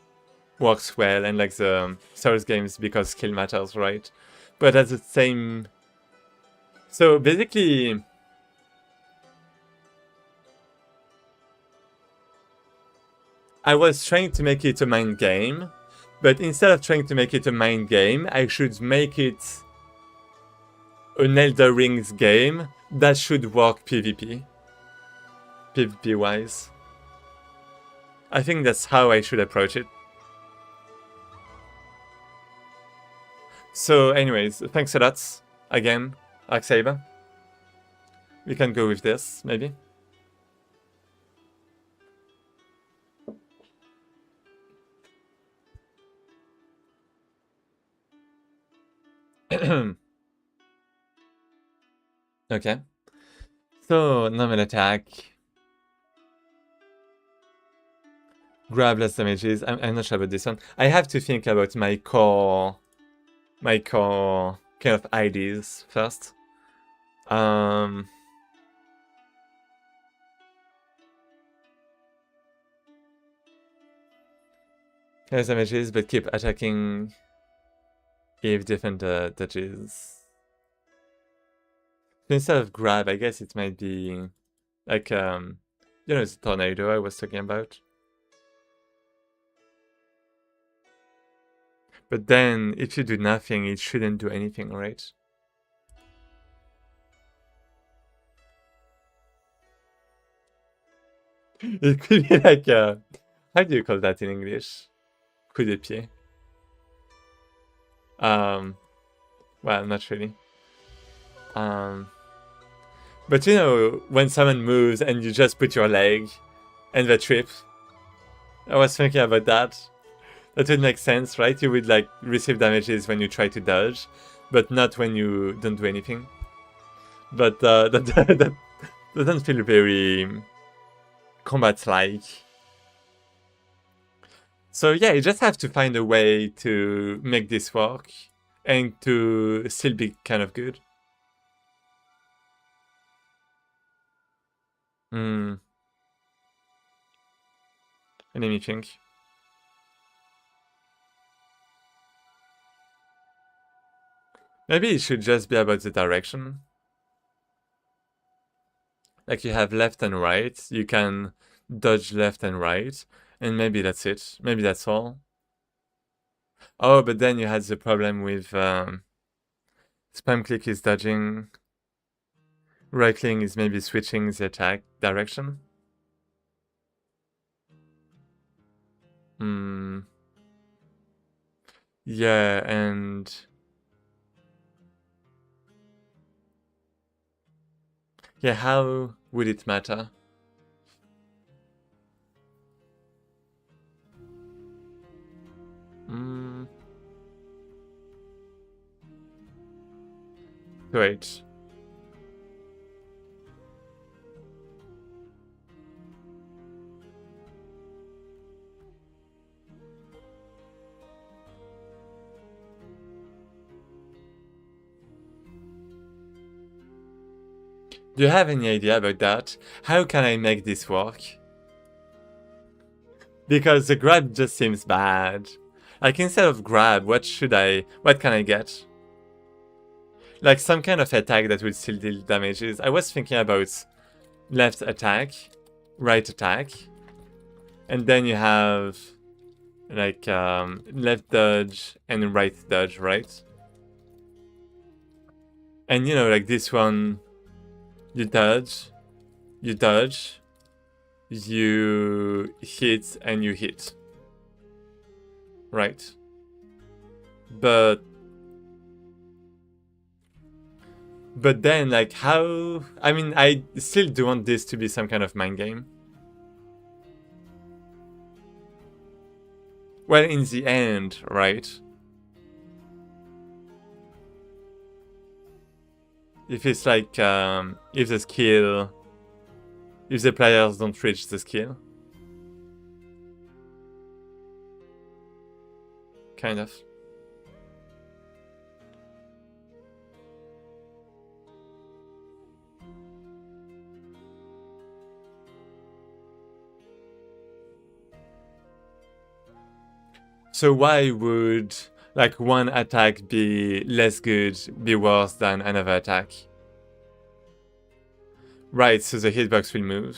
works well, and like the Souls games, because skill matters, right? But at the same, so basically, I was trying to make it a mind game, but instead of trying to make it a mind game, I should make it an Elder Rings game that should work PvP wise. I think that's how I should approach it. So anyways, thanks a lot again, Axe Saber. We can go with this, maybe. Okay. So, normal attack. Grab less damages. I'm not sure about this one. I have to think about my core kind of ideas first. Less damages, but keep attacking if different dodges. So instead of grab, I guess it might be like you know, the tornado I was talking about. But then, if you do nothing, it shouldn't do anything, right? It could be like how do you call that in English? Coup de pied. Well, not really. But you know, when someone moves and you just put your leg and they trip. I was thinking about that. That would make sense, right? You would like receive damages when you try to dodge, but not when you don't do anything. But that doesn't feel very combat-like. So yeah, you just have to find a way to make this work and to still be kind of good. Let me think. Maybe it should just be about the direction. Like you have left and right, you can dodge left and right, and maybe that's it. Maybe that's all. Oh, but then you had the problem with spam click is dodging, right click is maybe switching the attack direction. Yeah, and yeah, how would it matter? Wait. Do you have any idea about that? How can I make this work? Because the grab just seems bad. Like instead of grab, what can I get? Like some kind of attack that would still deal damages. I was thinking about left attack, right attack, and then you have like left dodge and right dodge, right? And you know, like this one, you dodge, you hit, and you hit. Right. But then, like, how... I mean, I still do want this to be some kind of mind game. Well, in the end, right? If it's like, if the players don't reach the skill. Kind of. So why would like one attack be less good, be worse than another attack? Right, so the hitbox will move.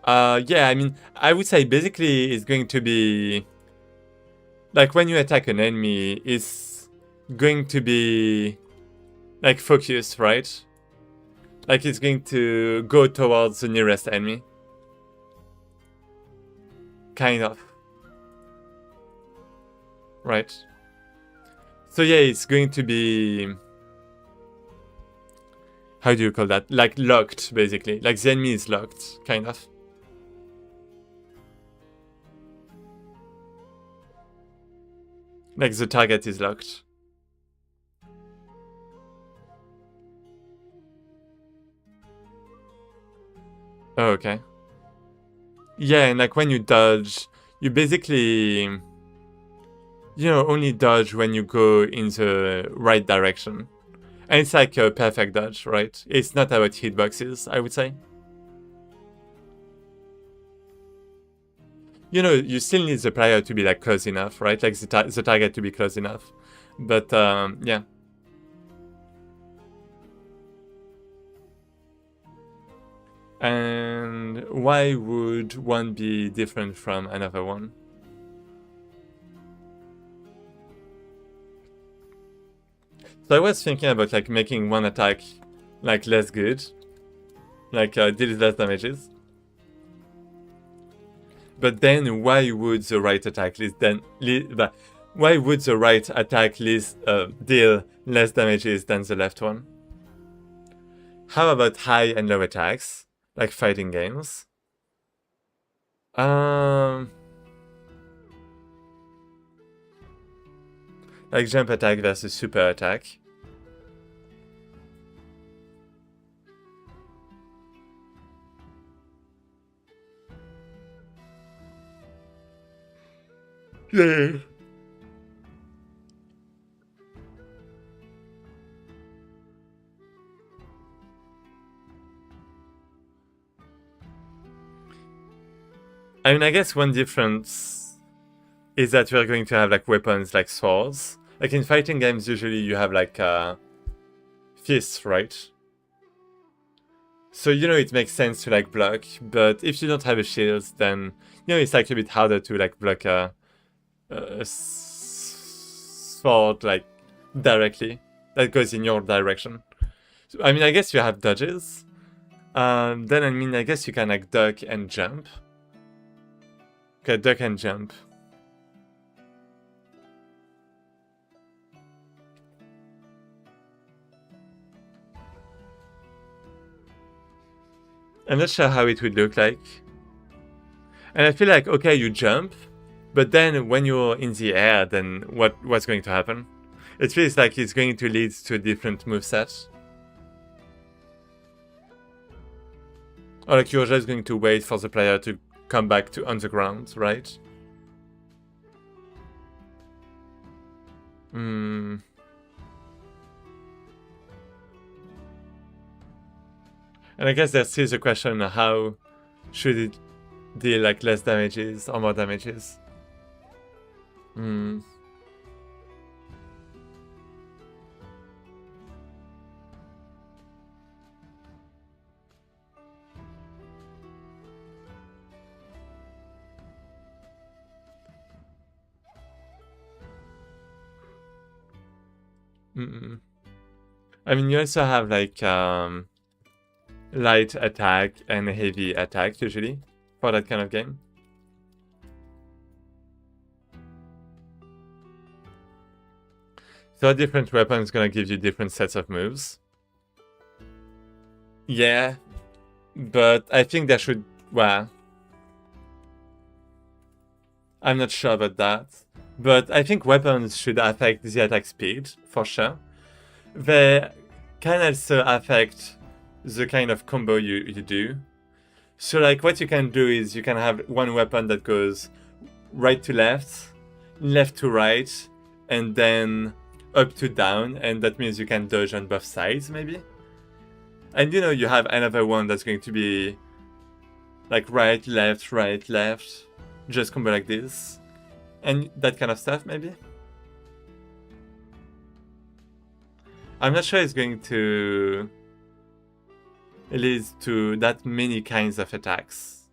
Yeah, I mean, I would say basically it's going to be... Like, when you attack an enemy, it's going to be... like, focused, right? Like, it's going to go towards the nearest enemy. Kind of. Right. So yeah, it's going to be... How do you call that? Like, locked, basically. Like, the enemy is locked, kind of. Like, the target is locked. Oh, okay. Yeah, and like when you dodge, you basically, you know, only dodge when you go in the right direction. And it's like a perfect dodge, right? It's not about hitboxes, I would say. You know, you still need the player to be like close enough, right? Like the target to be close enough. But yeah. And why would one be different from another one? So I was thinking about like making one attack like less good, like deal less damages. But then why would the right attack why would the right attack deal less damages than the left one? How about high and low attacks? Like fighting games. Like jump attack versus super attack. Yeah. I mean, I guess one difference is that we're going to have like weapons like swords. Like in fighting games, usually you have like fists, right? So, you know, it makes sense to like block, but if you don't have a shield, then, you know, it's like a bit harder to like block a sword like directly that goes in your direction. So, I mean, I guess you have dodges. Then, I mean, I guess you can like duck and jump. Okay, duck and jump. I'm not sure how it would look like. And I feel like, okay, you jump, but then when you're in the air, then what's going to happen? It feels like it's going to lead to a different moveset. Or like you're just going to wait for the player to come back to on the ground, right? And I guess there's still the question, how should it deal like less damages or more damages? I mean, you also have like light attack and heavy attack usually for that kind of game. So a different weapon is gonna give you different sets of moves. Yeah, but I think there should, well, I'm not sure about that. But I think weapons should affect the attack speed, for sure. they can also affect the kind of combo you do. So like what you can do is you can have one weapon that goes right to left, left to right, and then up to down, and that means you can dodge on both sides maybe. And you know, you have another one that's going to be like right, left, just combo like this. And that kind of stuff maybe. I'm not sure it's going to lead to that many kinds of attacks.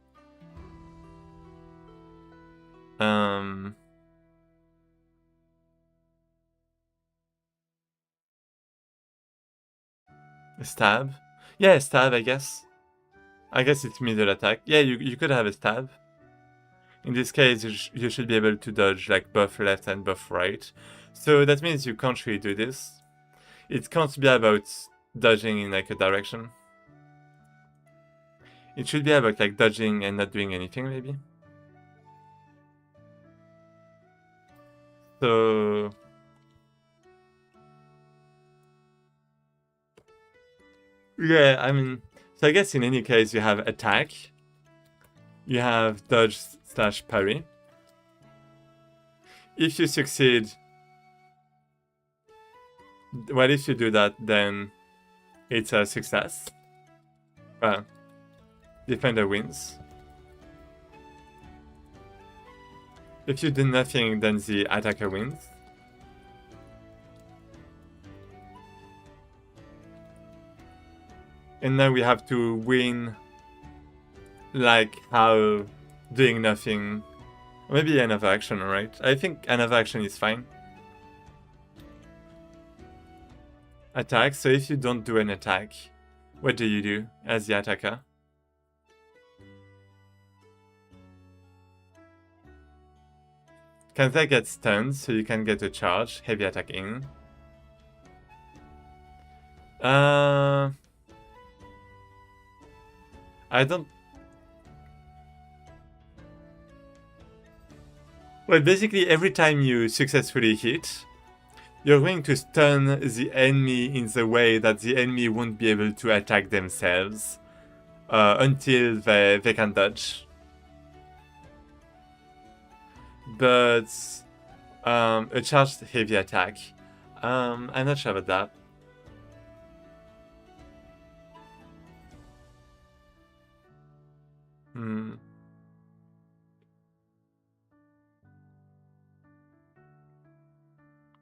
Stab? Yeah, stab, I guess. I guess it's middle attack. Yeah, you could have a stab. In this case, you should be able to dodge like both left and both right. So that means you can't really do this. It can't be about dodging in like a direction. It should be about like dodging and not doing anything maybe. So yeah, I mean, so I guess in any case you have attack, you have dodge / parry. If you succeed, well, if you do that, then it's a success. Well, defender wins. If you do nothing, then the attacker wins. And now we have to win like how doing nothing. Maybe another action, right? I think another action is fine. Attack, so if you don't do an attack, what do you do as the attacker? Kanta gets stunned, so you can get a charge, heavy attack in. I don't... Well, basically every time you successfully hit, you're going to stun the enemy in the way that the enemy won't be able to attack themselves until they can dodge. But a charged heavy attack, I'm not sure about that.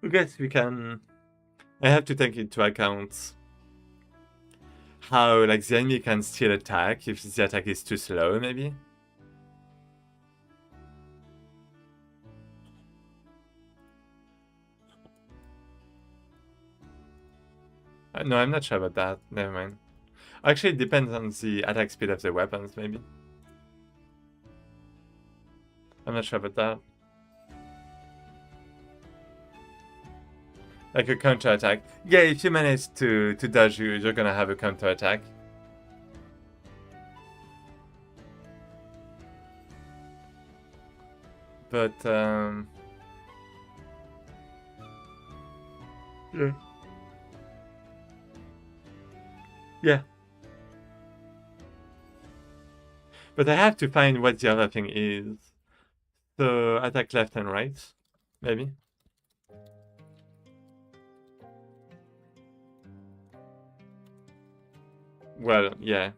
I guess we can... I have to take into account how like the enemy can still attack if the attack is too slow, maybe. No, I'm not sure about that. Never mind. Actually, it depends on the attack speed of the weapons, maybe. I'm not sure about that. Like a counter attack. Yeah, if you manage to dodge, you're gonna have a counter attack. But yeah. Yeah. But I have to find what the other thing is. So attack left and right, maybe. Well, yeah.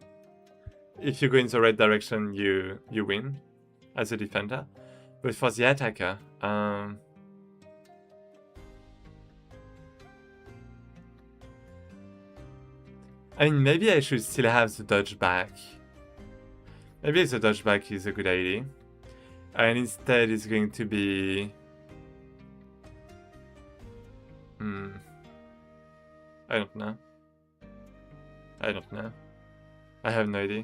If you go in the right direction, you win as a defender. But for the attacker, I mean, maybe I should still have the dodge back. Maybe the dodge back is a good idea. And instead it's going to be... I don't know. I don't know. I have no idea.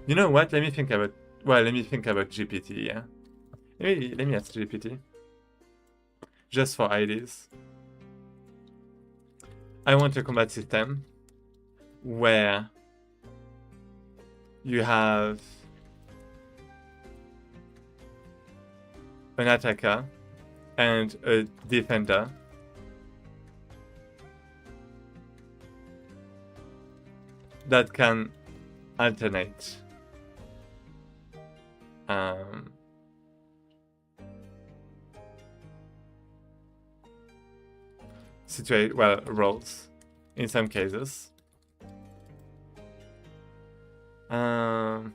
You know what? Let me think about... Well, let me think about GPT, yeah? Let me ask GPT. Just for ideas. I want a combat system where you have an attacker and a defender that can alternate roles in some cases. An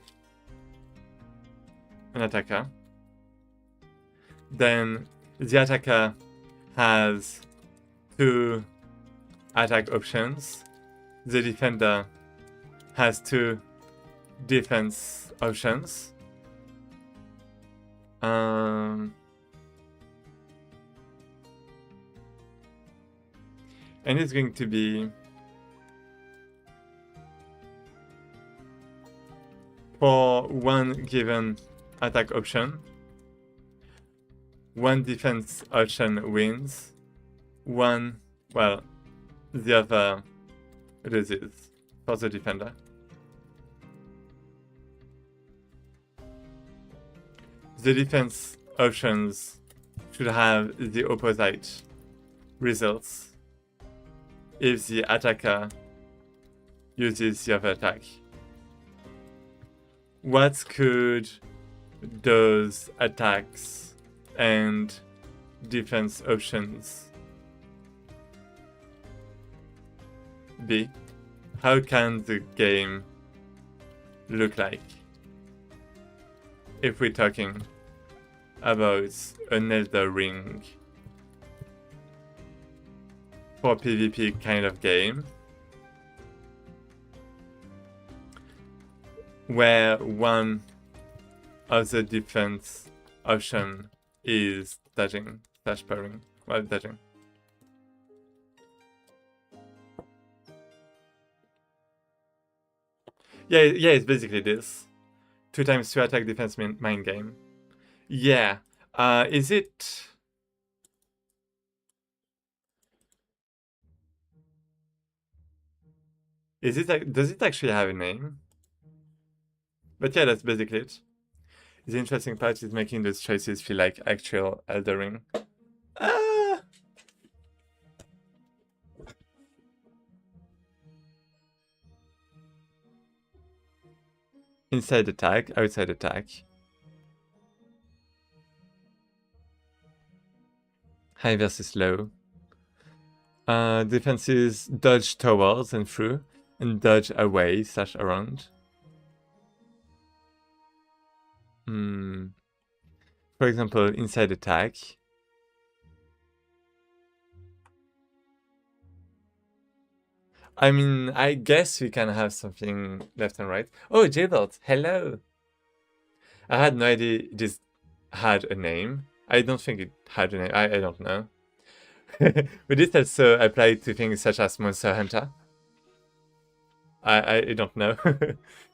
attacker. Then the attacker has 2 attack options. The defender has 2 defense options. And it's going to be for one given attack option, one defense option wins, the other loses for the defender. The defense options should have the opposite results if the attacker uses the other attack. What could those attacks and defense options be? How can the game look like if we're talking about an Elden Ring for PvP kind of game, where one of the defense option is dodging / parrying while dodging? Yeah, it's basically this. 2 times 2 attack defense mind game. Yeah. Is it... Does it actually have a name? But yeah, that's basically it. The interesting part is making those choices feel like actual Elden Ring. Ah! Inside attack, outside attack. High versus low. Defenses dodge towards and through, and dodge away / around. For example, inside attack. I mean, I guess we can have something left and right. Oh, Jaybelt, hello! I had no idea this had a name. I don't think it had a name. I don't know. But this also applied to things such as Monster Hunter. I don't know.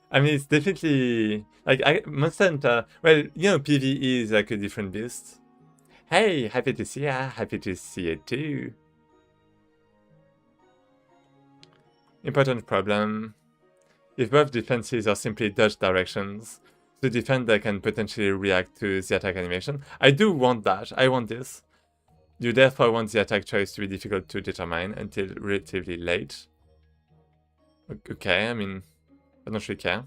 I mean, it's definitely... like, Monster Hunter... Well, you know, PvE is like a different beast. Hey, happy to see ya. Happy to see you too. Important problem. If both defenses are simply dodge directions, the defender can potentially react to the attack animation. I do want that. I want this. You therefore want the attack choice to be difficult to determine until relatively late. Okay, I mean, I don't really care.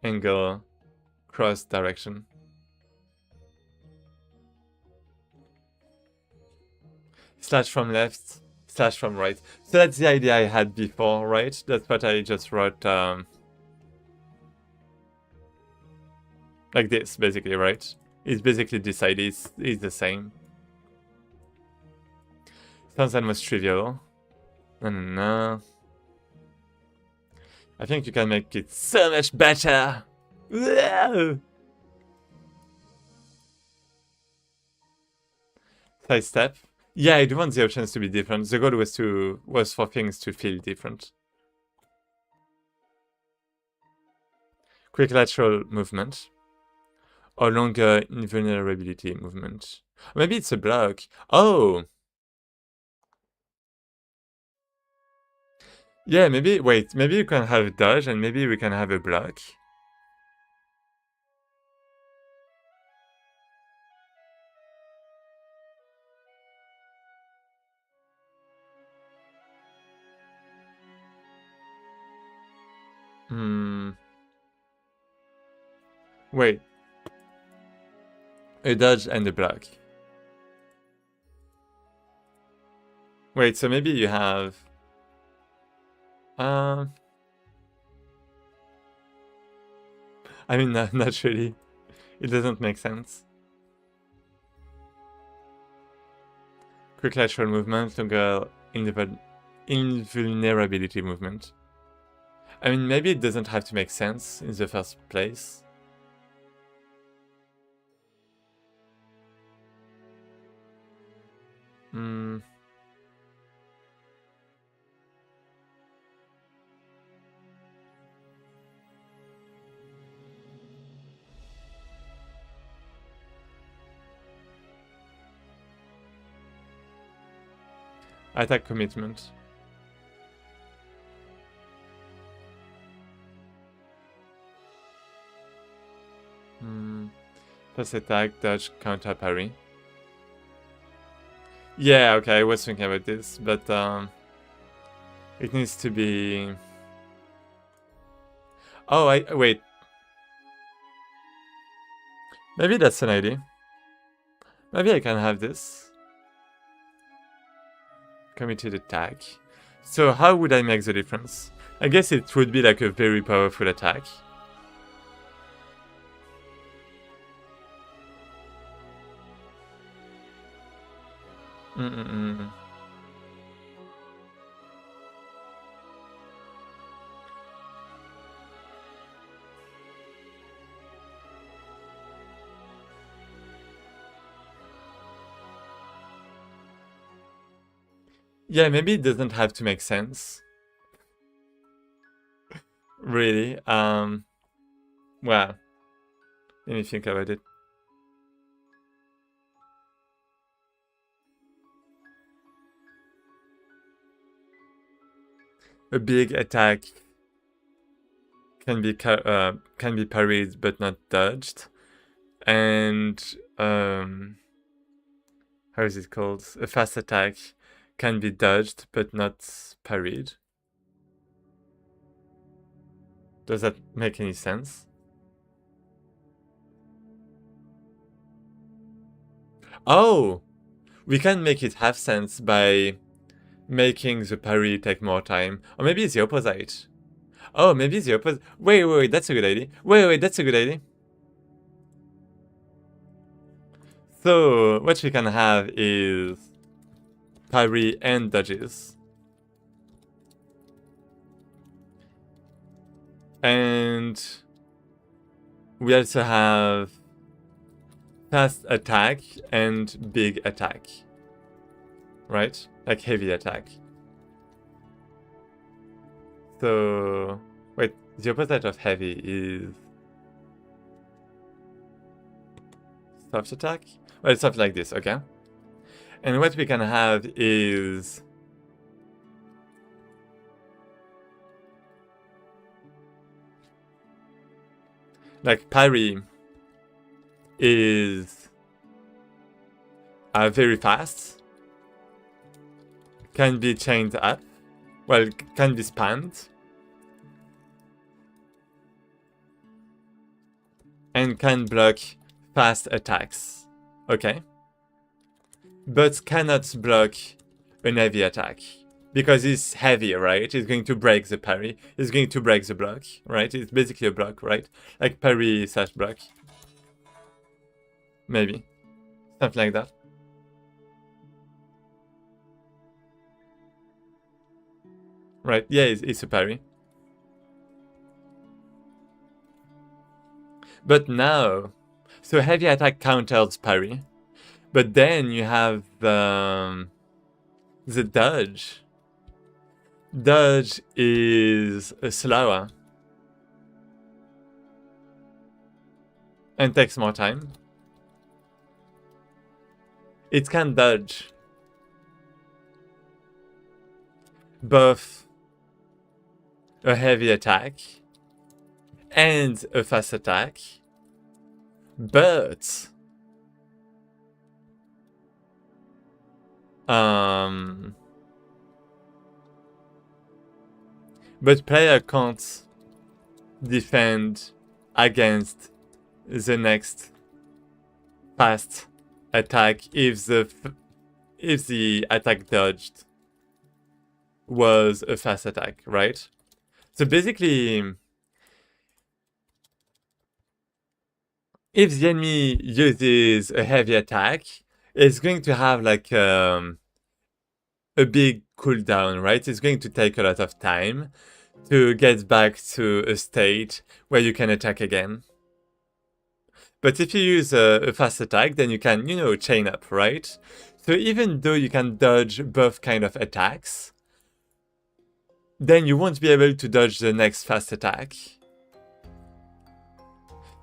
Angle, cross direction. Slash from left, slash from right. So that's the idea I had before, right? That's what I just wrote, like this, basically, right? It's basically this idea is the same. Sounds almost trivial. No. I think you can make it so much better. Side step. Yeah, I do want the options to be different. The goal was for things to feel different. Quick lateral movement. Or longer invulnerability movement. Maybe it's a block. Oh! Yeah, maybe, wait, maybe you can have a dodge and maybe we can have a block. Wait. A dodge and a block. Wait, so maybe you have... I mean, not really. It doesn't make sense. Quick lateral movement, longer invulnerability movement. I mean, maybe it doesn't have to make sense in the first place. Attack commitment. Plus attack, dodge, counter, parry. Yeah, okay, I was thinking about this, but it needs to be... Oh, wait. Maybe that's an idea. Maybe I can have this. Committed attack. So how would I make the difference? I guess it would be like a very powerful attack. Yeah, maybe it doesn't have to make sense. Really. Well, let me think about it. A big attack can be parried but not dodged, and how is it called? A fast attack can be dodged but not parried. Does that make any sense? Oh, we can make it have sense by making the parry take more time. Or maybe it's the opposite. Oh, maybe it's the opposite. Wait, that's a good idea. Wait, that's a good idea. So, what we can have is parry and dodges. And we also have fast attack and big attack. Right? Like heavy attack. So, wait, the opposite of heavy is soft attack? Well, it's something like this, okay? And what we can have is like parry is very fast, can be chained up, well, can be spanned, and can block fast attacks, okay? But cannot block an heavy attack. Because it's heavy, right? It's going to break the parry. It's going to break the block, right? It's basically a block, right? Like parry / block. Maybe. Something like that. Right, yeah, it's a parry. But now, so heavy attack counters parry. But then you have the dodge. Dodge is slower. And takes more time. It can dodge both a heavy attack and a fast attack, but player can't defend against the next fast attack if the attack dodged was a fast attack, right? So basically, if the enemy uses a heavy attack, it's going to have like a big cooldown, right? It's going to take a lot of time to get back to a state where you can attack again. But if you use a fast attack, then you can, chain up, right? So even though you can dodge both kind of attacks, then you won't be able to dodge the next fast attack.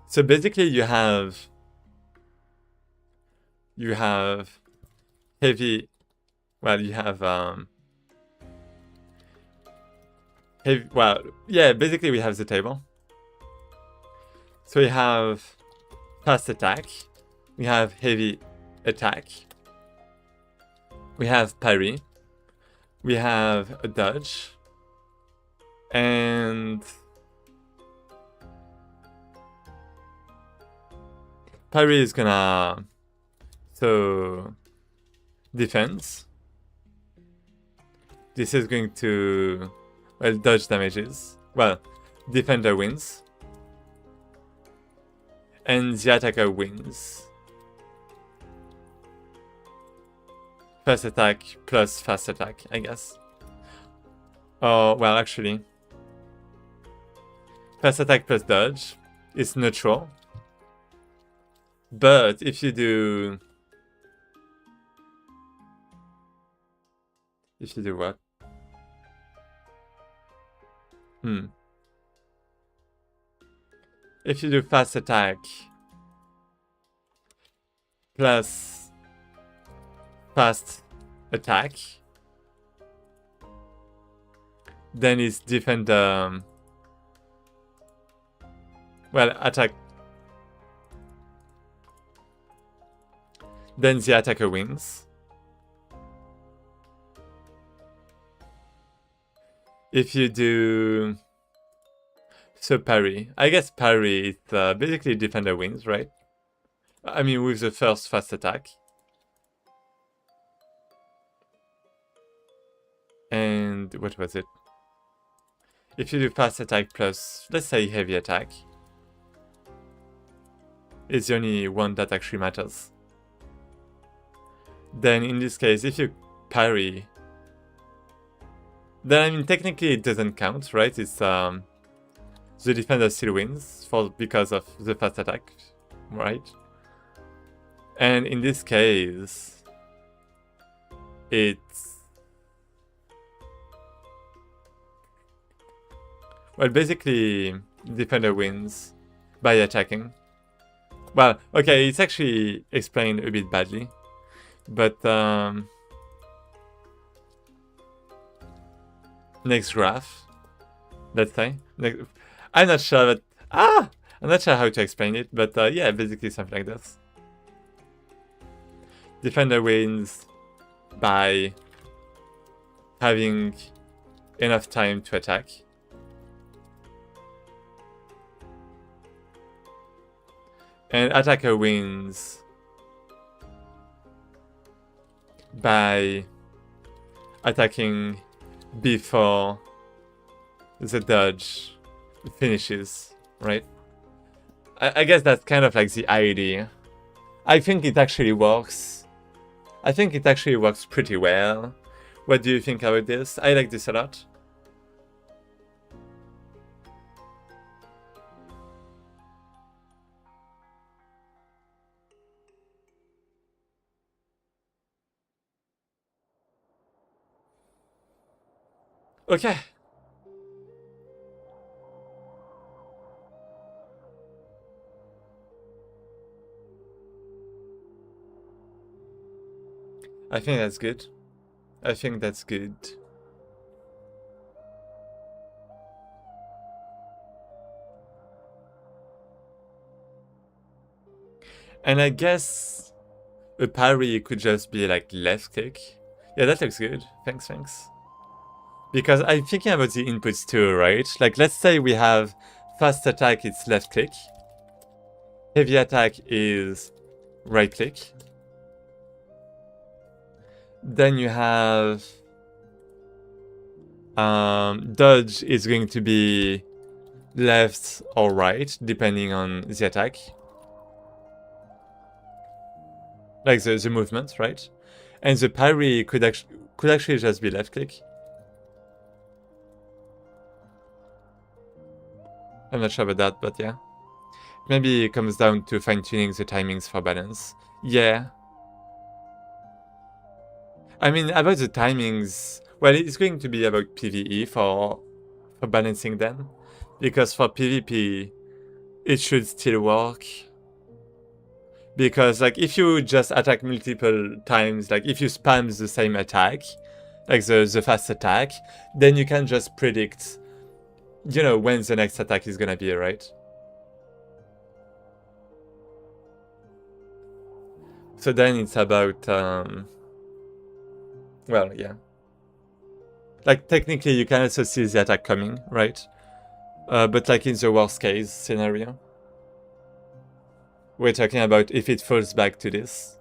So basically you have heavy, well, you have heavy, well, yeah, basically we have the table. So we have fast attack, we have heavy attack, we have parry, we have a dodge, and parry is gonna, so defense. This is going to, well, dodge damages. Well, defender wins. And the attacker wins. Fast attack plus fast attack, I guess. Oh, well, actually. Fast attack plus dodge is neutral. But if you do... If you do what? If you do fast attack plus fast attack, then it's defend, well, attack. Then the attacker wins. If you do... So parry. I guess parry is basically defender wins, right? I mean, with the first fast attack. And what was it? If you do fast attack plus, let's say, heavy attack, it's the only one that actually matters. Then in this case, if you parry, then I mean technically it doesn't count, right? It's the defender still wins because of the fast attack, right? And in this case, it's, well, basically defender wins by attacking. Well, okay, it's actually explained a bit badly, but next graph, let's say. I'm not sure, but I'm not sure how to explain it, but yeah, basically something like this. Defender wins by having enough time to attack. And attacker wins by attacking before the dodge finishes, right? I guess that's kind of like the idea. I think it actually works. I think it actually works pretty well. What do you think about this? I like this a lot. Okay. I think that's good. I think that's good. And I guess a parry could just be like left click. Yeah, that looks good. Thanks, thanks. Because I'm thinking about the inputs too, right? Like, let's say we have Fast attack is left click. Heavy attack is right click. Then you have dodge is going to be left or right, depending on the attack. Like the movement, right? And the parry could actually just be left click. I'm not sure about that, but yeah. Maybe it comes down to fine-tuning the timings for balance. Yeah. I mean, about the timings, well, it's going to be about PvE for balancing them. Because for PvP, it should still work. Because, like, if you just attack multiple times, like, if you spam the same attack, like the fast attack, then you can just predict, you know, when the next attack is gonna be, right? So then it's about, well, yeah. Like, technically, you can also see the attack coming, right? But, like, in the worst case scenario, we're talking about if it falls back to this.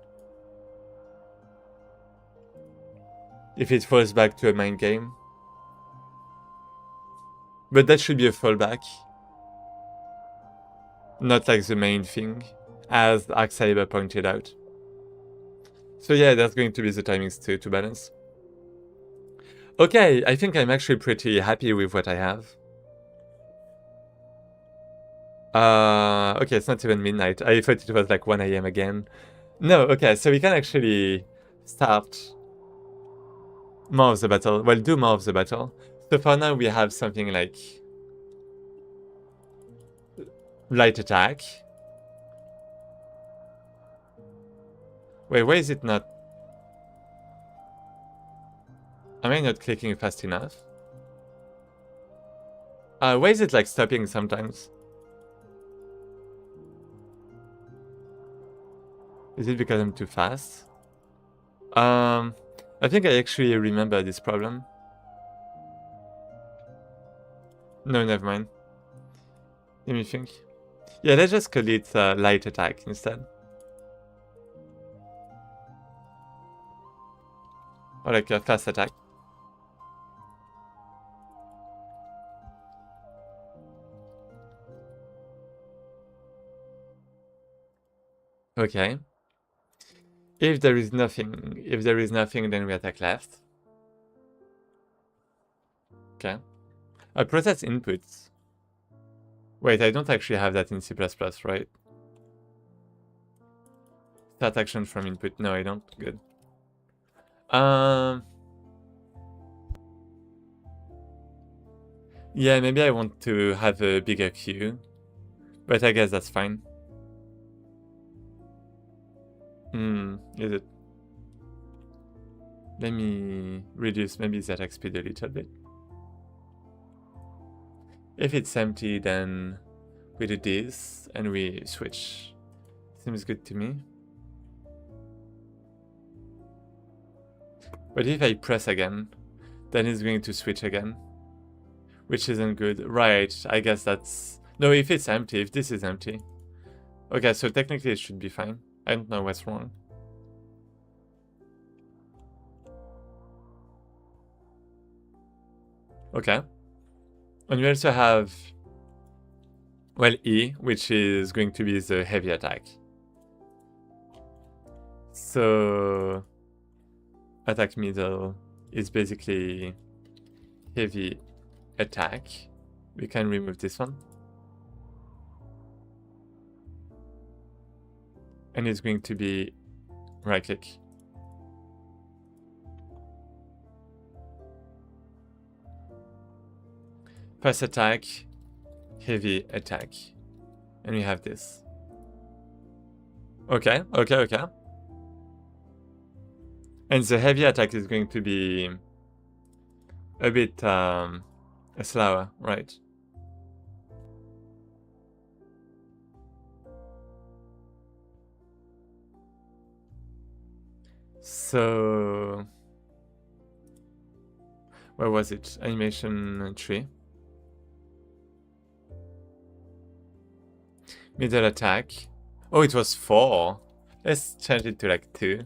If it falls back to a main game. But that should be a fallback. Not like the main thing, as Arksaber pointed out. So yeah, that's going to be the timings to balance. Okay, I think I'm actually pretty happy with what I have. Okay, it's not even midnight. I thought it was like 1 AM again. No, okay, so we can actually start more of the battle. Well, do more of the battle. So for now we have something like light attack. Wait, why is it not? Am I not clicking fast enough? Why is it like stopping sometimes? Is it because I'm too fast? I think I actually remember this problem. No, never mind. Let me think. Yeah, let's just call it light attack instead. Or like a fast attack. Okay. If there is nothing, then we attack left. Okay. Process inputs. Wait, I don't actually have that in C++, right? Start action from input. No, I don't. Good. Yeah, maybe I want to have a bigger queue, but I guess that's fine. Is it? Let me reduce maybe the attack speed a little bit. If it's empty, then we do this and we switch. Seems good to me. But if I press again, then it's going to switch again, which isn't good. Right, I guess that's... No, if it's empty, if this is empty. Okay, so technically it should be fine. I don't know what's wrong. Okay. And we also have, well, E, which is going to be the heavy attack. So attack middle is basically heavy attack. We can remove this one. And it's going to be right click. Fast attack, heavy attack. And we have this. Okay. And the heavy attack is going to be a bit slower, right? So, where was it? Animation tree. Middle attack. Oh, it was 4. Let's change it to like 2.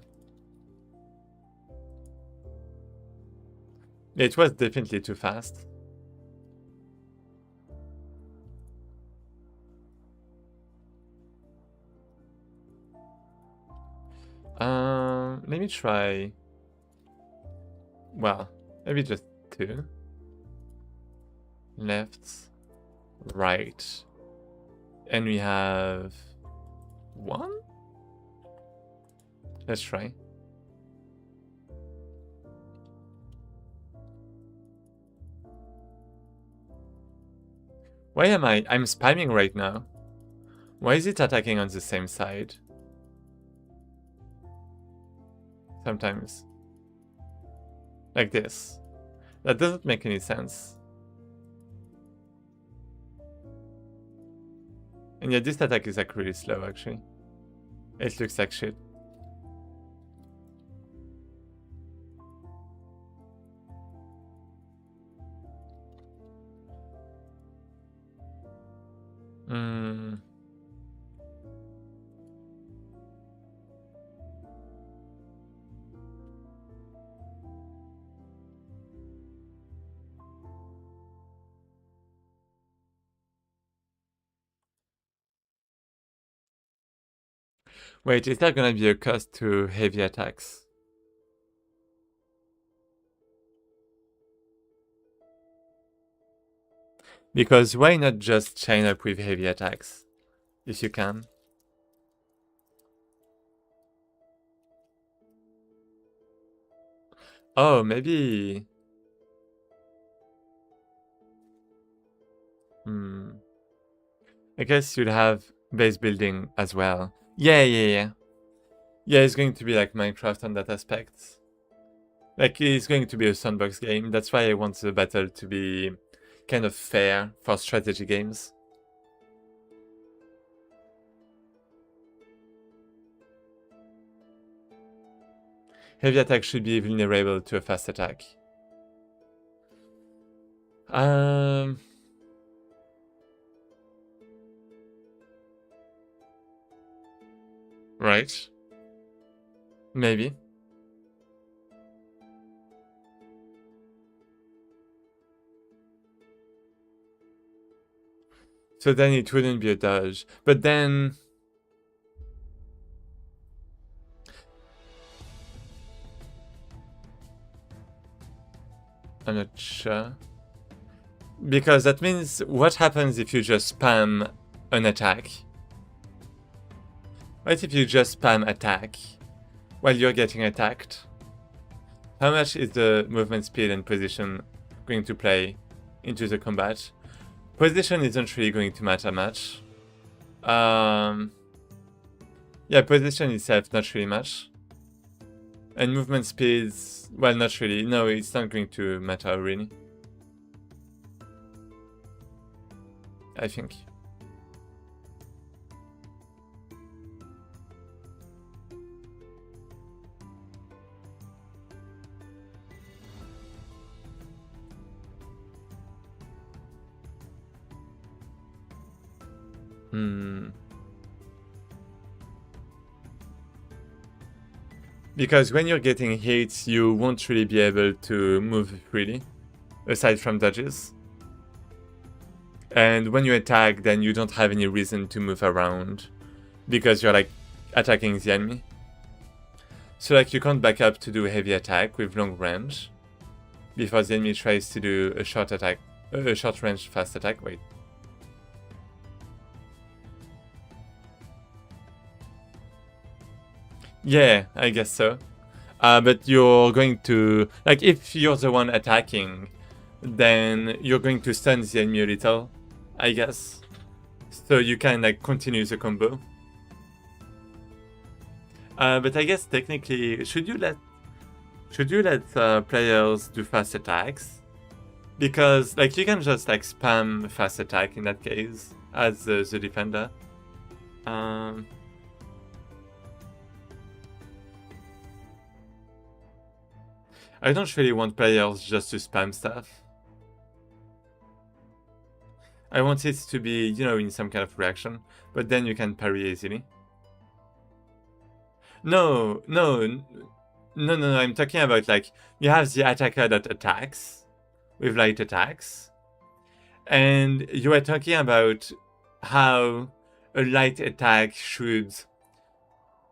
It was definitely too fast. Let me try. Well, maybe just 2. Left, right. And we have 1? Let's try. Why am I'm spamming right now. Why is it attacking on the same side? Sometimes. Like this. That doesn't make any sense. And yeah, this attack is like really slow actually. It looks like shit. Wait, is there gonna be a cost to heavy attacks? Because why not just chain up with heavy attacks? If you can. Oh, maybe... I guess you'd have base building as well. Yeah. Yeah, it's going to be like Minecraft on that aspect. Like, it's going to be a sandbox game. That's why I want the battle to be kind of fair for strategy games. Heavy attack should be vulnerable to a fast attack. Right. Maybe. So then it wouldn't be a dodge. But then... I'm not sure. Because that means what happens if you just spam an attack? What if you just spam attack while you're getting attacked? How much is the movement speed and position going to play into the combat? Position isn't really going to matter much. Yeah, position itself, not really much. And movement speeds, well, not really. No, it's not going to matter really. I think. Because when you're getting hit, you won't really be able to move freely, aside from dodges. And when you attack, then you don't have any reason to move around, because you're like attacking the enemy. So like you can't back up to do a heavy attack with long range, before the enemy tries to do a short attack, a short range fast attack. Wait. Yeah, I guess so. But you're going to... Like, if you're the one attacking, then you're going to stun the enemy a little, I guess. So you can, like, continue the combo. But I guess, technically, should you let players do fast attacks? Because, like, you can just, like, spam fast attack in that case, as the defender. I don't really want players just to spam stuff. I want it to be, you know, in some kind of reaction, but then you can parry easily. No, I'm talking about, like, you have the attacker that attacks with light attacks, and you were talking about how a light attack should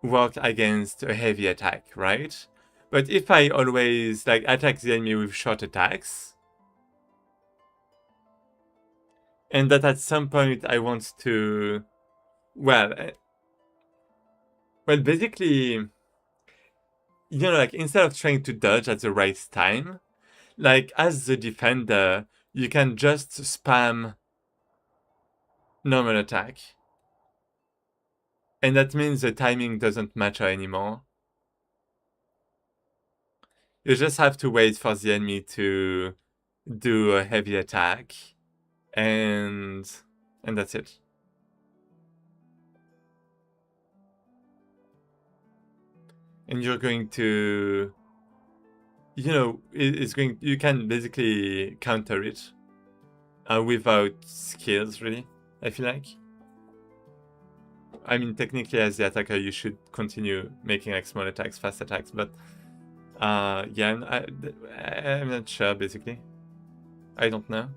work against a heavy attack, right? But if I always, like, attack the enemy with short attacks, and that at some point I want to, well, basically, you know, like, instead of trying to dodge at the right time, like, as the defender, you can just spam normal attack. And that means the timing doesn't matter anymore. You just have to wait for the enemy to do a heavy attack, and that's it. And you're going to, you know, you can basically counter it without skills, really, I feel like. I mean, technically, as the attacker, you should continue making, like, small attacks, fast attacks, but yeah, I'm not sure, basically. I don't know.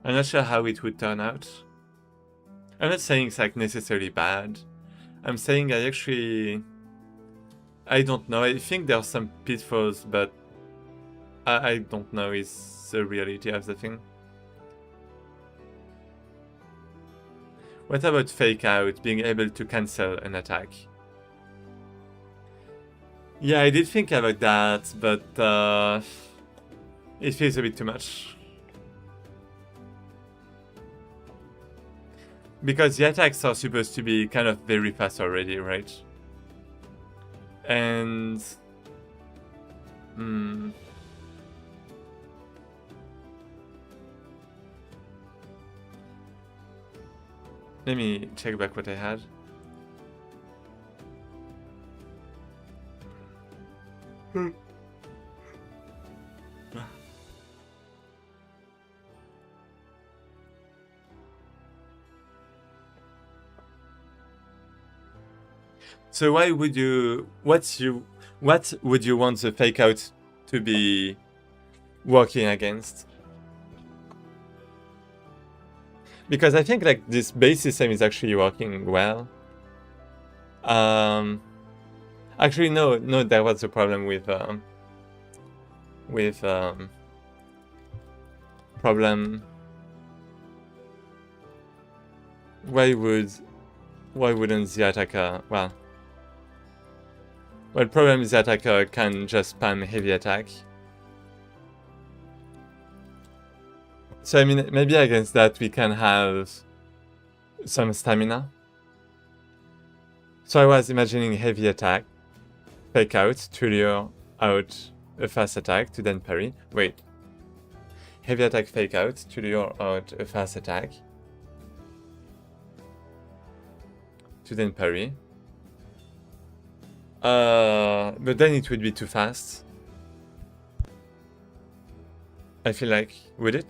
I'm not sure how it would turn out. I'm not saying it's, like, necessarily bad. I'm saying I don't know. I think there are some pitfalls, but I don't know is the reality of the thing. What about fake out, being able to cancel an attack? Yeah, I did think about that, but it feels a bit too much. Because the attacks are supposed to be kind of very fast already, right? And let me check back what I had. So what would you want the fake out to be working against? Because I think, like, this base system is actually working well. Actually, no, there was a problem with problem. Why wouldn't the attacker? Well, problem is the attacker can just spam heavy attack. So I mean, maybe against that we can have some stamina. So I was imagining heavy attack, fake out to lure out a fast attack to then parry. Wait. Heavy attack, fake out to lure out a fast attack to then parry. But then it would be too fast. I feel like, would it?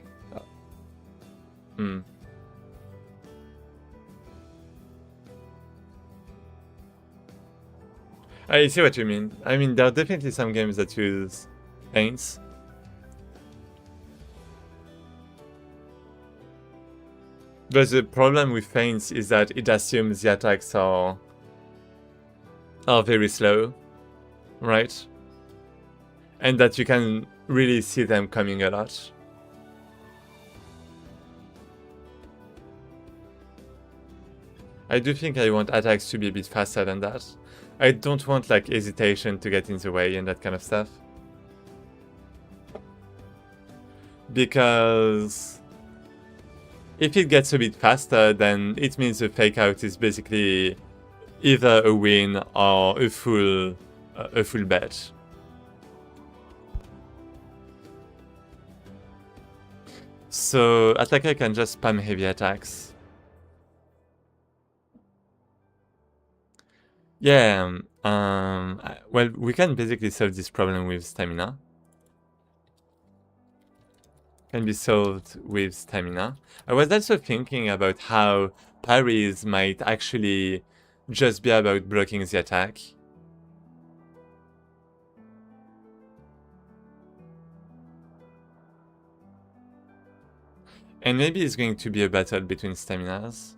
I see what you mean. I mean, there are definitely some games that use feints. But the problem with feints is that it assumes the attacks are very slow, right? And that you can really see them coming a lot. I do think I want attacks to be a bit faster than that. I don't want, like, hesitation to get in the way and that kind of stuff. Because if it gets a bit faster, then it means the fake out is basically either a win or a full bet. So attacker can just spam heavy attacks. Yeah, well, we can basically solve this problem with stamina. can be solved with stamina. I was also thinking about how parries might actually just be about blocking the attack. And maybe it's going to be a battle between staminas.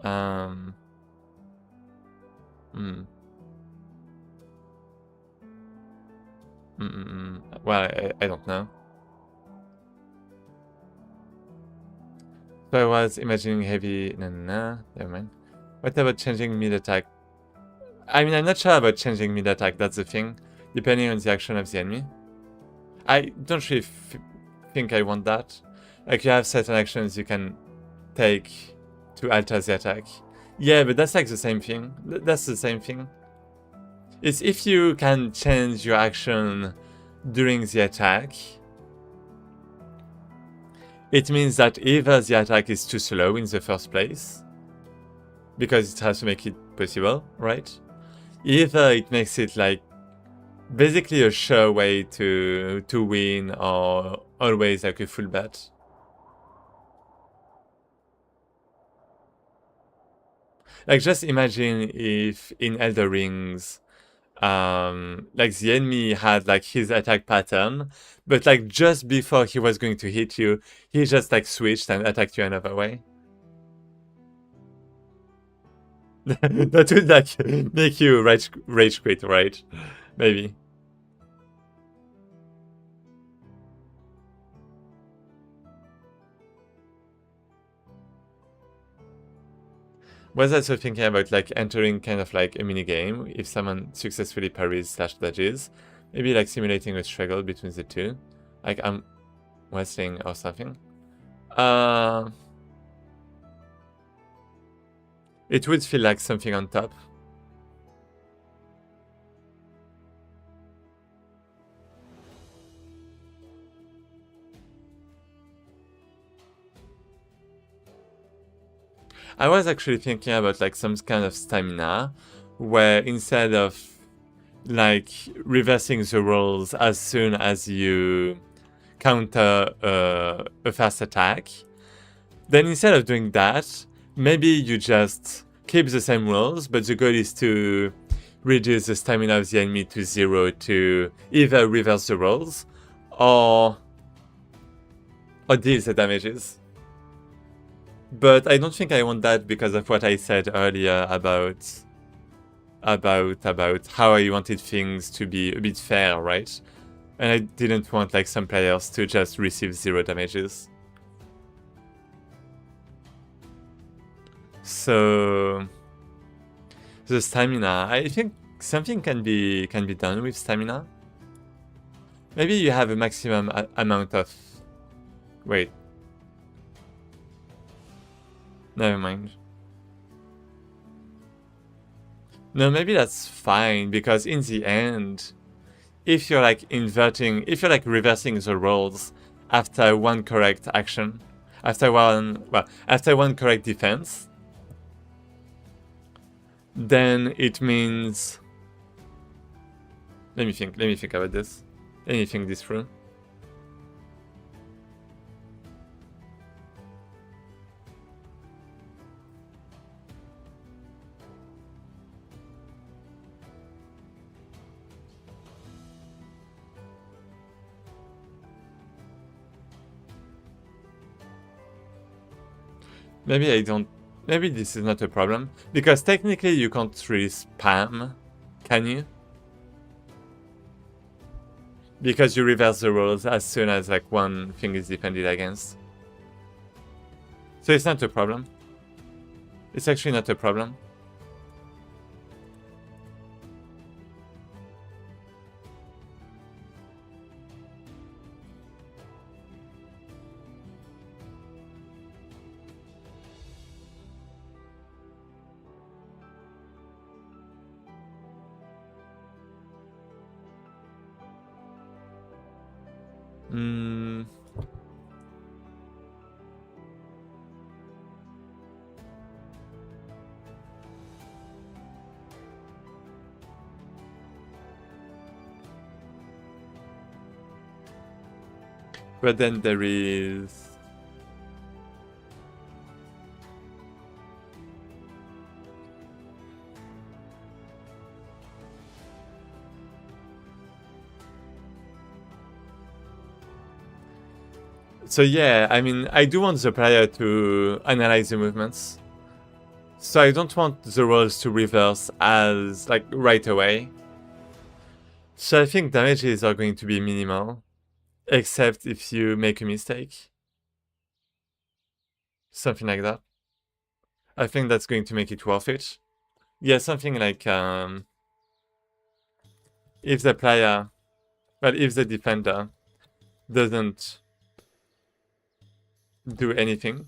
Well, I don't know. So I was imagining heavy... No, never mind. What about changing mid-attack? I mean, I'm not sure about changing mid-attack, that's the thing. Depending on the action of the enemy. I don't really think I want that. Like, you have certain actions you can take to alter the attack. Yeah, but that's like the same thing. That's the same thing. It's if you can change your action during the attack, it means that either the attack is too slow in the first place, because it has to make it possible, right? Either it makes it like basically a sure way to win, or always like a full bet. Like, just imagine if in Elder Rings, like the enemy had like his attack pattern, but like just before he was going to hit you, he just like switched and attacked you another way. That would like make you rage quit, right? Maybe. Was also thinking about like entering kind of like a mini game if someone successfully parries / dodges. Maybe like simulating a struggle between the two. Like I'm wrestling or something. It would feel like something on top. I was actually thinking about like some kind of stamina where instead of like reversing the rolls as soon as you counter a fast attack, then instead of doing that, maybe you just keep the same rolls, but the goal is to reduce the stamina of the enemy to 0 to either reverse the rolls or deal the damages. But I don't think I want that because of what I said earlier about how I wanted things to be a bit fair, right? And I didn't want like some players to just receive 0 damages. So the stamina, I think something can be done with stamina. Maybe you have a maximum amount of... Wait. Never mind. No, maybe that's fine, because in the end, if you're like reversing the rolls after one correct action, after one correct defense, then it means... Let me think about this. Let me think this through. Maybe this is not a problem, because technically you can't really spam, can you? Because you reverse the rolls as soon as like one thing is defended against. So it's not a problem. It's actually not a problem. But then there is... So yeah, I mean, I do want the player to analyze the movements. So I don't want the rolls to reverse as, like, right away. So I think damages are going to be minimal, except if you make a mistake. Something like that. I think that's going to make it worth it. Yeah, something like, if the player, well, if the defender doesn't do anything,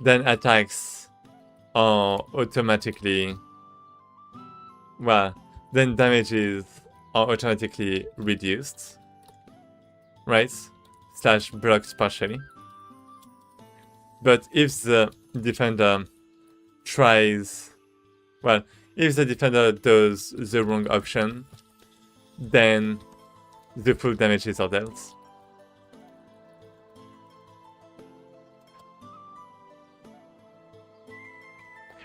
then attacks are automatically, well, then damages are automatically reduced, right? Slash blocked partially. But if the defender tries, well, if the defender does the wrong option, then the full damages are dealt.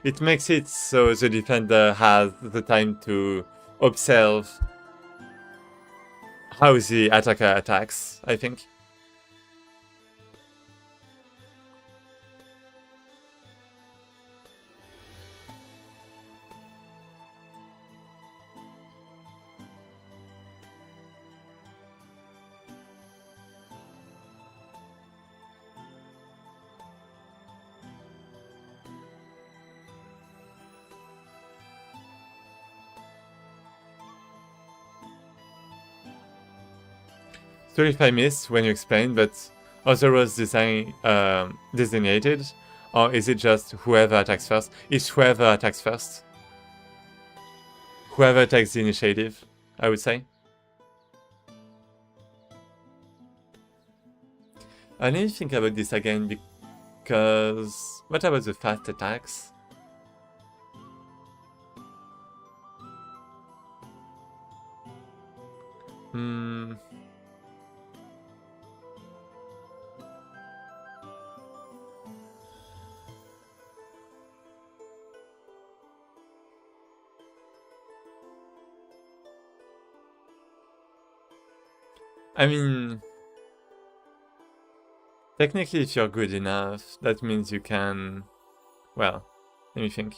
It makes it so the defender has the time to observe how the attacker attacks, I think. Sorry if I missed when you explained, but are the roles designated? Or is it just whoever attacks first? It's whoever attacks first. Whoever takes the initiative, I would say. I need to think about this again because... What about the fast attacks? Hmm... I mean... Technically, if you're good enough, that means you can... Well, let me think.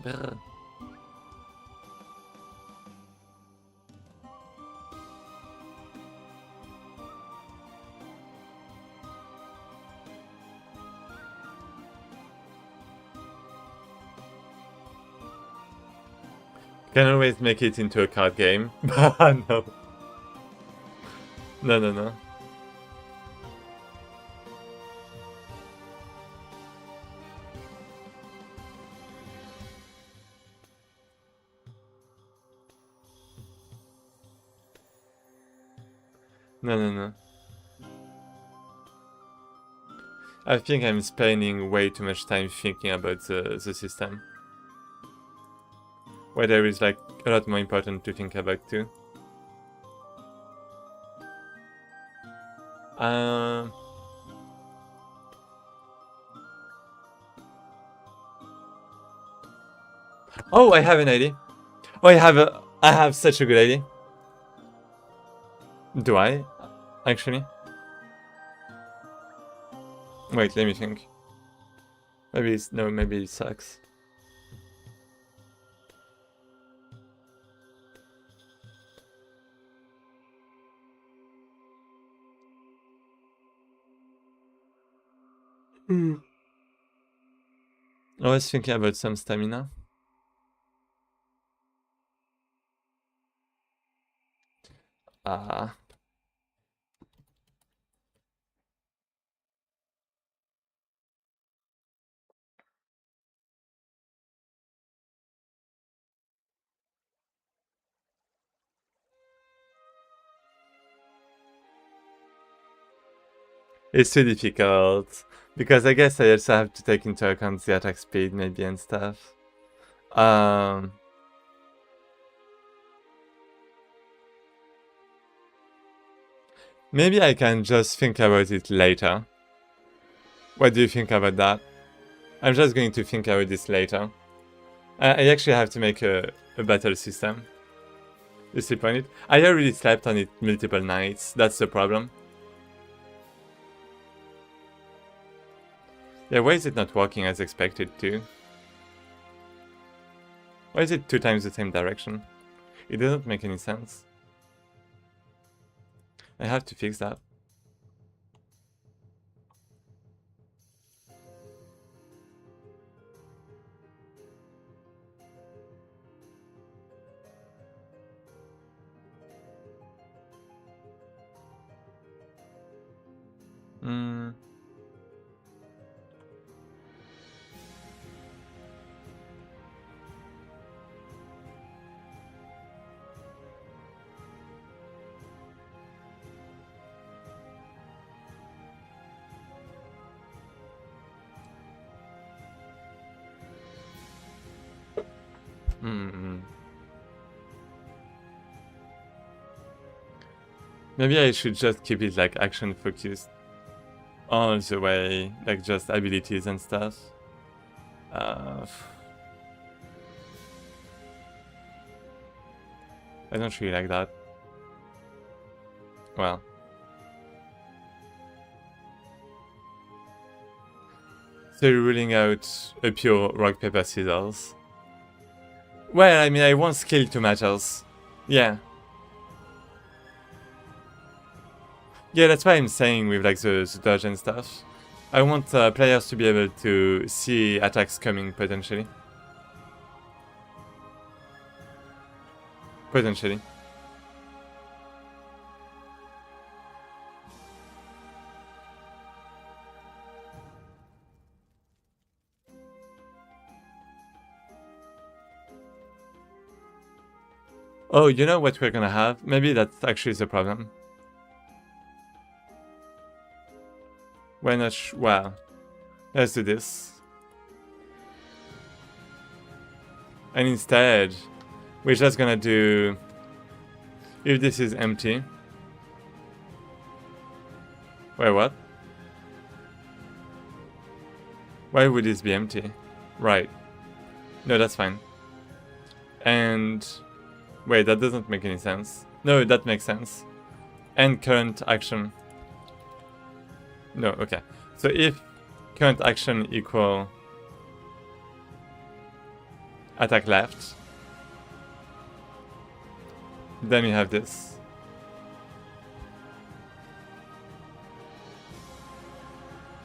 Brr. Can always make it into a card game. No. No, no, no. No, no, no. I think I'm spending way too much time thinking about the system. Where there is like a lot more important to think about too. Oh, I have an idea. Oh, I have such a good idea. Do I? Actually? Wait, let me think. Maybe it's, no, maybe it sucks. I was thinking about some stamina. Ah. It's too difficult. Because I guess I also have to take into account the attack speed maybe and stuff. Maybe I can just think about it later. What do you think about that? I'm just going to think about this later. I actually have to make a battle system. You sleep on it? I already slept on it multiple nights, that's the problem. Yeah, why is it not working as expected to? Why is it 2 times the same direction? It doesn't make any sense. I have to fix that. Hmm. Maybe I should just keep it like action focused all the way, like just abilities and stuff. I don't really like that. Well. So you're ruling out a pure rock, paper, scissors. Well, I mean, I want skill to matters. Yeah. Yeah, that's why I'm saying with like the dodge and stuff. I want players to be able to see attacks coming potentially. Potentially. Oh, you know what we're gonna have? Maybe that's actually the problem. Why not? Well, let's do this. And instead, we're just gonna do... If this is empty... Wait, what? Why would this be empty? Right. No, that's fine. And... Wait, that doesn't make any sense. No, that makes sense. And current action. No, okay. So if current action equal attack left, then we have this.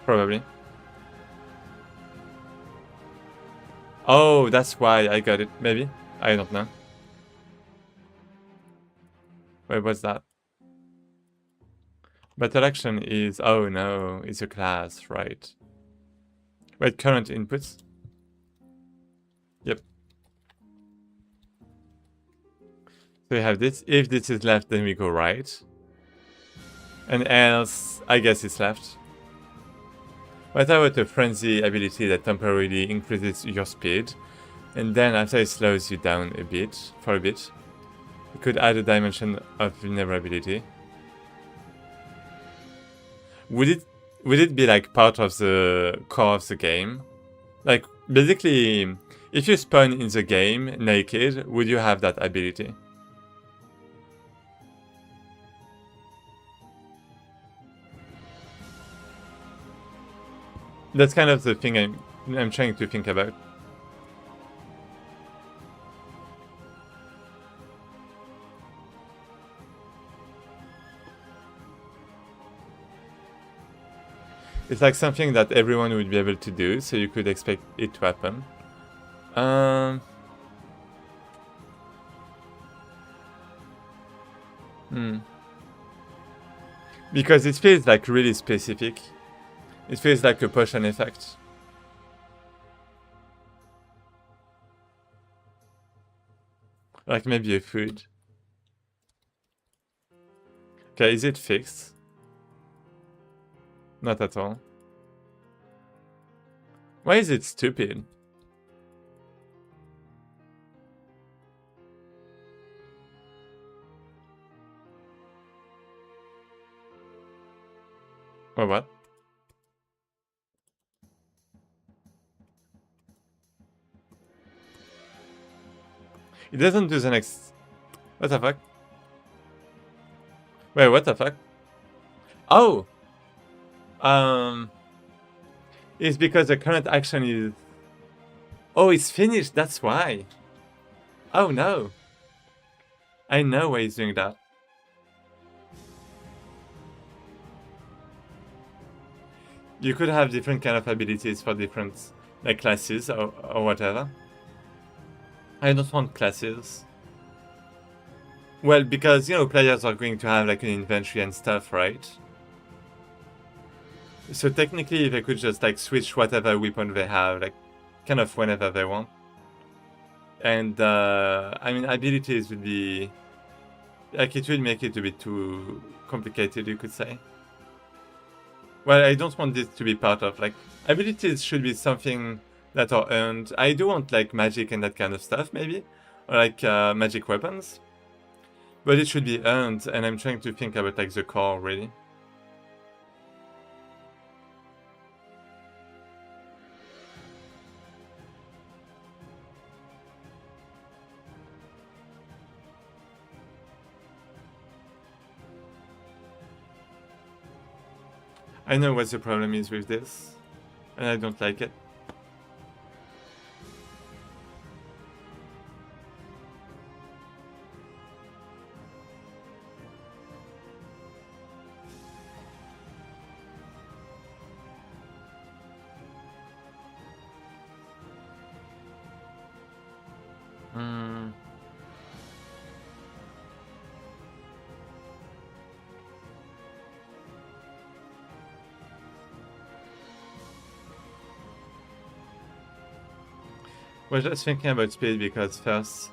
Probably. Oh, that's why I got it, maybe? I don't know. Wait, what's that? Battle action is... Oh no, it's a class, right. Wait, current inputs? Yep. So we have this. If this is left, then we go right. And else, I guess it's left. What about a frenzy ability that temporarily increases your speed, and then after it slows you down a bit, for a bit? You could add a dimension of vulnerability. Would it be like part of the core of the game? Like, basically, if you spawn in the game naked, would you have that ability? That's kind of the thing I'm trying to think about. It's like something that everyone would be able to do, so you could expect it to happen. Because it feels like really specific. It feels like a potion effect. Like maybe a food. Okay, is it fixed? Not at all. Why is it stupid? Or what? It doesn't do the next... What the fuck? Wait, what the fuck? Oh! It's because the current action is... Oh, it's finished, that's why. Oh no. I know why he's doing that. You could have different kind of abilities for different like classes or whatever. I don't want classes. Well, because, you know, players are going to have like an inventory and stuff, right? So technically they could just like switch whatever weapon they have, like kind of whenever they want. And I mean, abilities would be like, it would make it a bit too complicated, you could say. Well, I don't want this to be part of, like, abilities should be something that are earned. I do want like magic and that kind of stuff, maybe, or like magic weapons, but it should be earned, and I'm trying to think about like the core, really. I know what the problem is with this, and I don't like it. We're just thinking about speed because first,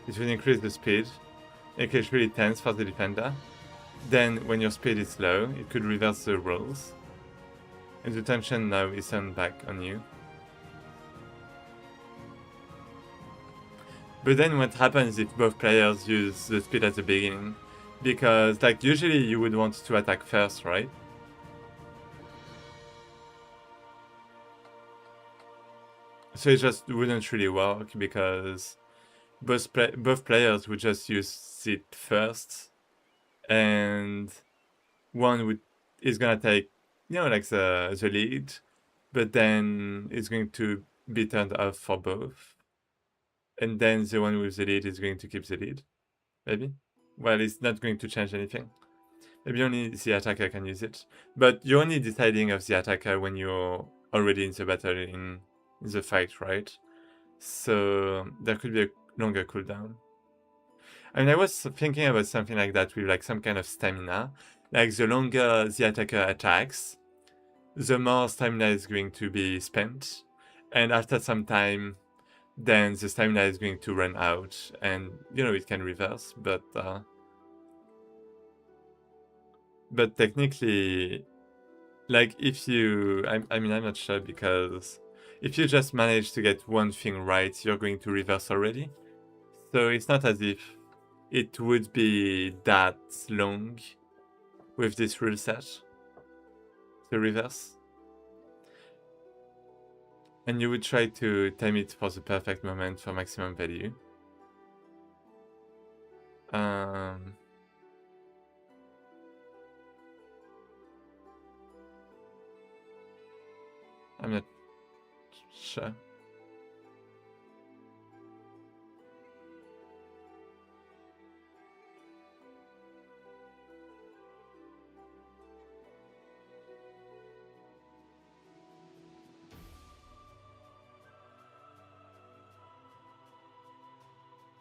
it will increase the speed, make it really tense for the defender. Then, when your speed is low, it could reverse the roles. And the tension now is turned back on you. But then what happens if both players use the speed at the beginning? Because, like, usually you would want to attack first, right? So it just wouldn't really work because both players would just use it first, and one is gonna take, you know, like the lead, but then it's going to be turned off for both, and then the one with the lead is going to keep the lead, maybe. Well, it's not going to change anything. Maybe only the attacker can use it, but you're only deciding of the attacker when you're already in the battle, in the fight, right? So there could be a longer cooldown. I mean, I was thinking about something like that with like some kind of stamina. Like the longer the attacker attacks, the more stamina is going to be spent, and after some time, then the stamina is going to run out, and you know, it can reverse, but technically, like if you, I mean, I'm not sure, because if you just manage to get one thing right, you're going to reverse already. So it's not as if it would be that long with this rule set to reverse. And you would try to time it for the perfect moment for maximum value. I'm not sure.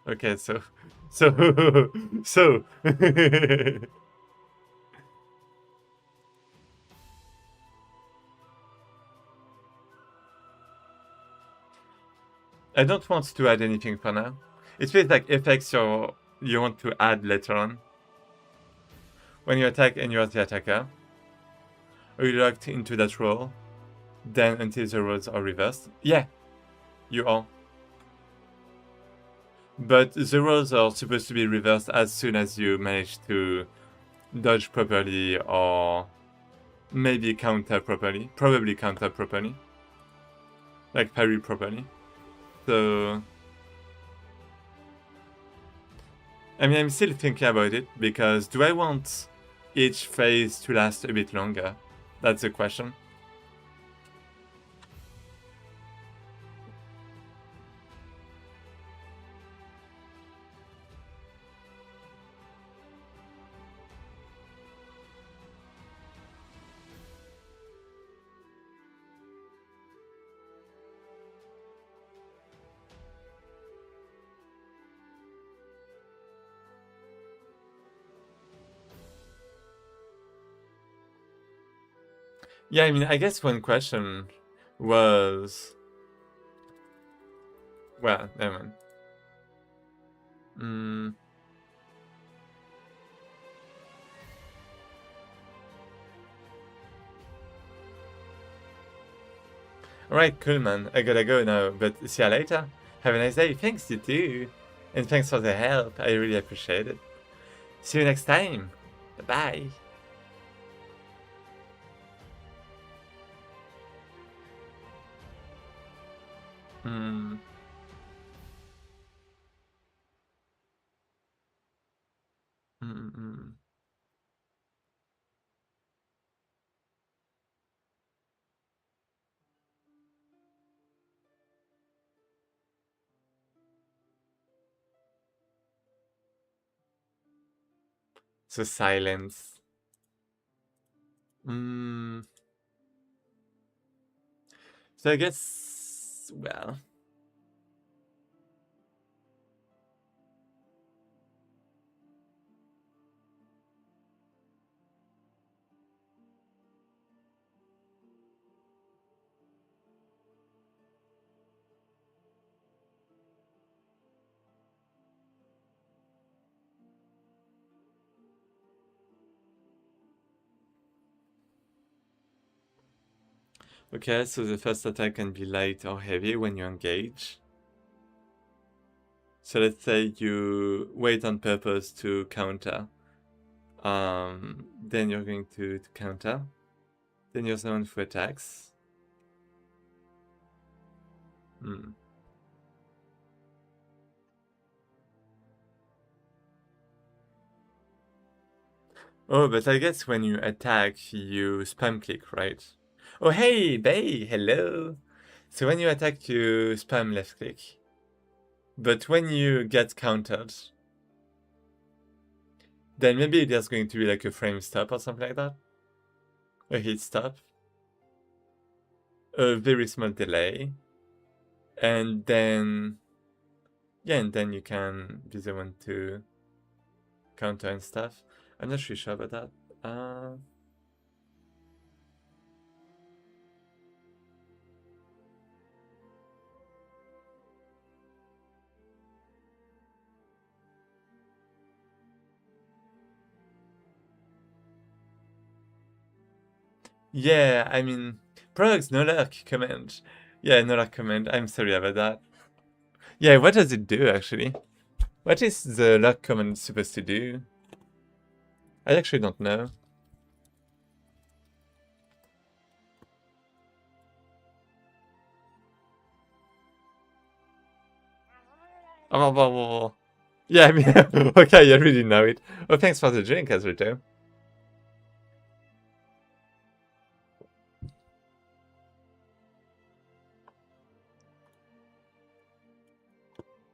Okay, so I don't want to add anything for now. It feels like effects you want to add later on. When you attack and you are the attacker. Are you locked into that role? Then until the roles are reversed? Yeah, you are. But the roles are supposed to be reversed as soon as you manage to dodge properly or maybe counter properly. Probably counter properly. Like parry properly. So... I mean, I'm still thinking about it, because do I want each phase to last a bit longer? That's the question. Yeah, I mean, I guess one question was... Well, never mind. Alright, cool, man. I gotta go now, but see you later. Have a nice day. Thanks, you too. And thanks for the help. I really appreciate it. See you next time. Bye. So silence. So I guess, well... Okay, so the first attack can be light or heavy when you engage. So let's say you wait on purpose to counter. Then you're going to counter. Then you're zoned for attacks. Oh, but I guess when you attack, you spam click, right? Oh, hey, Bay, hello! So when you attack, you spam left click. But when you get countered, then maybe there's going to be like a frame stop or something like that. A hit stop. A very small delay. And then... Yeah, and then you can be the one to counter and stuff. I'm not really sure about that. Yeah, I mean, products no lurk command. Yeah, no lurk command. I'm sorry about that. Yeah, what does it do actually? What is the lurk command supposed to do? I actually don't know. Oh, yeah, I mean, okay, you really know it. Well, thanks for the drink, as well.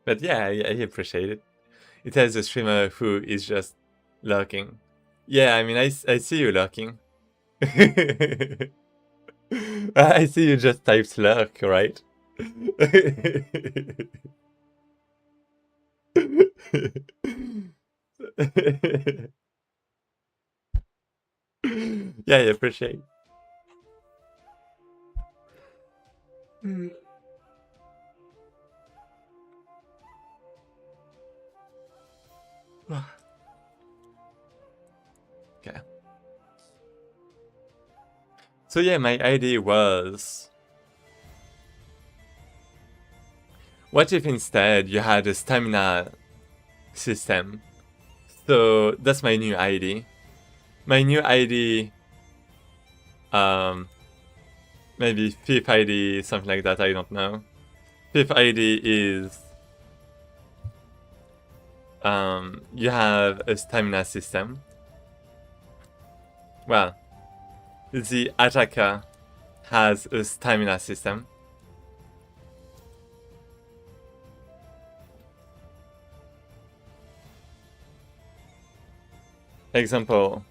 But yeah, I appreciate it. It has a streamer who is just lurking. Yeah, I mean, I see you lurking. I see you just typed lurk, right? Yeah, I appreciate. Okay. So yeah, my idea was, what if instead you had a stamina system? So that's my new ID. My new ID, maybe fifth ID, something like that, I don't know. Fifth ID is, you have a stamina system. Well, the attacker has a stamina system. Example,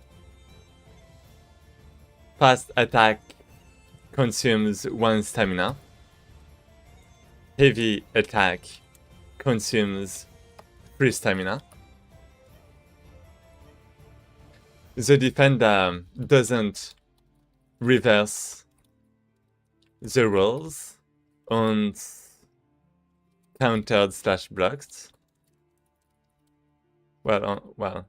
fast attack consumes 1 stamina. Heavy attack consumes 3 stamina. The defender doesn't reverse the rolls and countered / blocked. Well,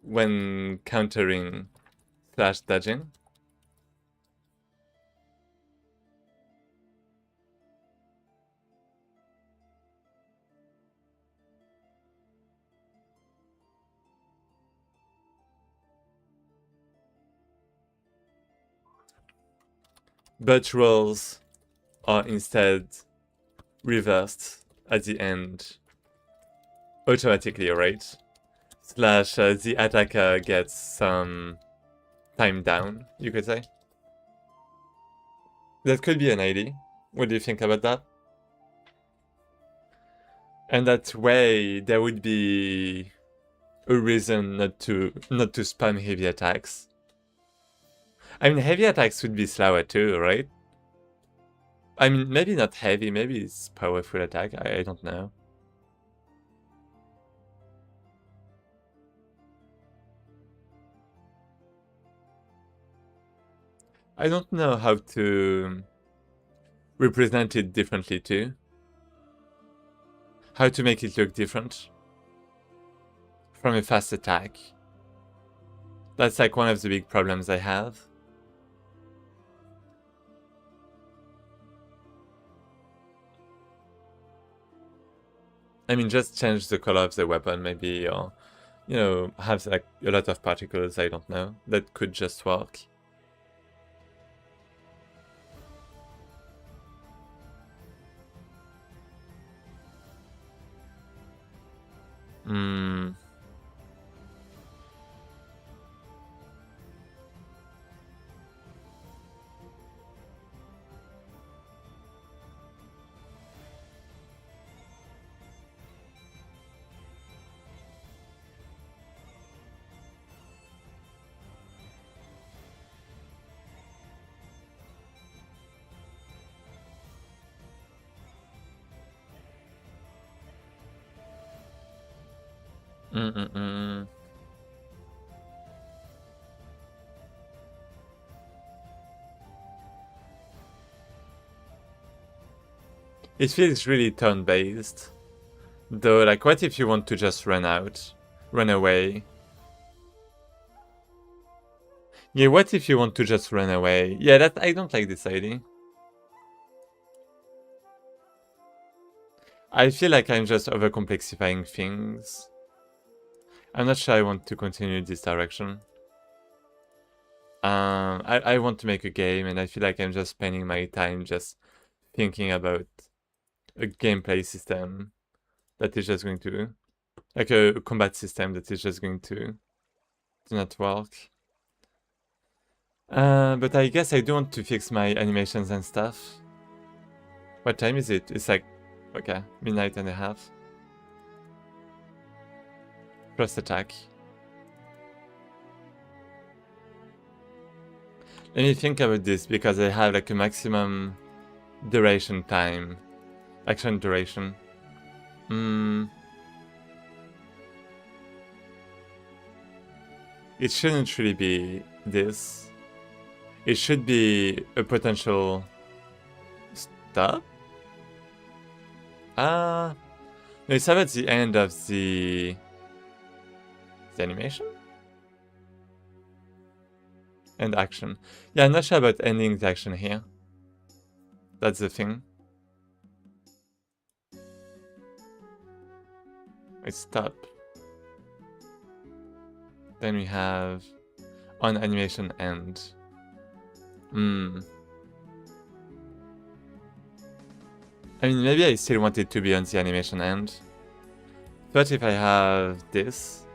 when countering / dodging. But rolls are instead reversed at the end automatically, right? / the attacker gets some time down, you could say. That could be an idea. What do you think about that? And that way there would be a reason not to spam heavy attacks. I mean, heavy attacks would be slower too, right? I mean, maybe not heavy, maybe it's powerful attack, I don't know. I don't know how to represent it differently too. How to make it look different from a fast attack. That's like one of the big problems I have. I mean, just change the color of the weapon maybe, or, you know, have like a lot of particles, I don't know. That could just work. It feels really turn-based. Though, like, what if you want to just run away? Yeah, what if you want to just run away? Yeah, I don't like this idea. I feel like I'm just overcomplexifying things. I'm not sure I want to continue this direction. I want to make a game, and I feel like I'm just spending my time just thinking about a gameplay system that is just going to, like a combat system that is just going to not work. But I guess I do want to fix my animations and stuff. What time is it? It's like, okay, midnight and a half. First attack. Let me think about this, because I have like a maximum duration time. Action duration. It shouldn't really be this. It should be a potential stop? No, it's about the end of the animation? End action. Yeah, I'm not sure about ending the action here. That's the thing. It's stop. Then we have on animation end. I mean, maybe I still want it to be on the animation end. But if I have this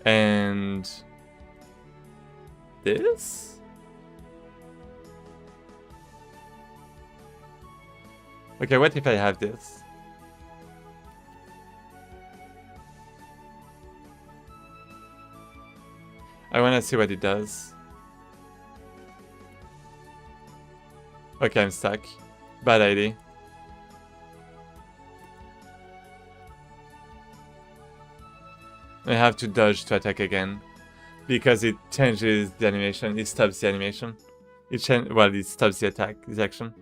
and this? Okay, what if I have this? I want to see what it does. Okay, I'm stuck. Bad idea. I have to dodge to attack again. Because it changes the animation. It stops the animation. It stops the attack, the action.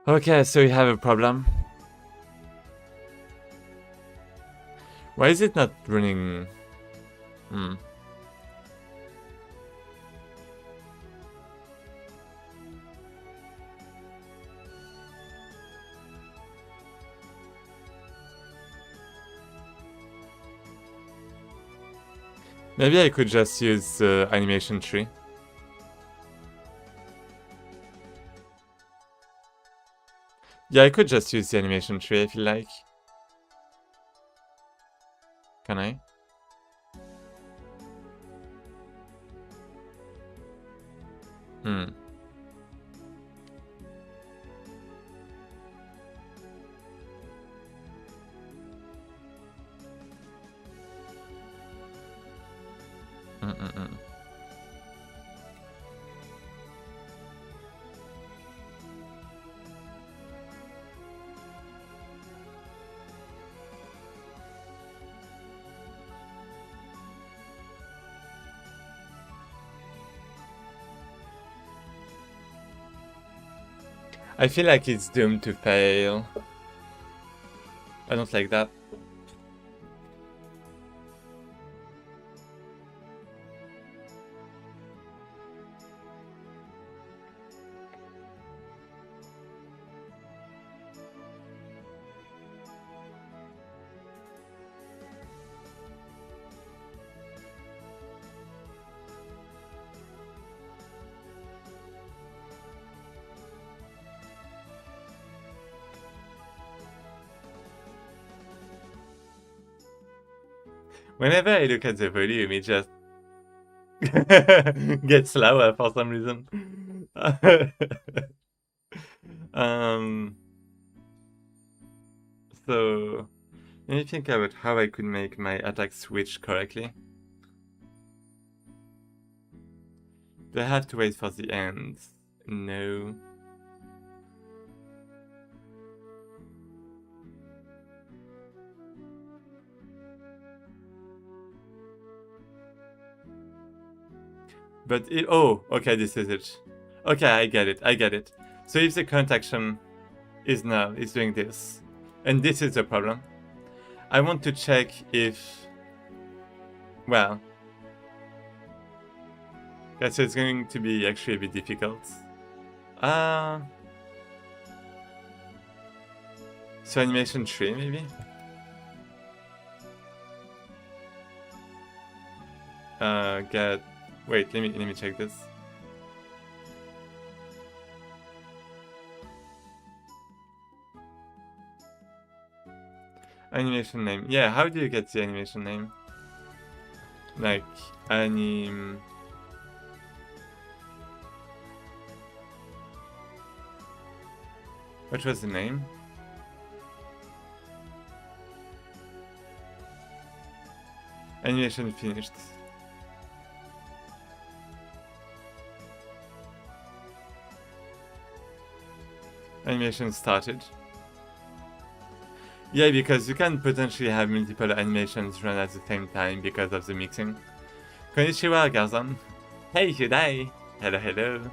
Okay, so we have a problem. Why is it not running? Maybe I could just use the animation tree. Yeah, I could just use the animation tree if you like. Can I? I feel like it's doomed to fail. I don't like that. Whenever I look at the volume, it just gets lower for some reason. So, let me think about how I could make my attack switch correctly. Do I have to wait for the end? No. But oh, okay, this is it. Okay, I get it. So if the current action is doing this, and this is the problem, I want to check if, well, okay, so it's going to be actually a bit difficult. So animation tree maybe? Wait, let me check this. Animation name. Yeah, how do you get the animation name? Like anim. What was the name? Animation finished. Animation started. Yeah, because you can potentially have multiple animations run at the same time because of the mixing. Konnichiwa, Garzon. Hey, Jedi! Hello, hello.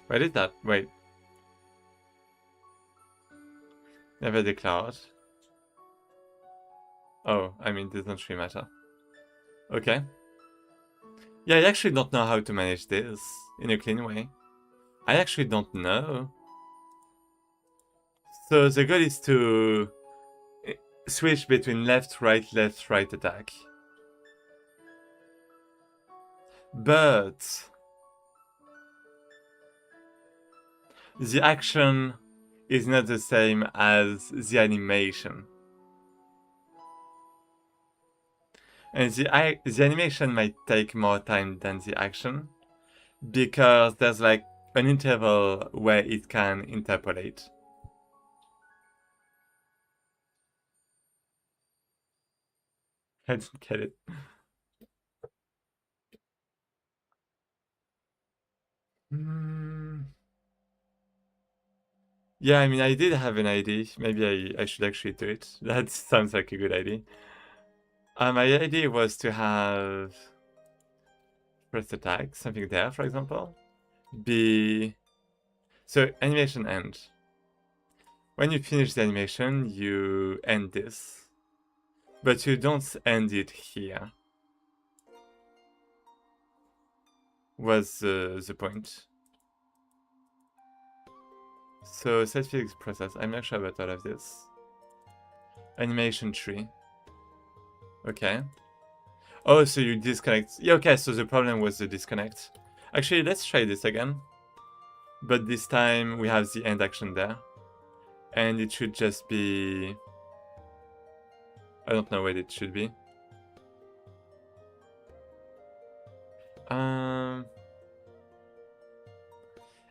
Why did that? Wait. Never declared. Oh, I mean, doesn't really matter. Okay. Yeah, I actually don't know how to manage this in a clean way. I actually don't know. So the goal is to switch between left, right attack. But the action is not the same as the animation. And the animation might take more time than the action, because there's like an interval where it can interpolate. I didn't get it. Yeah, I mean, I did have an idea. Maybe I should actually do it. That sounds like a good idea. My idea was to have first attack, something there, for example, be... So, animation end. When you finish the animation, you end this. But you don't end it here. Was the point. So, set physics process. I'm not sure about all of this. Animation tree. Okay. Oh, so you disconnect. Yeah, okay, so the problem was the disconnect. Actually, let's try this again. But this time we have the end action there. And it should just be... I don't know what it should be.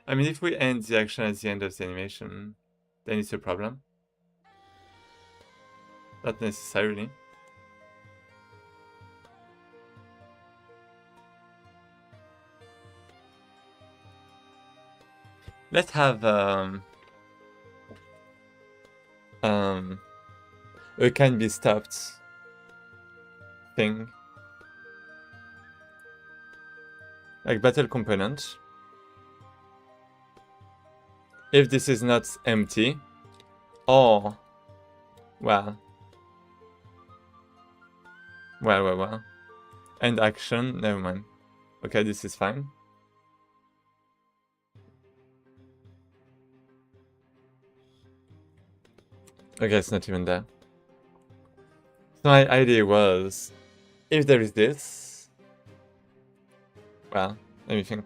I mean, if we end the action at the end of the animation, then it's a problem. Not necessarily. Let's have a can be stopped thing. Like battle component. If this is not empty, or well. End action, never mind. Okay, this is fine. Okay, it's not even there. So my idea was, if there is this, well, let me think.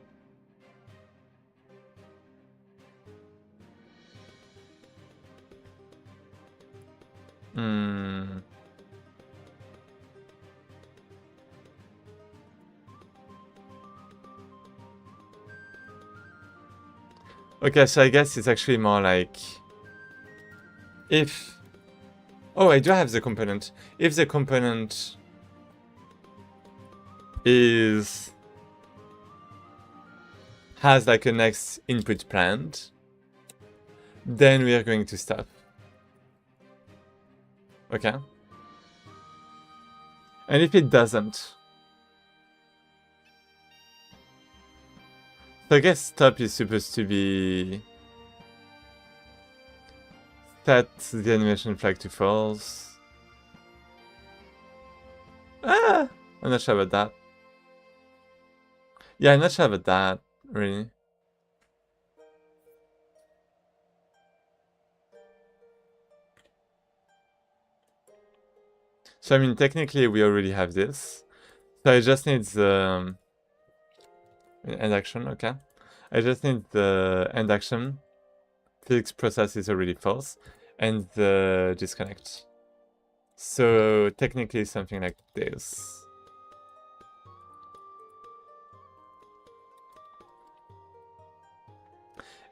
Okay, so I guess it's actually more like if... Oh, I do have the component. If the component has like a next input planned, then we are going to stop. Okay. And if it doesn't, so I guess stop is supposed to be set the animation flag to false. I'm not sure about that. Yeah, I'm not sure about that, really. So I mean, technically we already have this. So I just need the end action, okay. I just need the end action. Physics process is already false. And the disconnect. So technically something like this.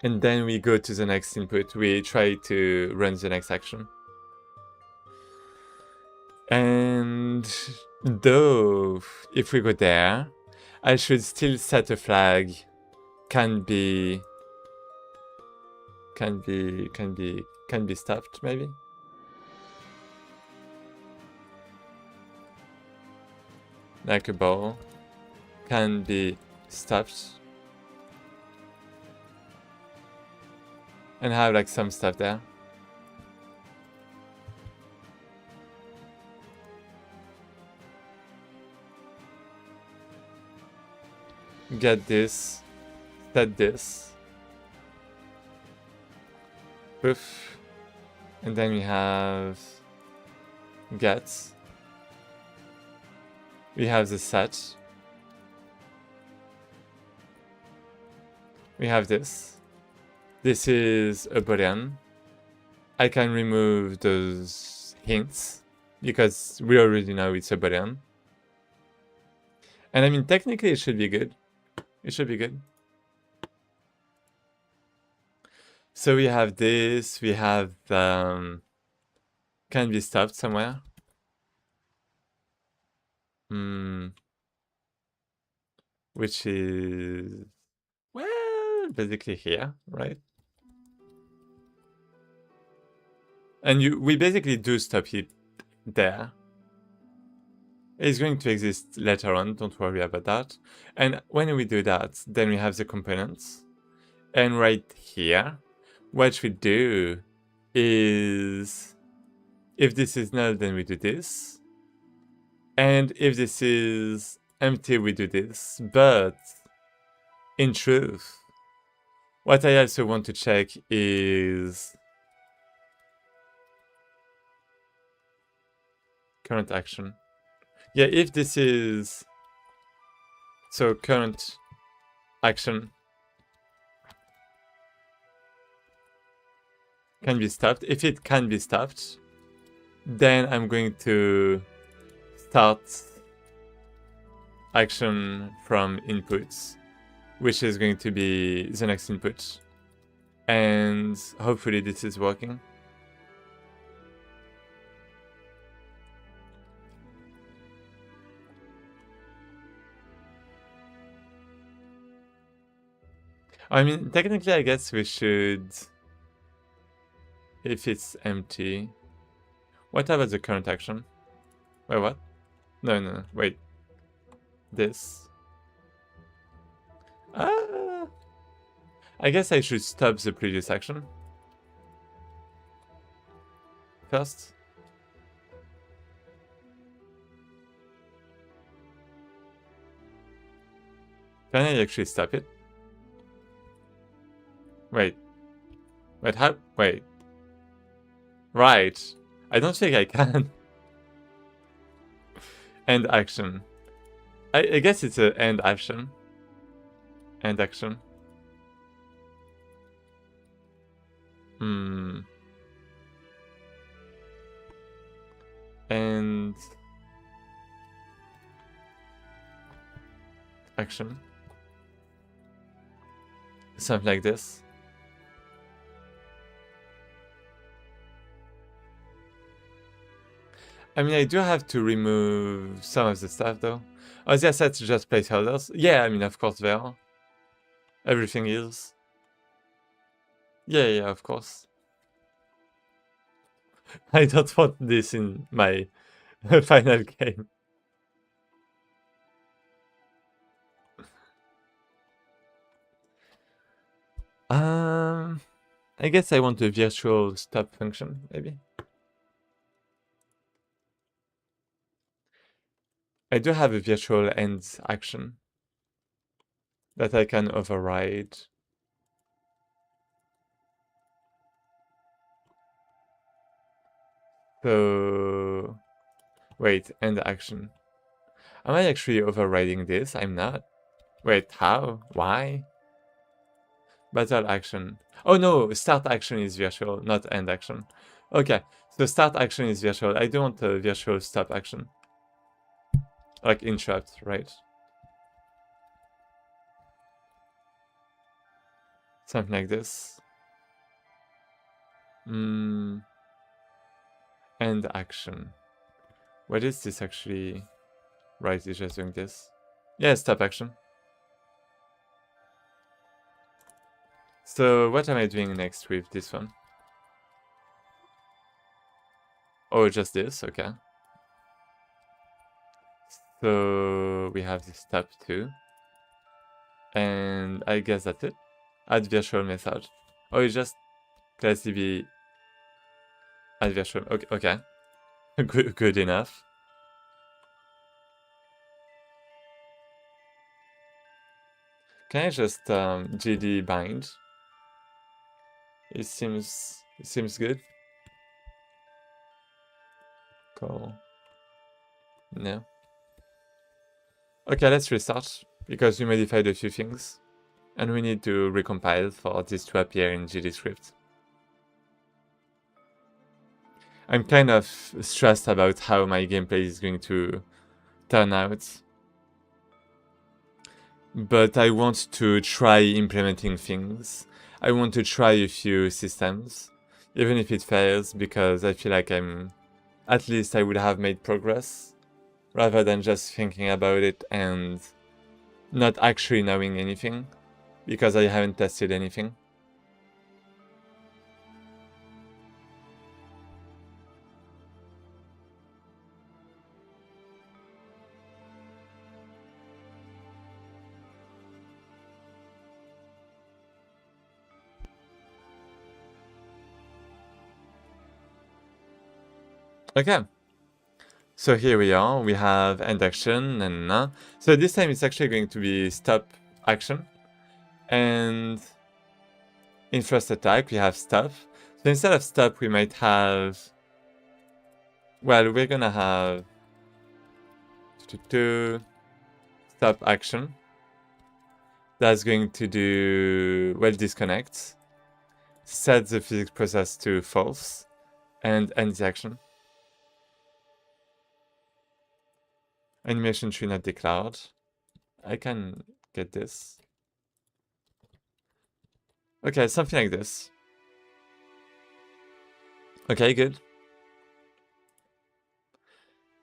And then we go to the next input. We try to run the next action. And though if we go there, I should still set a flag. Can be stopped, maybe. Like a ball can be stopped. and have like some stuff there. Get this, set this, poof, and then we have get. We have the set. We have this. This is a boolean. I can remove those hints because we already know it's a boolean. And I mean, technically it should be good. It should be good. So we have this, we have can be stopped somewhere. Which is, well, basically here, right? And we basically do stop it there. It's going to exist later on, don't worry about that. And when we do that, then we have the components. And right here, what we do is, if this is null, then we do this. And if this is empty, we do this. But in truth, what I also want to check is current action. Yeah, if this is, so current action can be stopped. If it can be stopped, then I'm going to start action from inputs, which is going to be the next input. And hopefully this is working. I mean, technically, I guess we should, if it's empty. What about the current action? Wait, what? No, wait. This. I guess I should stop the previous action first. Can I actually stop it? Wait, how? Wait. Right. I don't think I can. End action. I guess it's an end action. End action. And action. Something like this. I mean, I do have to remove some of the stuff, though. Oh, the assets just placeholders? Yeah, I mean, of course they are. Everything is. Yeah, of course. I don't want this in my final game. I guess I want a virtual stop function, maybe. I do have a virtual end action that I can override. So, wait, end action. Am I actually overriding this? I'm not. Wait, how? Why? Battle action. Oh no, start action is virtual, not end action. Okay, so start action is virtual. I don't want a virtual stop action. Like interrupt, right? Something like this. End action. What is this actually? Right, it's just doing this. Yeah, stop action. So what am I doing next with this one? Oh, just this, okay. So we have this step 2. And I guess that's it. Add virtual method. Oh, it's just Class DB adversarial. Okay, okay. Good enough. Can I just GD bind? It seems good. Cool. No. Okay, let's restart because we modified a few things, and we need to recompile for this to appear in GD script. I'm kind of stressed about how my gameplay is going to turn out, but I want to try implementing things. I want to try a few systems, even if it fails, because I feel like at least I would have made progress, rather than just thinking about it and not actually knowing anything, because I haven't tested anything. Okay, so here we are, we have end action, and so this time it's actually going to be stop action, and in first attack we have stop. So instead of stop we might have, well, we're gonna have stop action. That's going to do, well, disconnect, set the physics process to false, and end the action. Animation tree not declared. I can get this. Okay, something like this. Okay, good.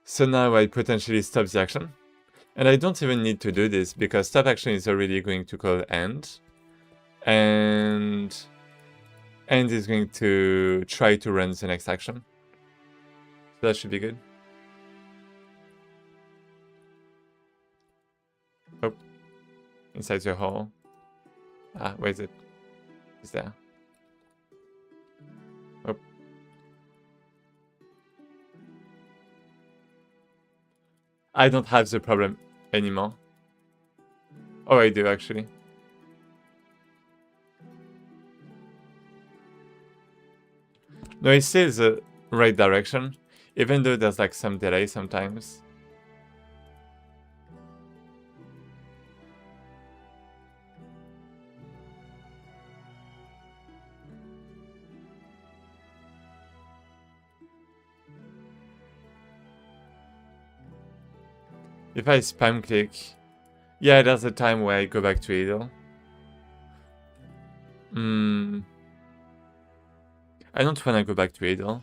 So now I potentially stop the action. And I don't even need to do this because stop action is already going to call end. And end is going to try to run the next action. So that should be good. Oh, inside the hole. Ah, where is it? It's there. Oh. I don't have the problem anymore. Oh, I do actually. No, it's still the right direction, even though there's like some delay sometimes. If I spam click, yeah, there's a time where I go back to idle. I don't want to go back to idle.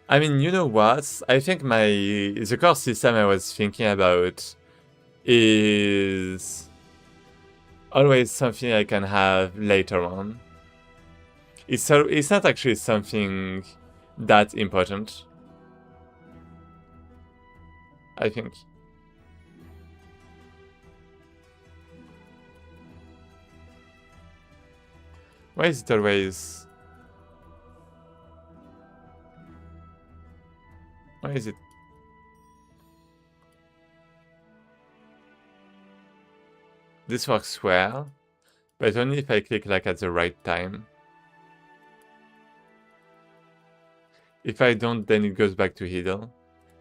I mean, you know what? I think the core system I was thinking about is always something I can have later on. It's not actually something that important, I think. Why is it always... Why is it... This works well, but only if I click like at the right time. If I don't, then it goes back to idle.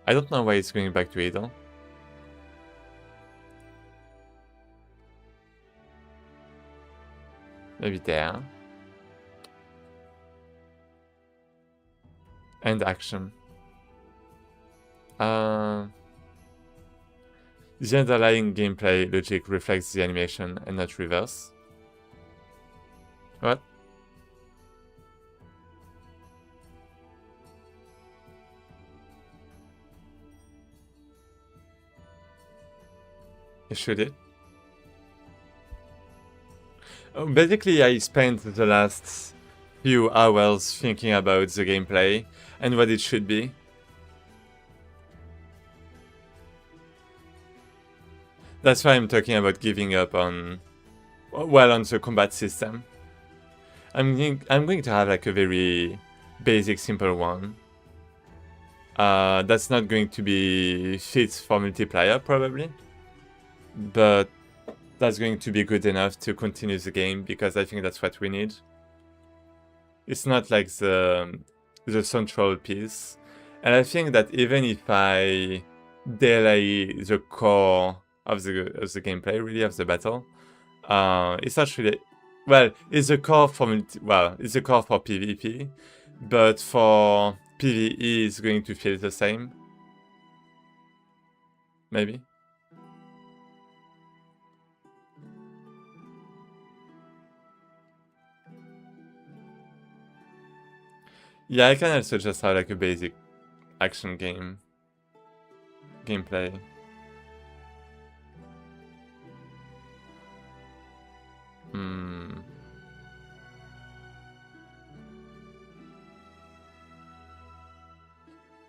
I don't know why it's going back to idle. Maybe there. End action. The underlying gameplay logic reflects the animation and not reverse. What? Should it? Basically, I spent the last few hours thinking about the gameplay and what it should be. That's why I'm talking about giving up on, well, on the combat system. I'm going to have like a very basic, simple one. That's not going to be fit for multiplayer probably, but that's going to be good enough to continue the game because I think that's what we need. It's not like the central piece, and I think that even if I delay the core of the gameplay, really of the battle, it's not really, well, it's a core for it's a core for PvP, but for PvE it's going to feel the same. Maybe. Yeah, I can also just have like a basic action gameplay.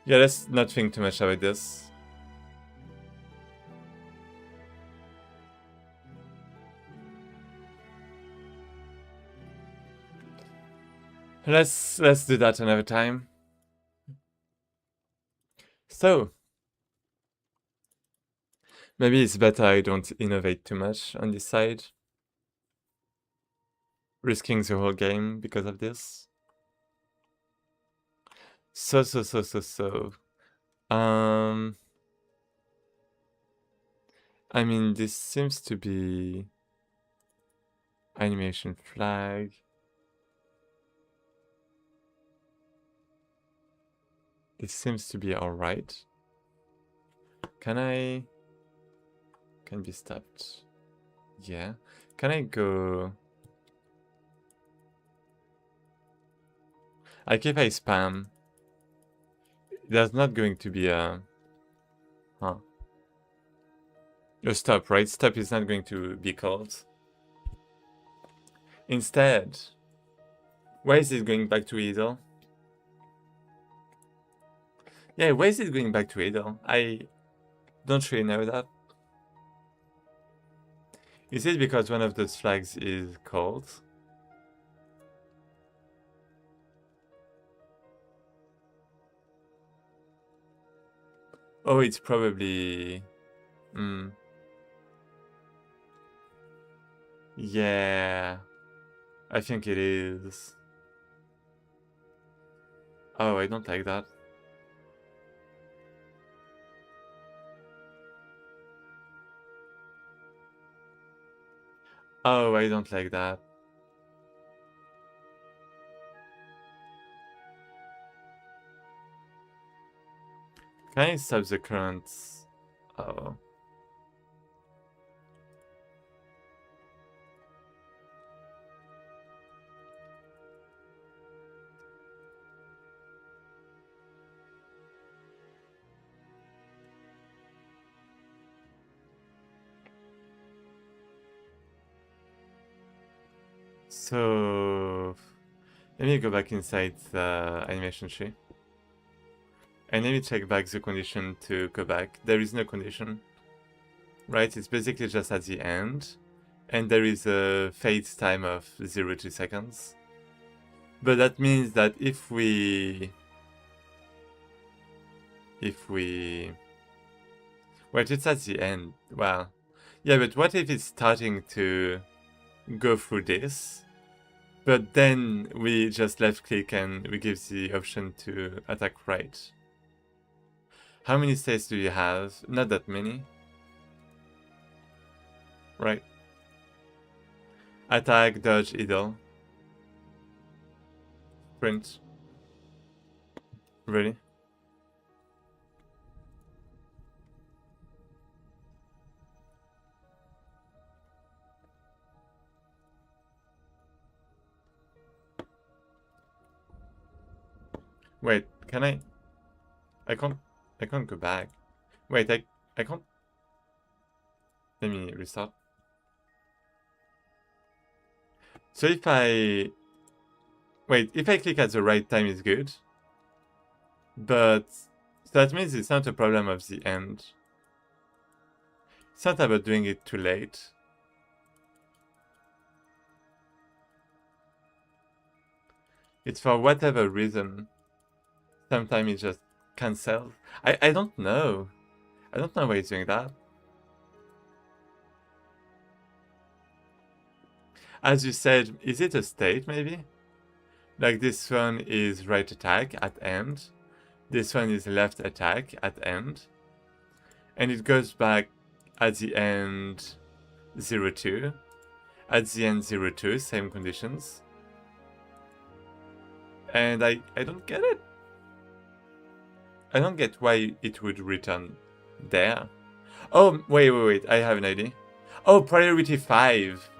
Yeah, let's not think too much about this. Let's do that another time. So maybe it's better I don't innovate too much on this side, risking the whole game because of this. So I mean, this seems to be animation flag. This seems to be alright. Can be stopped. Yeah. Can I go? Like if I spam, there's not going to be a stop, right? Stop is not going to be called. Instead, why is it going back to idle? Yeah, why is it going back to idle? I don't really know that. Is it because one of those flags is called? Oh, it's probably... Yeah, I think it is. Oh, I don't like that. Oh, I don't like that. Can I stop the currents? Oh. So let me go back inside the animation tree. And let me check back the condition to go back. There is no condition. Right, it's basically just at the end. And there is a fade time of 0 to seconds. But that means that if we... Wait, it's at the end. Well, yeah, but what if it's starting to go through this? But then we just left click and we give the option to attack right. How many states do you have? Not that many. Right. Attack, dodge, idle. Sprint. Really? Wait, can I? I can't go back. Wait, I can't. Let me restart. So if I... Wait, if I click at the right time is good. But... So that means it's not a problem of the end. It's not about doing it too late. It's for whatever reason. Sometimes it just cancels. I don't know. I don't know why it's doing that. As you said, is it a state maybe? Like this one is right attack at end. This one is left attack at end. And it goes back at the end 0-2. At the end 0-2, same conditions. And I don't get it. I don't get why it would return there. Oh, wait, I have an idea. Oh, priority 5.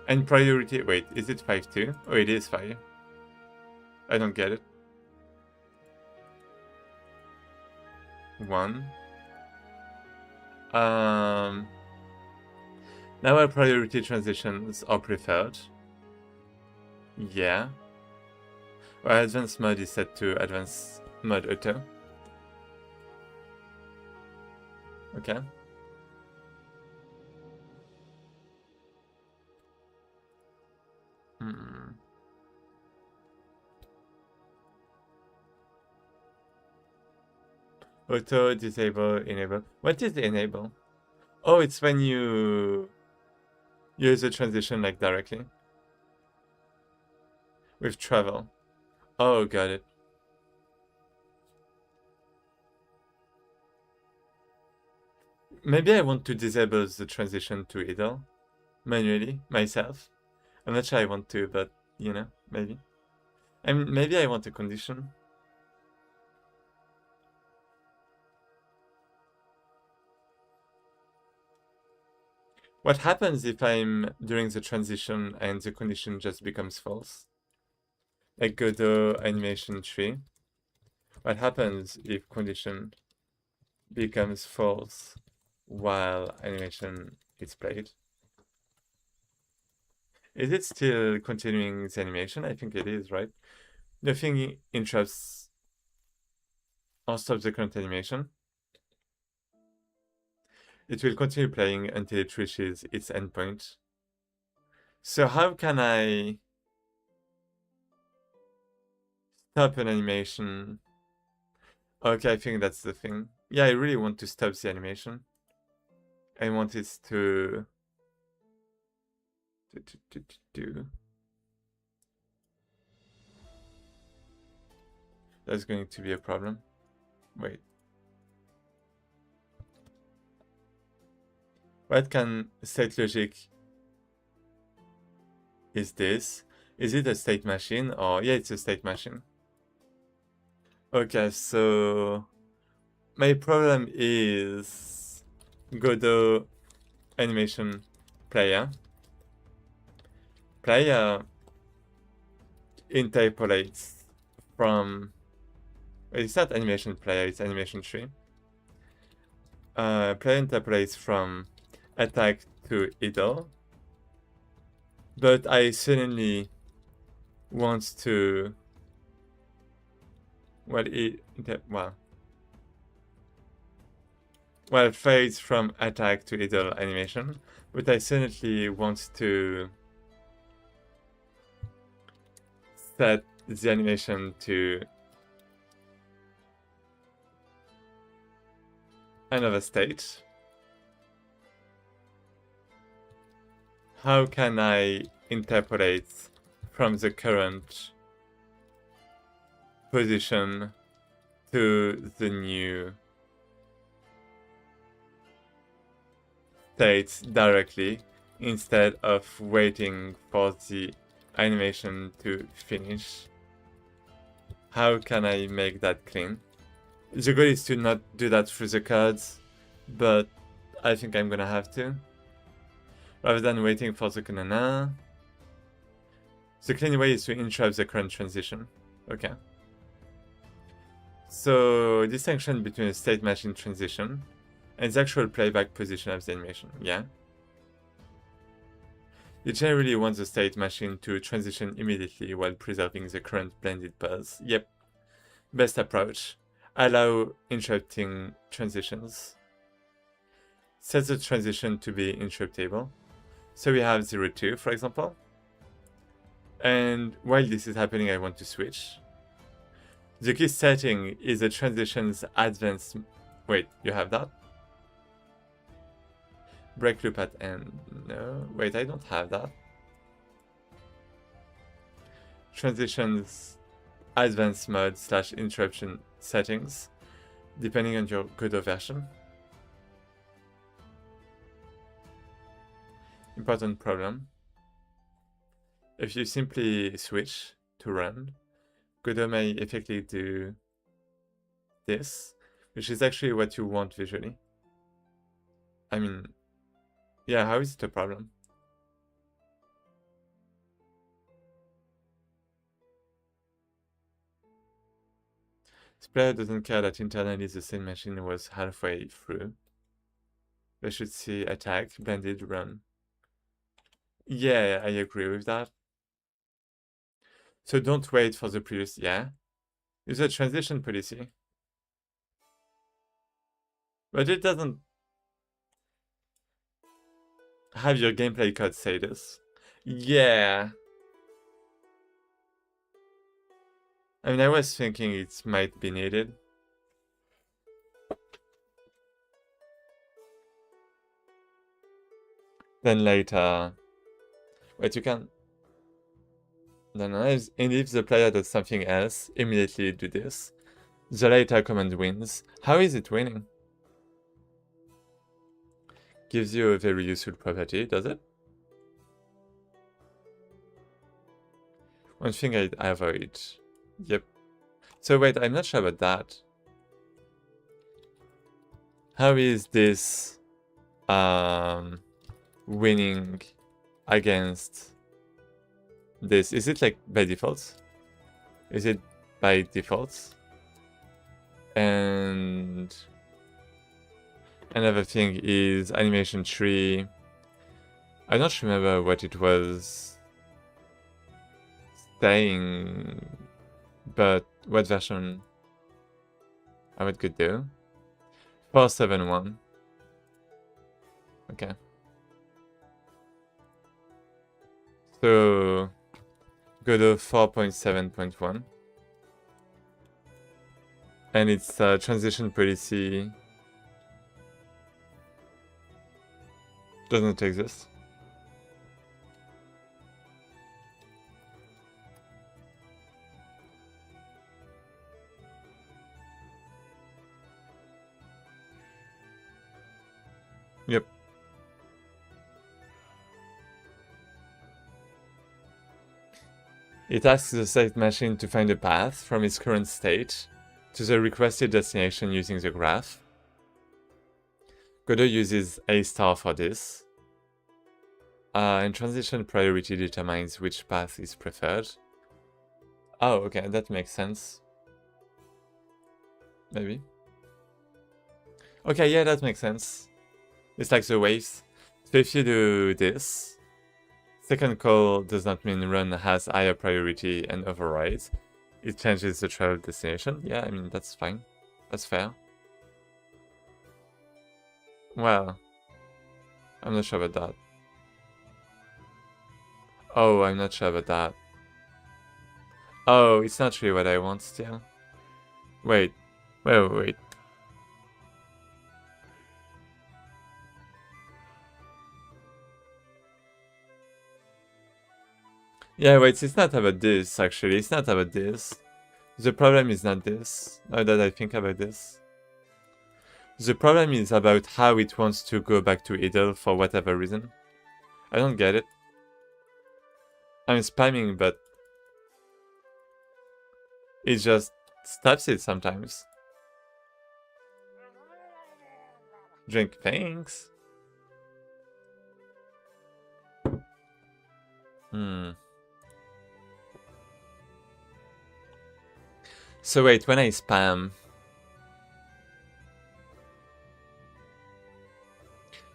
And priority, wait, is it 5 too? Oh, it is 5. I don't get it. 1. Now our priority transitions are preferred. Yeah. Our advanced mode is set to advanced mode auto. Okay. Auto, disable, enable. What is the enable? Oh, it's when you use a transition like directly. With travel. Oh, got it. Maybe I want to disable the transition to idle manually myself. I'm not sure I want to, but you know, maybe. And maybe I want a condition. What happens if I'm during the transition and the condition just becomes false? Like Godot animation tree. What happens if condition becomes false while animation is played? Is it still continuing the animation? I think it is, right? Nothing interrupts or stops the current animation. It will continue playing until it reaches its endpoint. So how can I stop an animation? Okay, I think that's the thing. Yeah, I really want to stop the animation. I want it to do. That's going to be a problem. Wait. What can state logic is this? Is it a state machine? Or yeah, it's a state machine. Okay, so my problem is Godot animation player. Player interpolates from, it's not animation player, it's animation tree. Player interpolates from attack to idle, but I suddenly want to, it fades from attack to idle animation, but I suddenly want to set the animation to another state. How can I interpolate from the current position to the new state directly instead of waiting for the animation to finish? How can I make that clean? The goal is to not do that through the cards, but I think I'm gonna have to. Rather than waiting for the kanana. The clean way is to interrupt the current transition. Okay. So, distinction between a state machine transition and the actual playback position of the animation. Yeah. You generally want the state machine to transition immediately while preserving the current blended pause. Yep. Best approach. Allow interrupting transitions. set the transition to be interruptible. So we have 0, 2, for example. And while this is happening, I want to switch. The key setting is the transition's advanced... Wait, you have that? Break loop at end. No, wait, I don't have that. Transitions advanced mode / interruption settings, depending on your Godot version. Important problem. If you simply switch to run, Godot may effectively do this, which is actually what you want visually. I mean, yeah, how is it a problem? This player doesn't care that internally the same machine was halfway through. They should see attack, blended, run. Yeah, I agree with that. So don't wait for the previous, yeah. Use a transition policy. But it doesn't have your gameplay code say this. Yeah. I mean, I was thinking it might be needed. Then later... Wait, you can... Then and if the player does something else, immediately do this. The later command wins. How is it winning? Gives you a very useful property, does it? One thing I'd avoid. Yep. So wait, I'm not sure about that. How is this winning against this? Is it like by default? Is it by default? And another thing is animation tree. I don't remember what it was saying, but what version I would could do? 4.7.1. Okay. So Godot 4.7.1. And its transition policy doesn't exist. Yep. It asks the state machine to find a path from its current state to the requested destination using the graph. Godot uses A* for this. And transition priority determines which path is preferred. Oh, okay, that makes sense. Maybe. Okay, yeah, that makes sense. It's like the waves. So if you do this, second call does not mean run has higher priority and overrides. It changes the travel destination. Yeah, I mean, that's fine. That's fair. Well, I'm not sure about that. Oh, I'm not sure about that. Oh, it's not really what I want still. Wait. Wait. Yeah, wait, it's not about this, actually. It's not about this. The problem is not this, now that I think about this. The problem is about how it wants to go back to idle for whatever reason. I don't get it. I'm spamming, but it just stops it sometimes. Drink, thanks. So wait, when I spam...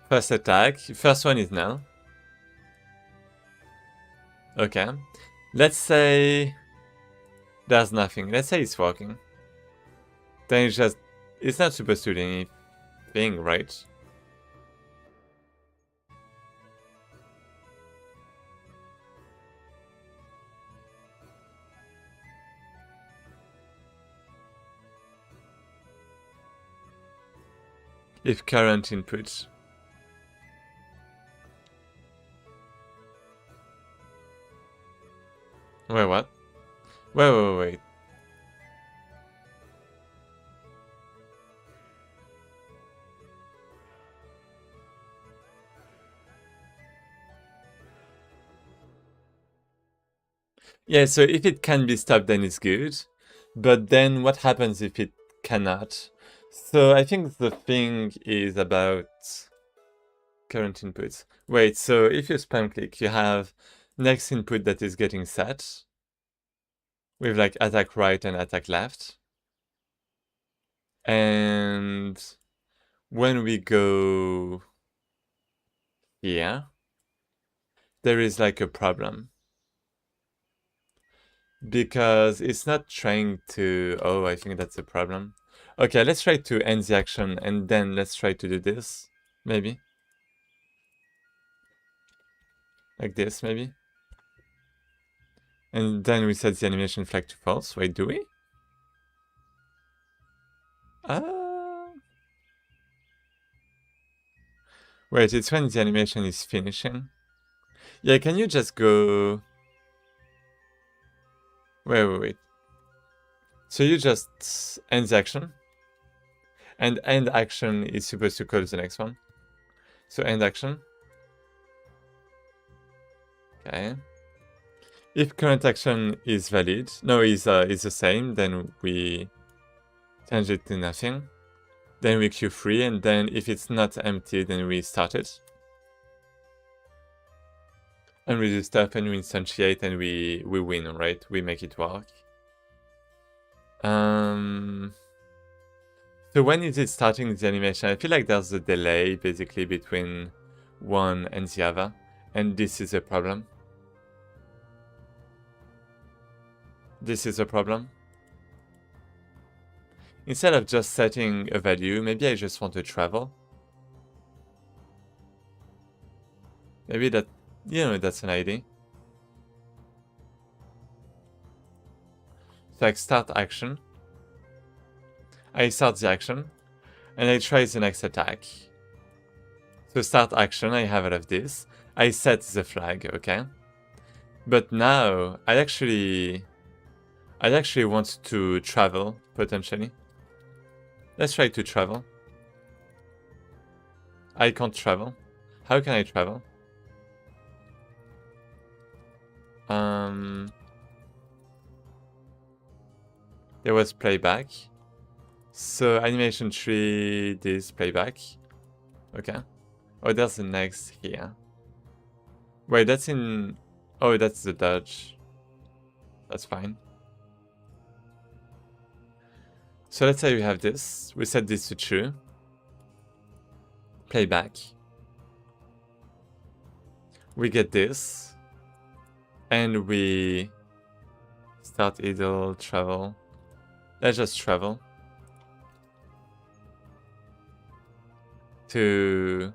First attack, first one is null. Okay. Let's say... There's nothing. Let's say it's working. Then it's just... It's not supposed to do anything, right? if current input. Wait, what? Wait. Yeah, so if it can be stopped, then it's good. But then what happens if it cannot? So I think the thing is about current inputs. Wait, so if you spam click, you have next input that is getting set with like attack right and attack left. And when we go here, there is like a problem. Because it's not trying to... Oh, I think that's a problem. Okay, let's try to end the action and then let's try to do this. Maybe. Like this, maybe. And then we set the animation flag to false. Wait, do we? Wait, it's when the animation is finishing. Yeah, can you just go... Wait. So you just end the action. And end action is supposed to call the next one. So end action. Okay. If current action is valid, is the same, then we change it to nothing. Then we queue free, and then if it's not empty, then we start it. And we do stuff, and we instantiate, and we win, right? We make it work. So when is it starting the animation? I feel like there's a delay, basically, between one and the other. And this is a problem. This is a problem. Instead of just setting a value, maybe I just want to travel. Maybe that, that's an idea. So I start action. I start the action. And I try the next attack. So start action, I have all of this. I set the flag, okay? But now, I actually want to travel, potentially. Let's try to travel. I can't travel. How can I travel? There was playback. So animation tree, this playback. Okay. Oh, there's the next here. Wait, that's in... Oh, that's the dodge. That's fine. So let's say we have this. We set this to true. Playback. We get this. And we start idle, travel. Let's just travel. To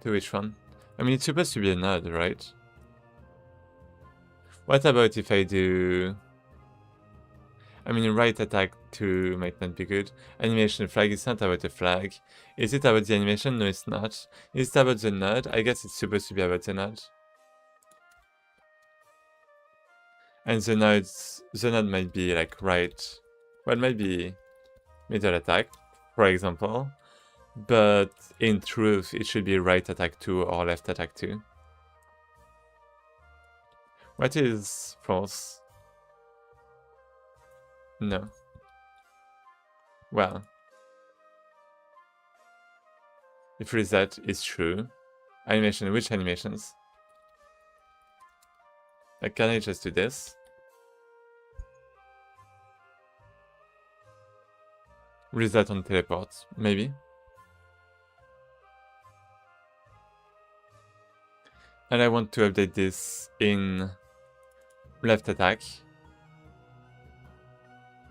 which one? I mean, it's supposed to be a node, right? What about if I do... I mean, right attack 2 might not be good. Animation flag, it's not about the flag. Is it about the animation? No, it's not. Is it about the node? I guess it's supposed to be about the node. And the node might be like right. Well, it might be middle attack, for example. But in truth, it should be right attack 2 or left attack 2. What is false? No. Well. If reset is true. Animation, which animations? Like, can I just do this? Reset on teleport, maybe. And I want to update this in left attack.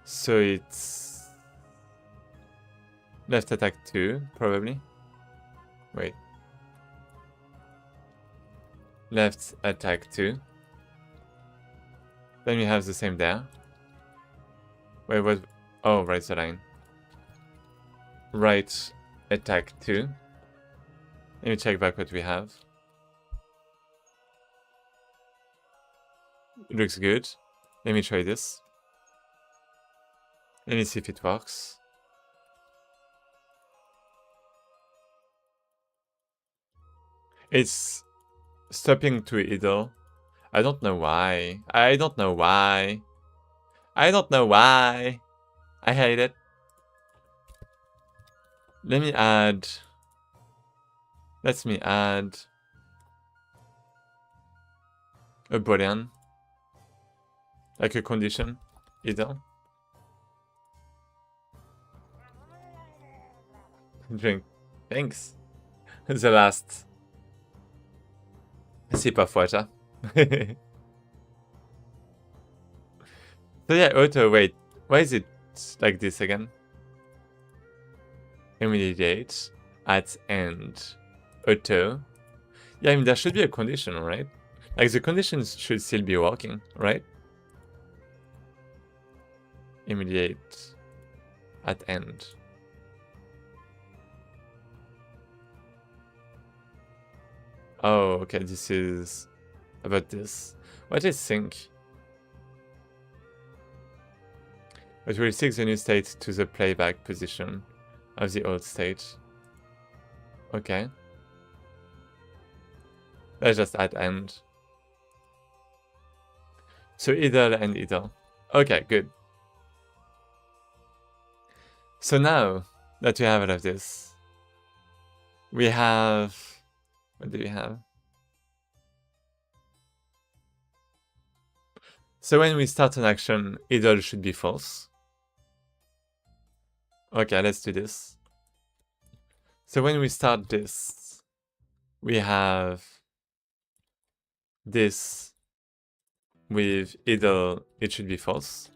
So it's left attack 2, probably. Wait. Left attack 2. Then we have the same there. Wait, what? Oh, right, the line. right attack 2. Let me check back what we have. It looks good. Let me try this. Let me see if it works. It's stopping to idle. I don't know why. I don't know why. I don't know why. I hate it. Let me add. Let me add a boolean, like a condition, idle. Drink. Thanks. The last sip of water. So yeah, auto, wait. Why is it like this again? Immediate at end. Auto. Yeah, I mean, there should be a condition, right? Like, the conditions should still be working, right? Immediate at end. Oh, okay, this is about this. What is sync? It will sync the new state to the playback position of the old state. Okay. Let's just add end. So idle and idle. Okay, good. So now that we have all of this, we have... What do we have? So when we start an action, idle should be false. Okay, let's do this. So when we start this, we have this with idle, it should be false.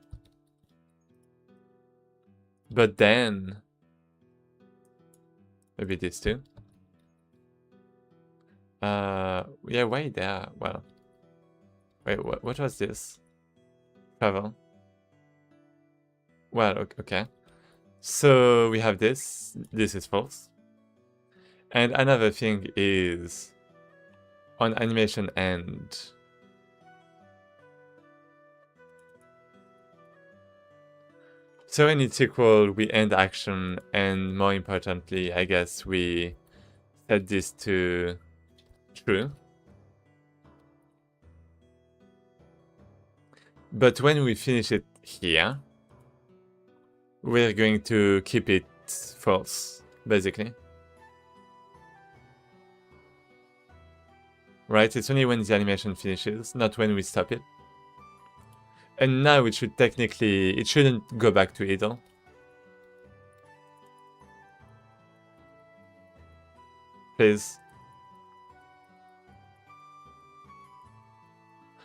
But then, maybe this too. Yeah, why there? Well, wait, what was this? Travel. Well, okay. So we have this. This is false. And another thing is on animation end. So when it's equal, we end action, and more importantly, I guess we set this to true. But when we finish it here, we're going to keep it false, basically. Right? It's only when the animation finishes, not when we stop it. And now it should technically... It shouldn't go back to idle. Please.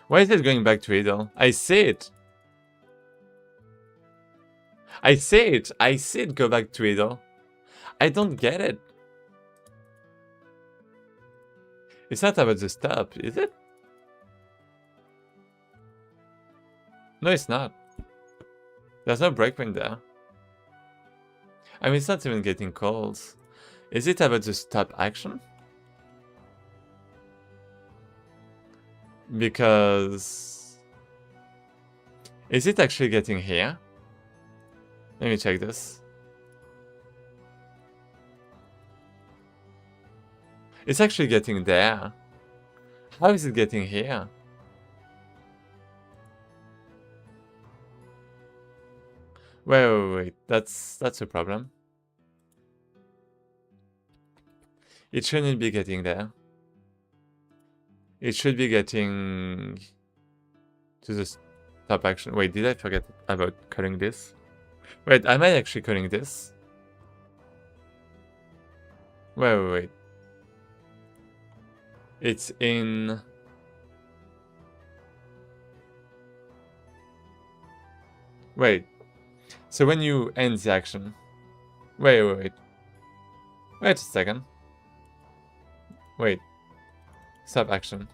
Why is it going back to idle? I see it. I see it. I see it go back to idle. I don't get it. It's not about the stop, is it? No, it's not. There's no breakpoint there. I mean, it's not even getting calls. Is it about the stop action? Because... Is it actually getting here? Let me check this. It's actually getting there. How is it getting here? Wait. That's a problem. It shouldn't be getting there. It should be getting to the stop action. Wait, did I forget about calling this? Wait, am I actually calling this? Wait. It's in... Wait. So when you end the action... Wait. Wait a second. Wait. Stop action.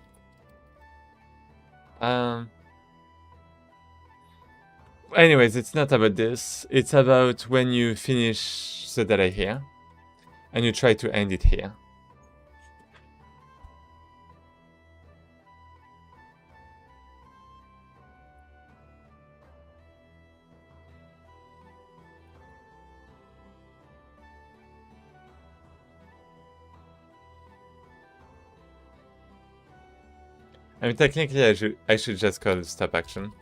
Anyways, it's not about this. It's about when you finish the data here and you try to end it here. I mean, technically, I should just call it stop action.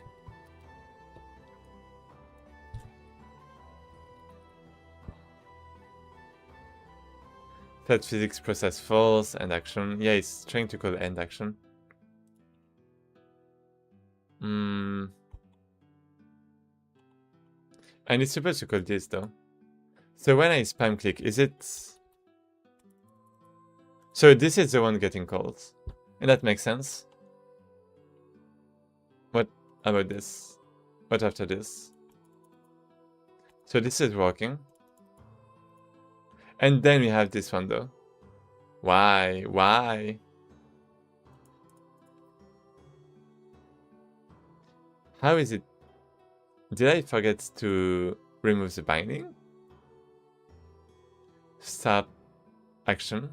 That physics process false, end action. Yeah, it's trying to call end action. And it's supposed to call this though. So when I spam click, is it... So this is the one getting called. And that makes sense. What about this? What after this? So this is working. And then we have this one though. Why? Why? How is it? Did I forget to remove the binding? Stop action.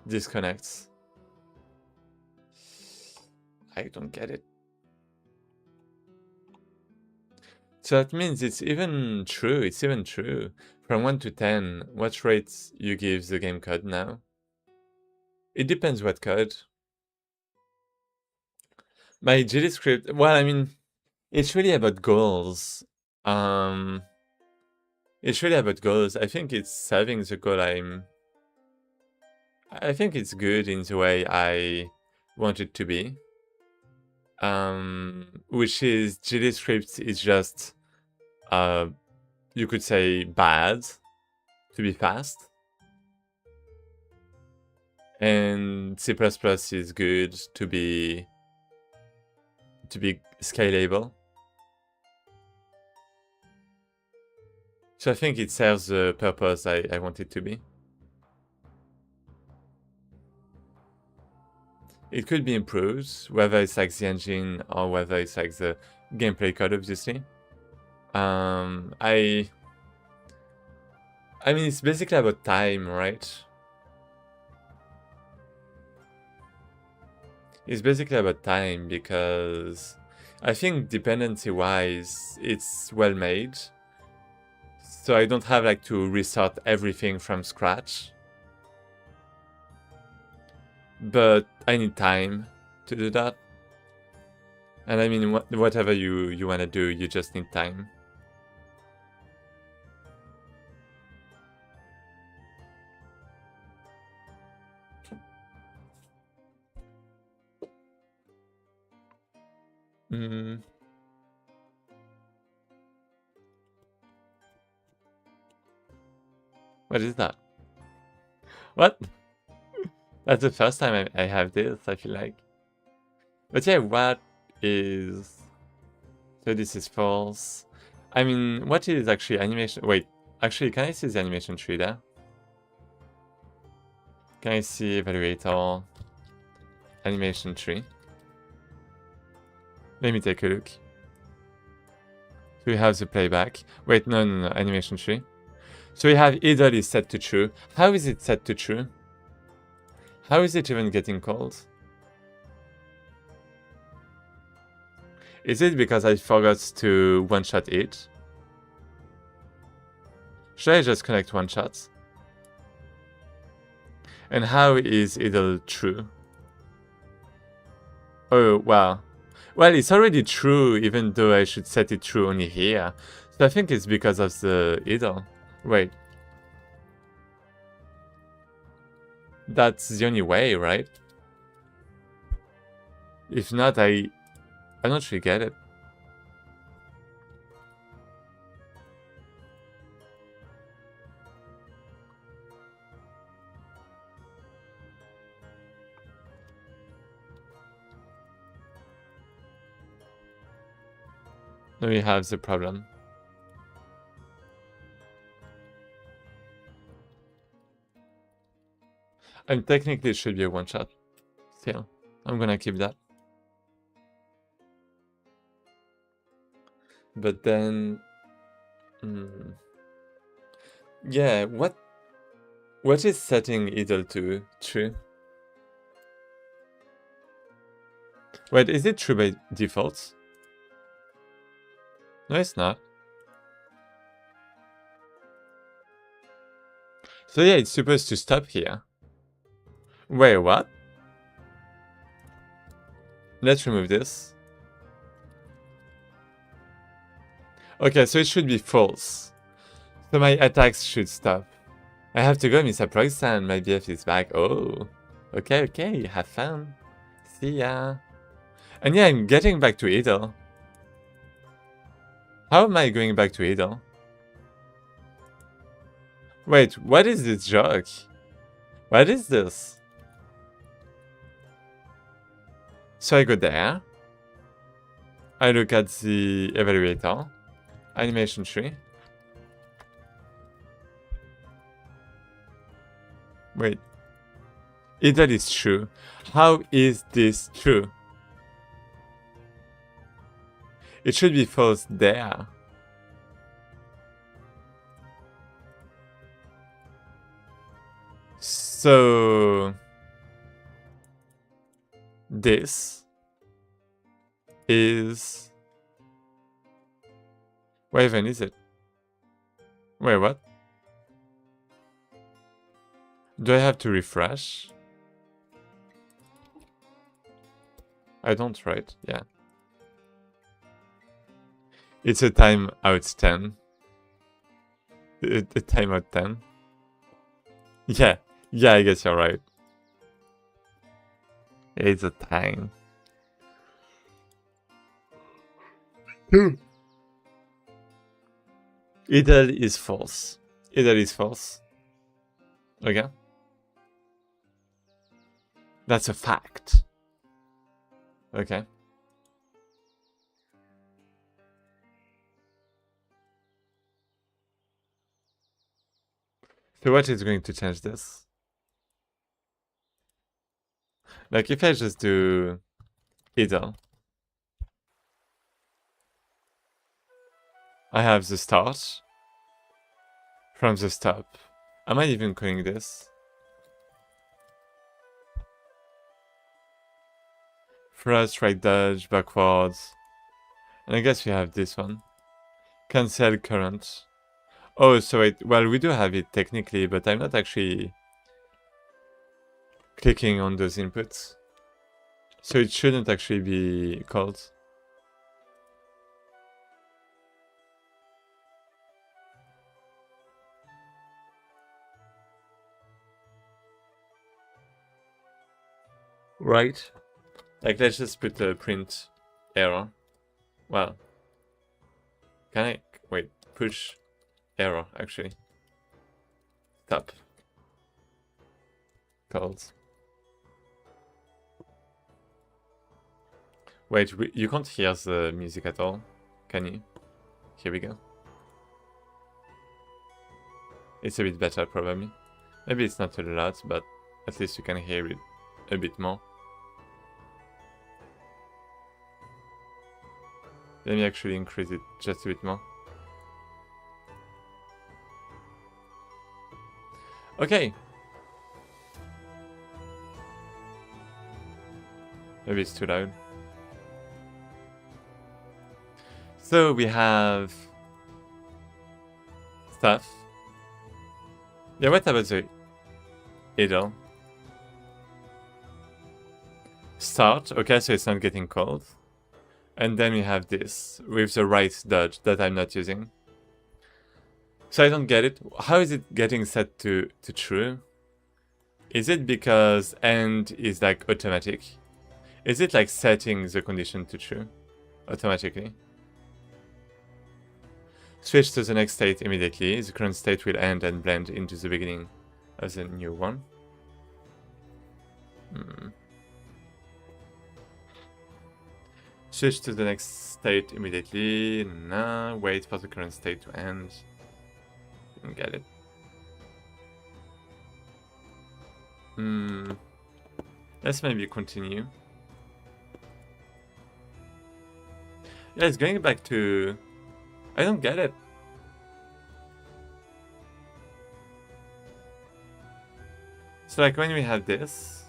Disconnects. I don't get it. So that means it's even true. It's even true. From 1 to 10, what rate you give the game code now? It depends what code. My GD script, well, I mean, it's really about goals. It's really about goals. I think it's serving the goal I think it's good in the way I want it to be. Which is GD script is just, you could say bad to be fast. And C++ is good to be scalable. So I think it serves the purpose I want it to be. It could be improved, whether it's like the engine or whether it's like the gameplay code, obviously. I mean, it's basically about time, right? It's basically about time because I think dependency-wise, it's well made. So I don't have like to restart everything from scratch. But I need time to do that. And I mean, whatever you want to do, you just need time. What is that? What? That's the first time I have this, I feel like. But yeah, what is... So this is false. I mean, what is actually animation... Wait, actually, can I see the animation tree there? Can I see evaluator, animation tree? Let me take a look. So we have the playback. Wait, no, animation tree. So we have idle is set to true. How is it set to true? How is it even getting called? Is it because I forgot to one-shot it? Should I just connect one-shots? And how is idle true? Oh, wow. Well, it's already true, even though I should set it true only here. So I think it's because of the idle. Wait. That's the only way, right? If not, I don't really get it. Then we have the problem. And technically it should be a one-shot. Still, I'm gonna keep that. But then, yeah, what is setting idle to true? Wait, is it true by default? No, it's not. So yeah, it's supposed to stop here. Wait, what? Let's remove this. Okay, so it should be false. So my attacks should stop. I have to go, Mr. Proxan. My BF is back. Oh. Okay, okay. Have fun. See ya. And yeah, I'm getting back to idle. How am I going back to idle? Wait, what is this joke? What is this? So I go there. I look at the evaluator. Animation tree. Wait. Idle is true. How is this true? It should be false there. So this is... Where even is it? Wait, what? Do I have to refresh? I don't, right? Yeah. It's a timeout 10. A timeout 10. Yeah. Yeah, I guess you're right. It's a time. Idle is false. Idle is false. Okay. That's a fact. Okay. So what is going to change this? Like if I just do idle, I have the start from the stop. Am I even calling this? Thrust, right dodge, backwards. And I guess we have this one. Cancel current. Oh, so wait, well, we do have it technically, but I'm not actually clicking on those inputs. So it shouldn't actually be called. Right? Like, let's just put a print error. Well, can I, wait, push error, actually. Stop. Called. Wait, you can't hear the music at all, can you? Here we go. It's a bit better, probably. Maybe it's not a lot, but at least you can hear it a bit more. Let me actually increase it just a bit more. Okay. Maybe it's too loud. So we have stuff. Yeah, what about the idle? Start. Okay, so it's not getting called. And then we have this with the right dodge that I'm not using. So I don't get it. How is it getting set to true? Is it because end is like automatic? Is it like setting the condition to true automatically? Switch to the next state immediately. The current state will end and blend into the beginning of the new one. Switch to the next state immediately. Nah, wait for the current state to end. Didn't get it. Let's maybe continue. Yeah, it's going back to I don't get it. So like when we have this,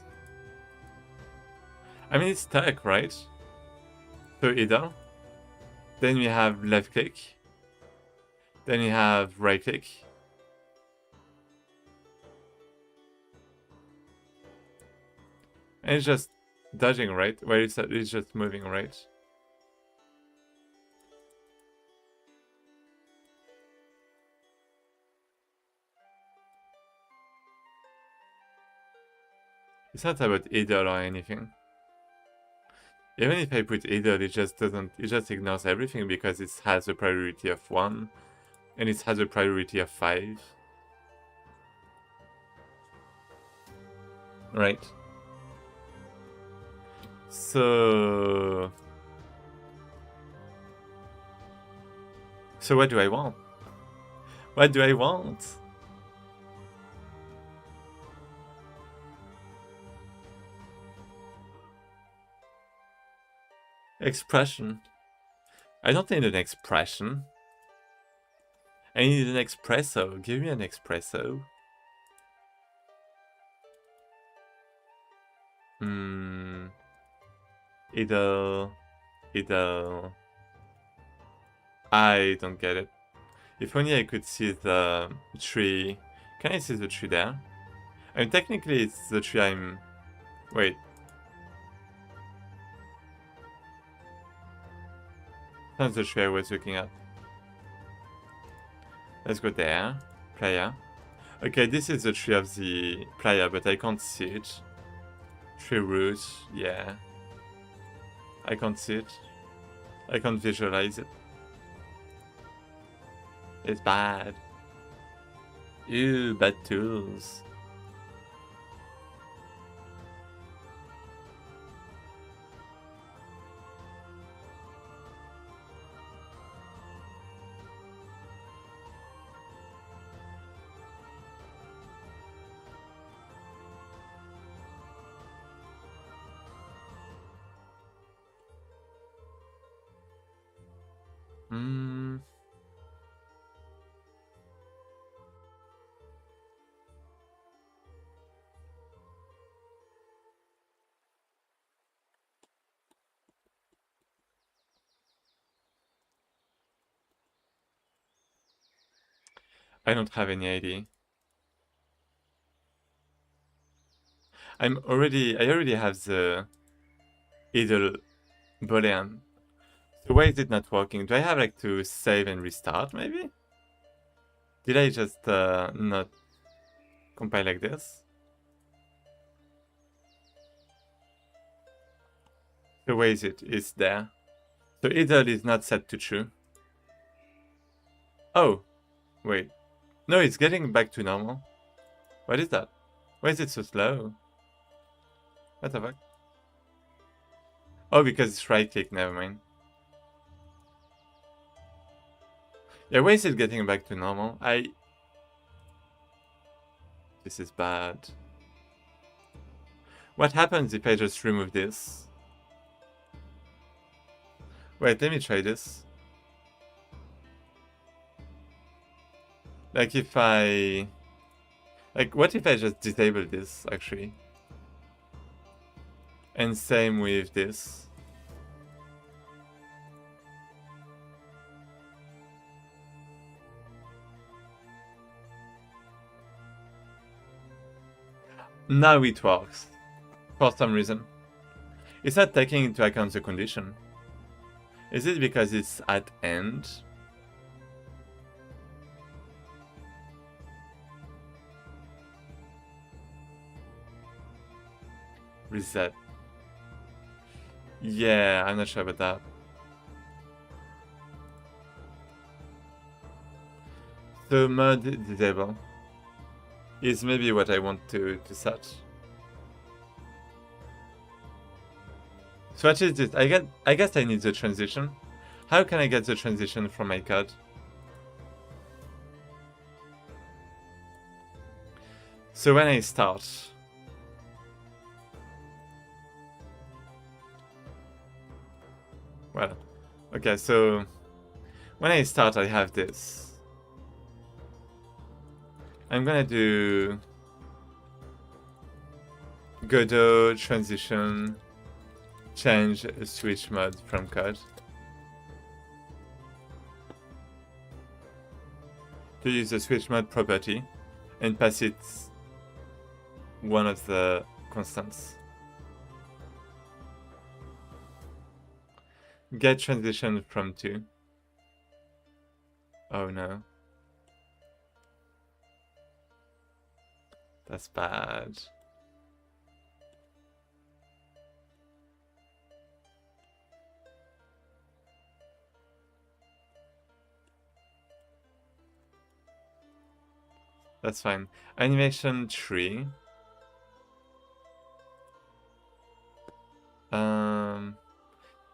I mean it's stuck, right? So either. Then we have left click. Then we have right click. And it's just dodging, right? Where it's just moving, right? It's not about either or anything. Even if I put either, it just ignores everything because it has a priority of 1 and it has a priority of 5. Right. So what do I want? What do I want? Expression. I don't need an expression. I need an espresso. Give me an espresso. Either. I don't get it. If only I could see the tree. Can I see the tree there? I mean, technically it's the tree I'm... Wait. That's the tree I was looking at. Let's go there. Playa. Okay, this is the tree of the playa, but I can't see it. Tree root, yeah. I can't see it. I can't visualize it. It's bad. Ew, bad tools. I don't have any idea. I already have the idle boolean. So why is it not working? Do I have like to save and restart maybe? Did I just not compile like this? So where is it? It's there. So idle is not set to true. Oh, wait. No, it's getting back to normal. What is that? Why is it so slow? What the fuck? Oh, because it's right click, never mind. Yeah, why is it getting back to normal? This is bad. What happens if I just remove this? Wait, let me try this. Like if I... Like, what if I just disable this, actually? And same with this. Now it works. For some reason. It's not taking into account the condition. Is it because it's at end? Reset. Yeah, I'm not sure about that. So mode disable is maybe what I want to set. So what is this? I guess I need the transition. How can I get the transition from my code? So when I start, well, okay, so when I start, I have this. I'm gonna do Godot transition, change switch mode from code. To use the switch mode property and pass it one of the constants. Get transition from 2. Oh no. That's bad. That's fine. Animation tree.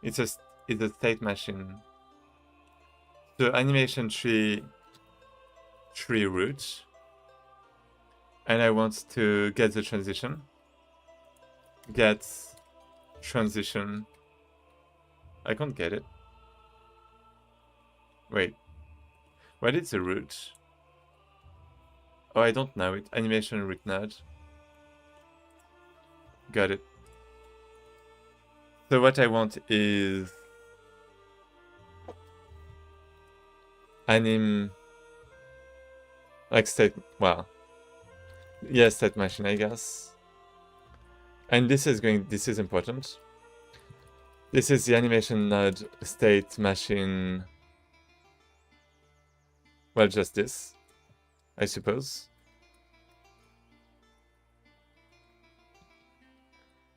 It's a state machine. So animation tree root. And I want to get the transition. Get transition. I can't get it. Wait. What is the root? Oh, I don't know it. Animation root node. Got it. So what I want is anim like state, well, yeah, state machine, I guess. And this is important. This is the animation node state machine. Well, just this, I suppose.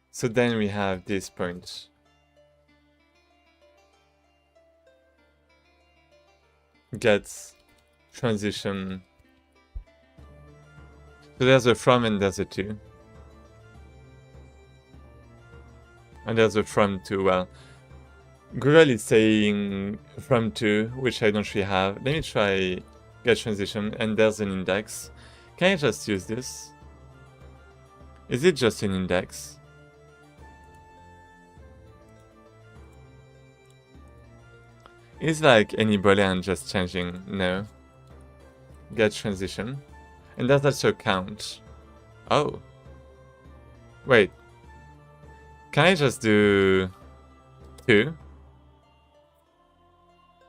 So then we have this point. Get transition. So there's a from and there's a to. And there's a from to. Well, Google is saying from to, which I don't really have. Let me try get transition, and there's an index. Can I just use this? Is it just an index? Is like any boolean just changing? No. Get transition. And does also count? Oh. Wait. Can I just do 2?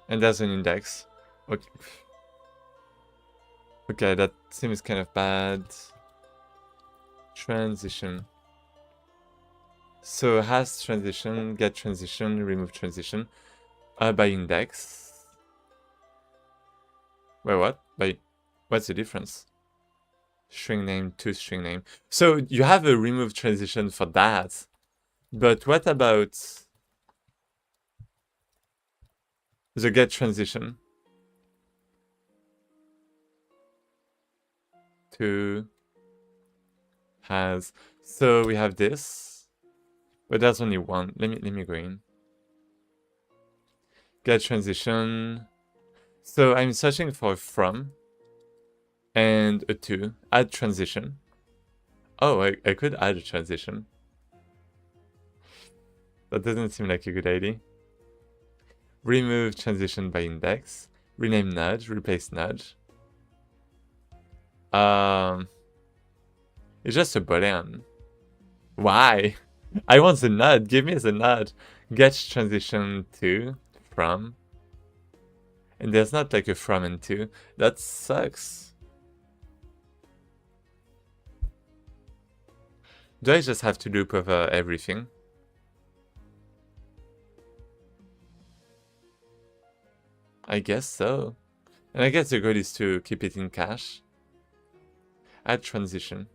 And there's an index. Okay. Okay, that seems kind of bad. Transition. So has transition, get transition, remove transition. By index. Wait, what? By what's the difference? String name to string name. So you have a remove transition for that. But what about the get transition? To has. So we have this. But there's only one. Let me go in. Get transition. So I'm searching for from and a to. Add transition. Oh, I could add a transition. That doesn't seem like a good idea. Remove transition by index. Rename nudge. Replace nudge. It's just a boolean. Why? I want the node. Give me the node. Get transition to. From, and there's not like a from and to. That sucks. Do I just have to loop over everything? I guess so. And I guess the goal is to keep it in cache. Add transition.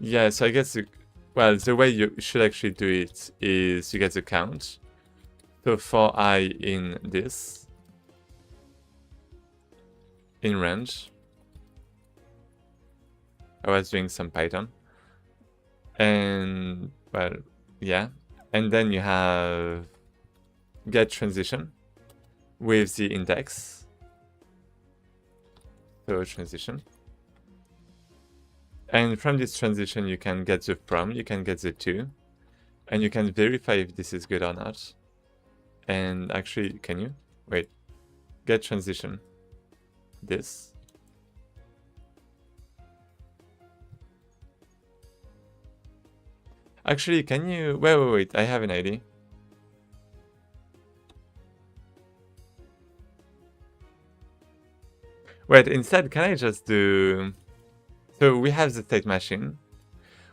Yeah, so I guess well, the way you should actually do it is you get the count. So for I in this, in range. I was doing some Python. And, well, yeah. And then you have get transition with the index. So transition. And from this transition, you can get the from, you can get the to, and you can verify if this is good or not. And actually, can you? Wait. Get transition. This. Actually, can you... Wait. I have an idea. Wait, instead, can I just do... So we have the state machine.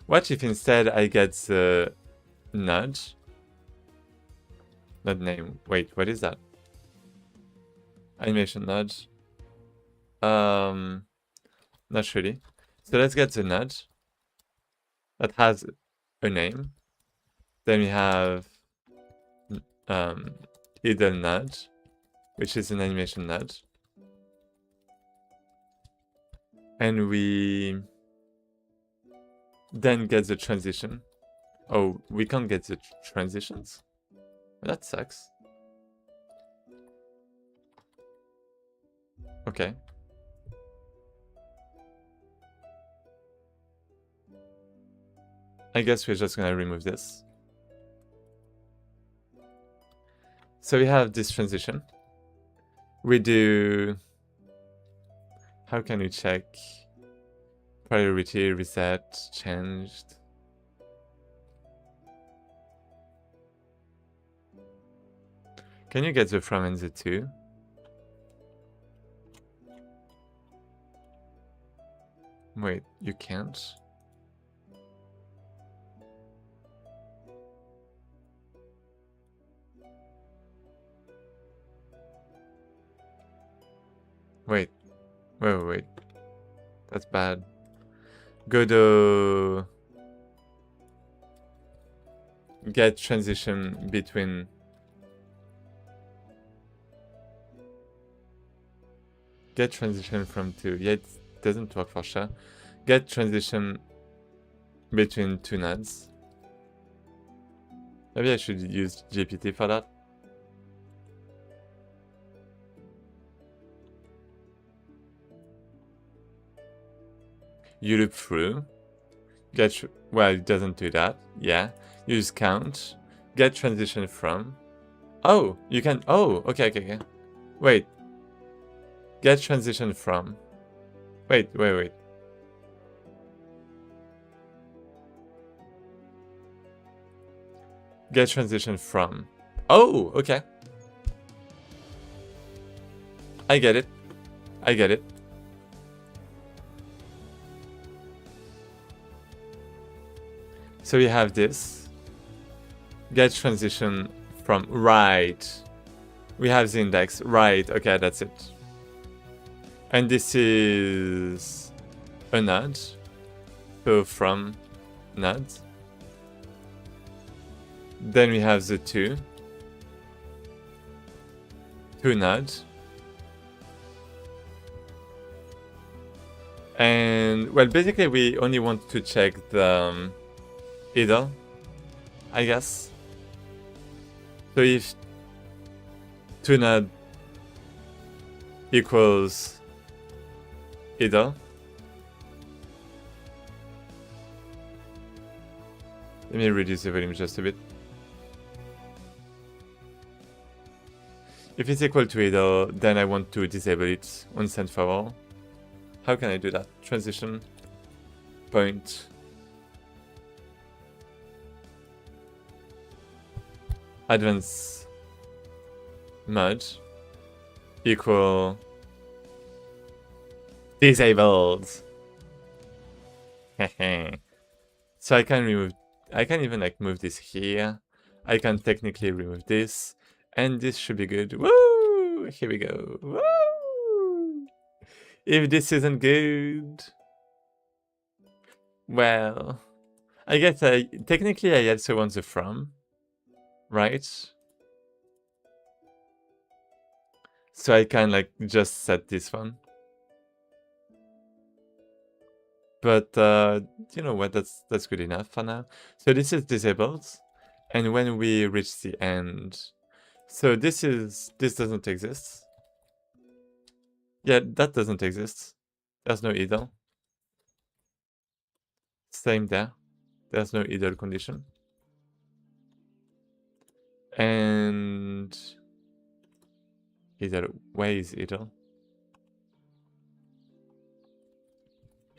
What if instead I get the nudge? Not name. Wait, what is that? Animation nudge. Not really. So let's get the nudge that has a name. Then we have idle nudge, which is an animation nudge. And we then get the transition. Oh, we can't get the transitions? That sucks. Okay. I guess we're just gonna remove this. So we have this transition. We do... How can we check? Priority, reset, changed. Can you get the from and the to? Wait, you can't? Wait. Wait. That's bad. Go to get transition between get transition from two. Yeah, it doesn't work for sure. Get transition between two nodes. Maybe I should use GPT for that. You loop through. Well, it doesn't do that. Yeah. Use count. Get transition from. Oh, you can. Oh, okay. Wait. Get transition from. Wait. Get transition from. Oh, okay. I get it. So we have this. Get transition from right. We have the index. Right. Okay, that's it. And this is a nudge. So from nudge. Then we have the two. Two nudge. And, well, basically we only want to check the idle, I guess. So if two node equals idle, let me reduce the volume just a bit. If it's equal to idle, then I want to disable it once and for all. How can I do that? Transition point advance merge equal disabled. So I can even like move this here. I can technically remove this, and this should be good. Woo! Here we go. Woo! If this isn't good, well, I guess technically I also want the from, right? So I can like just set this one. But you know what, that's good enough for now. So this is disabled, and when we reach the end, so this doesn't exist. Yeah, that doesn't exist. There's no idle. Same there. There's no idle condition. And where is idle?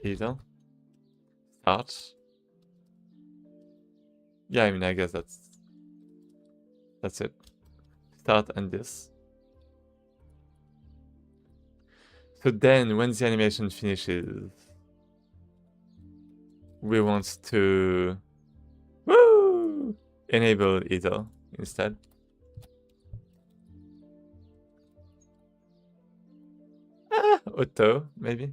Idle. Start. Yeah, I mean, I guess that's it. Start and this. So then, when the animation finishes, we want to enable idle instead. Auto, maybe.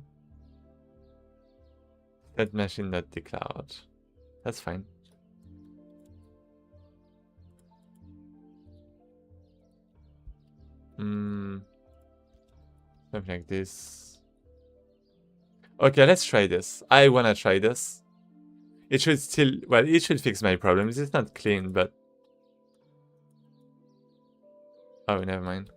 That machine not declared. That's fine. Something like this. Okay, let's try this. I wanna try this. It should still, well, it should fix my problems. It's not clean, but... Oh, never mind.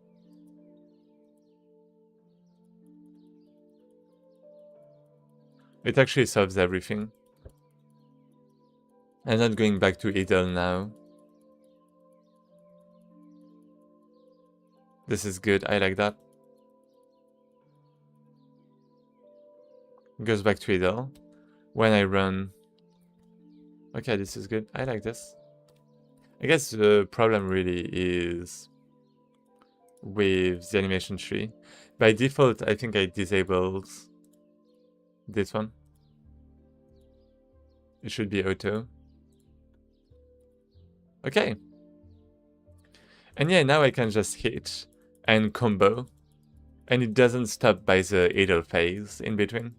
It actually solves everything. I'm not going back to idle now. This is good, I like that. Goes back to idle. When I run... Okay, this is good, I like this. I guess the problem really is with the animation tree. By default, I think I disabled this one. It should be auto. Okay. And yeah, now I can just hit and combo. And it doesn't stop by the idle phase in between.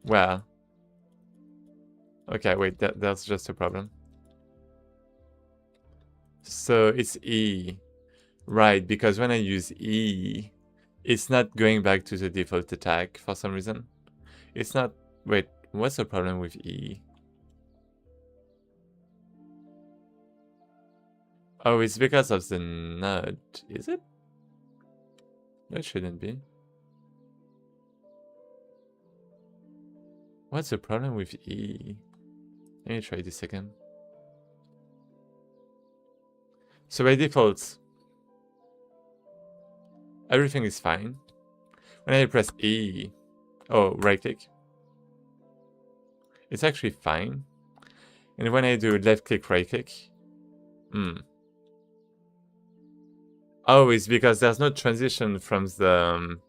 Well. Okay, wait, that's just a problem. So it's E. Right, because when I use E, it's not going back to the default attack for some reason. It's not... Wait, what's the problem with E? Oh, it's because of the node, is it? No, it shouldn't be. What's the problem with E? Let me try this again. So by default, everything is fine. When I press E, oh, right click, it's actually fine. And when I do left click, right click, oh, it's because there's no transition from the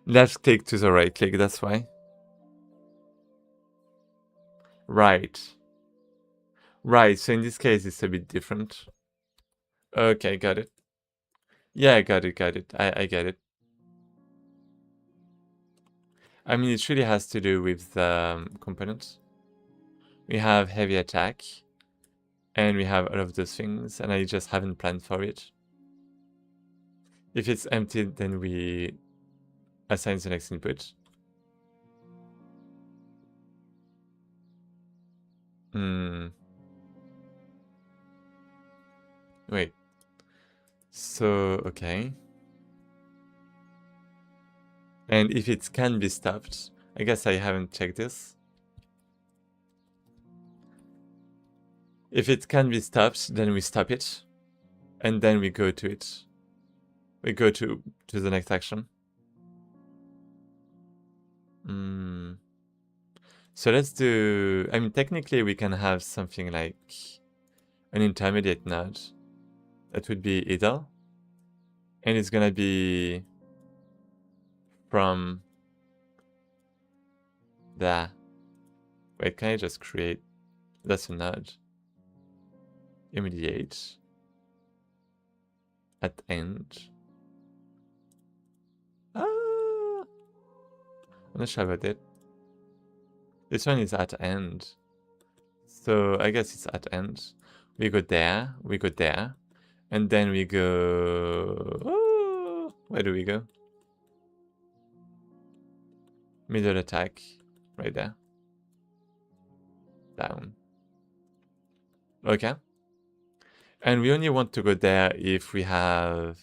left click to the right click, that's why. Right. Right, so in this case it's a bit different. Okay, got it. Yeah, got it. I get it. I mean, it really has to do with the components. We have heavy attack, and we have all of those things, and I just haven't planned for it. If it's empty, then we assign the next input. Wait. So, okay. And if it can be stopped, I guess I haven't checked this. If it can be stopped, then we stop it. And then we go to it. We go to the next action. So let's do... I mean, technically we can have something like an intermediate node. That would be idle. And it's gonna be from the... Wait, can I just create... That's a node. Immediate. At end. I'm not sure about it. This one is at end. So I guess it's at end. We go there, and then we go... Oh, where do we go? Middle attack, right there. Down. Okay. And we only want to go there if we have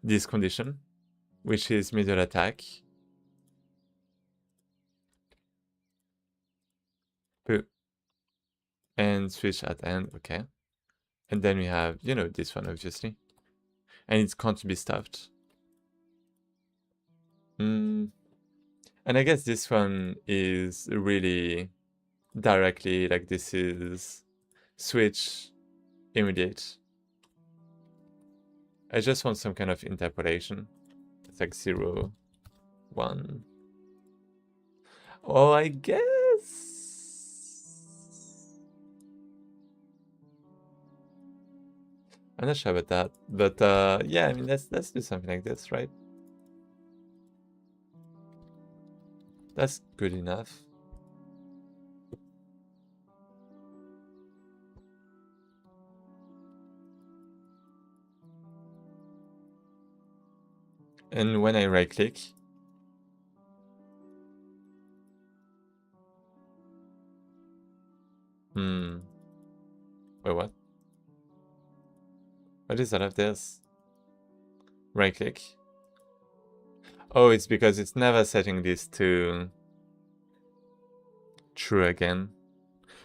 this condition, which is middle attack. And switch at end, okay. And then we have, you know, this one, obviously. And it can't be stuffed. And I guess this one is really directly, like this is switch immediate. I just want some kind of interpolation. It's like 0, 1. Oh, I guess. I'm not sure about that, but yeah, I mean, let's do something like this, right? That's good enough. And when I right click, wait, what? What is all of this? Right click. Oh, it's because it's never setting this to true again.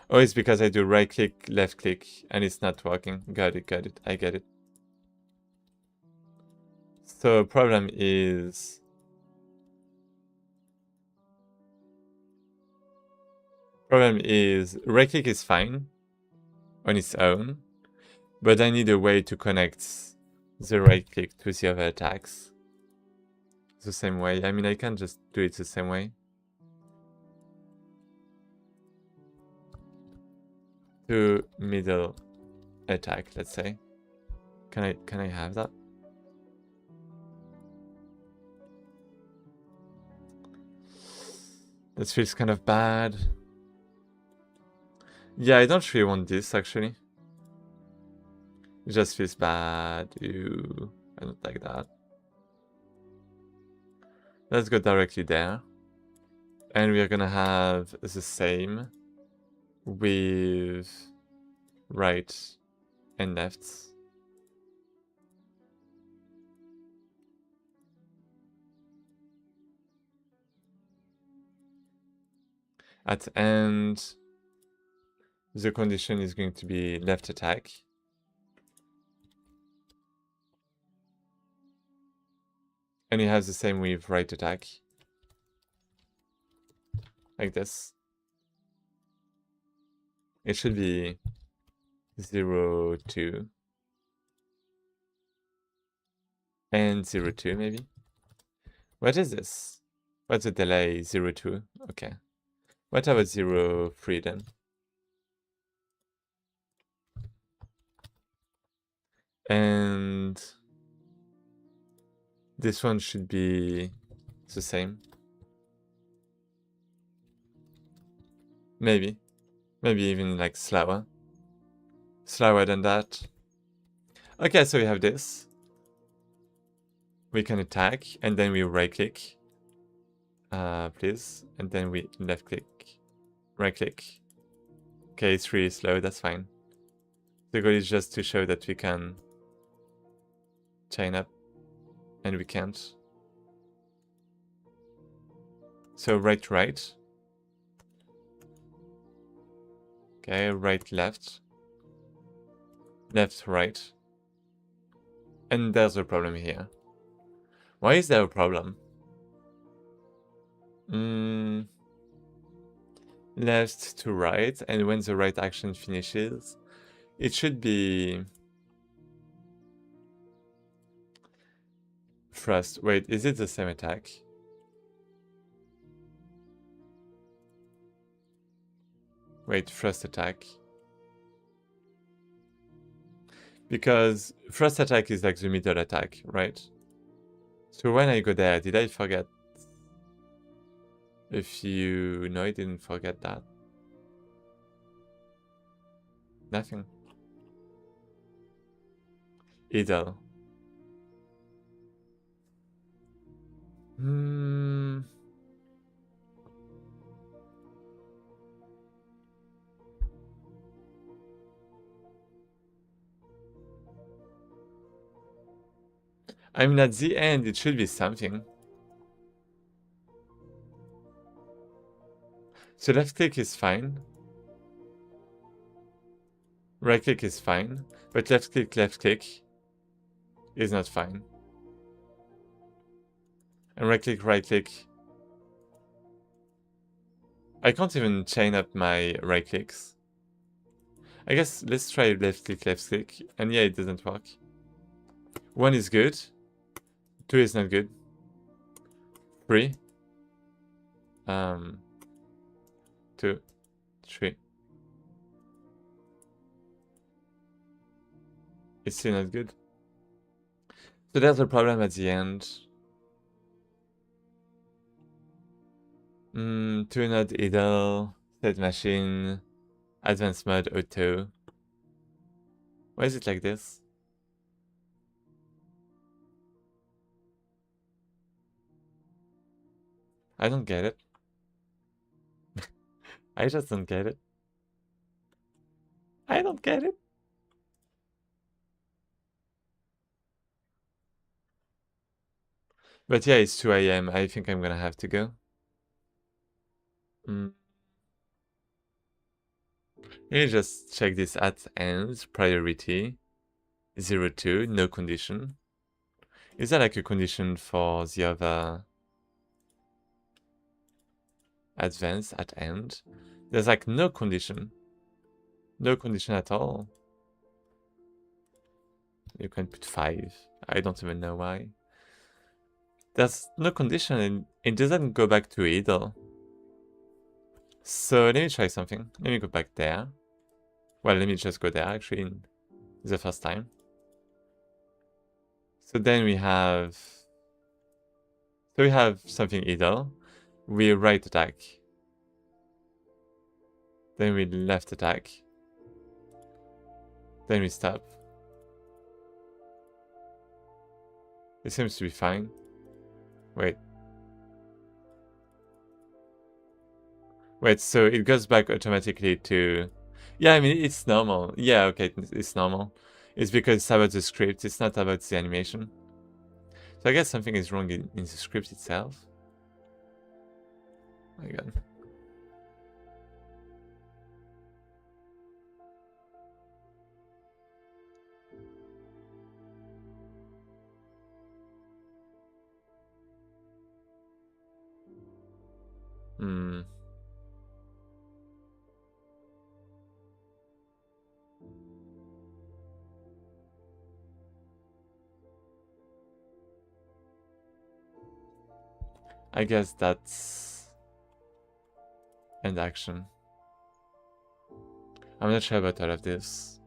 Oh, it's because I do right click, left click, and it's not working. Got it, got it. I get it. So problem is right click is fine on its own, but I need a way to connect the right click to the other attacks the same way. I mean, I can't just do it the same way. To middle attack, let's say. Can I have that? This feels kind of bad. Yeah, I don't really want this, actually. It just feels bad. Ew, I don't like that. Let's go directly there. And we're gonna have the same with right and left. At end, the condition is going to be left attack. And we have the same with right attack. Like this. It should be 0, 2. And 0, 2 maybe. What is this? What's the delay? 0, 2. Okay. What about 0, 3 then? And this one should be the same. Maybe. Maybe even like slower. Slower than that. Okay, so we have this. We can attack, and then we right click. Please. And then we left click. Right click. Okay, it's really slow, that's fine. The goal is just to show that we can chain up, and we can't. So right, right. Okay, right, left. Left, right. And there's a problem here. Why is there a problem? Left to right, and when the right action finishes, it should be thrust. Wait, is it the same attack? Wait, thrust attack. Because thrust attack is like the middle attack, right? So when I go there, did I forget? If you know, I didn't forget that. Nothing. Idle. I mean, at the end, it should be something. So left click is fine. Right click is fine, but left click is not fine. And right click. I can't even chain up my right clicks. I guess let's try left click, and yeah, it doesn't work. 1 is good, 2 is not good, 3, 2, 3. It's still not good. So there's a problem at the end. Two node idle, set machine, advanced mode auto. Why is it like this? I don't get it. I just don't get it. I don't get it. But yeah, it's 2 AM. I think I'm gonna have to go. Let me just check this at end. Priority 02, no condition. Is that like a condition for the other advance at end? There's like no condition. No condition at all. You can put 5. I don't even know why. There's no condition and it doesn't go back to idle. So let me try something. Let me go back there. Well, let me just go there actually in the first time. So then we have something idle. We right attack. Then we left attack. Then we stop. It seems to be fine. Wait, so it goes back automatically to... Yeah, I mean, it's normal. Yeah, okay, it's normal. It's because it's about the script, it's not about the animation. So I guess something is wrong in the script itself. Oh my god. I guess that's end action. I'm not sure about all of this.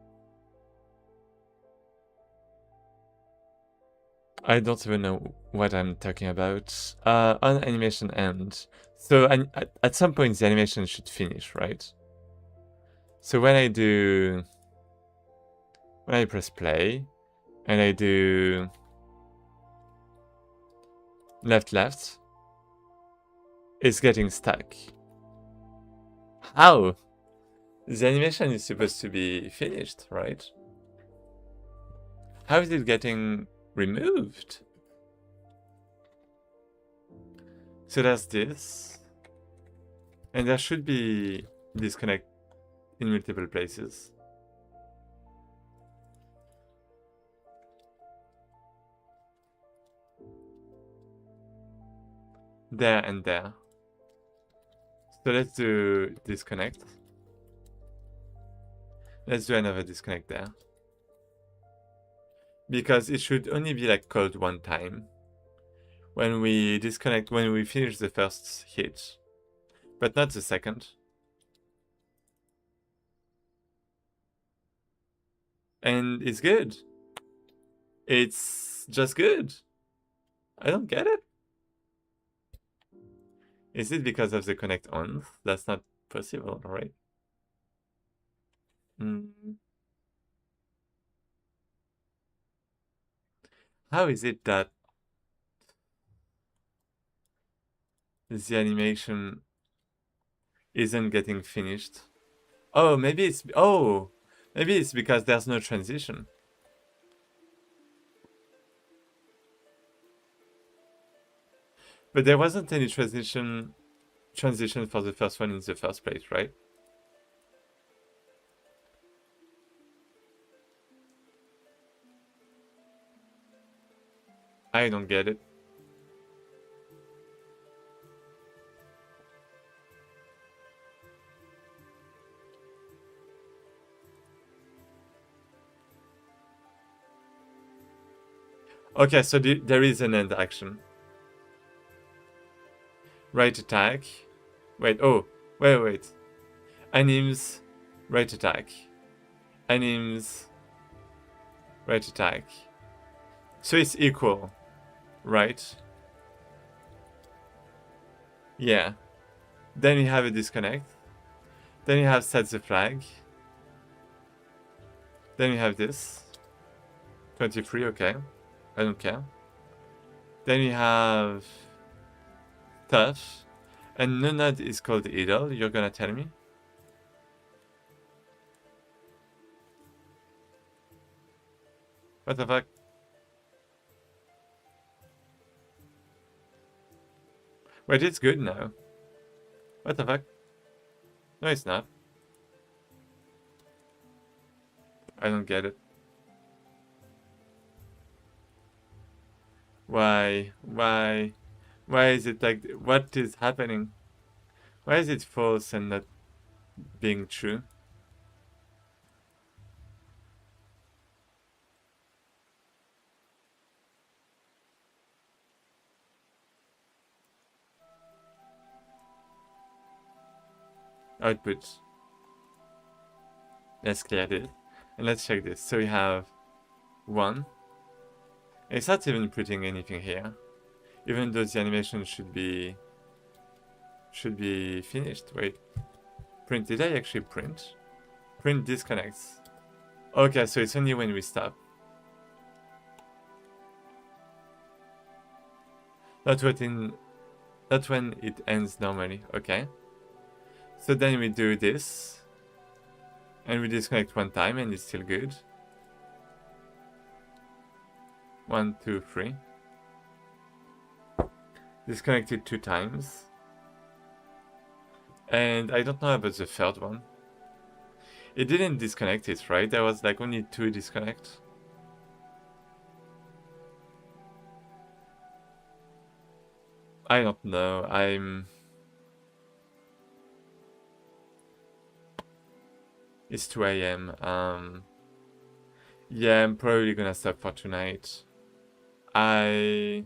I don't even know what I'm talking about. On animation end. So at some point the animation should finish, right? So when I press play and I do left, it's getting stuck. How? The animation is supposed to be finished, right? How is it getting removed? So there's this. And there should be disconnect in multiple places. There and there. So let's do disconnect. Let's do another disconnect there. Because it should only be like called one time. When we disconnect, when we finish the first hit. But not the second. And it's good. It's just good. I don't get it. Is it because of the connect on? That's not possible, right? How is it that the animation isn't getting finished? Oh, maybe it's because there's no transition. But there wasn't any transition for the first one in the first place, right? I don't get it. Okay, so there is an end action. Right attack. Wait, oh, wait. Animes, right attack. Animes, right attack. So it's equal, right? Yeah. Then you have a disconnect. Then you have set the flag. Then you have this. 23, okay. I don't care. Then you have Tough. And Nunad is called Idol, you're gonna tell me? What the fuck? Wait, it's good now. What the fuck? No, it's not. I don't get it. Why? Why is it like... What is happening? Why is it false and not being true? Output. Let's clear this. And let's check this. So we have 1. It's not even putting anything here. Even though the animation should be finished. Wait. Print. Did I actually print? Print disconnects. Okay, so it's only when we stop. That's when it ends normally. Okay. So then we do this. And we disconnect 1 time and it's still good. 1, 2, 3. Disconnected 2 times. And I don't know about the third one. It didn't disconnect it, right? There was like only 2 disconnect. I don't know. It's 2 a.m. Yeah, I'm probably gonna stop for tonight. I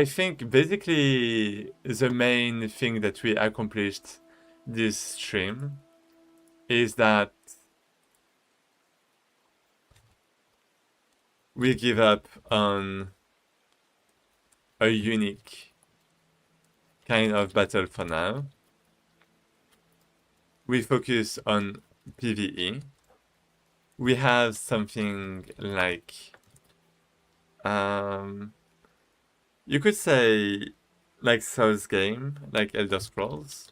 think basically the main thing that we accomplished this stream is that we give up on a unique kind of battle for now. We focus on PvE. We have something like you could say like Souls game, like Elder Scrolls,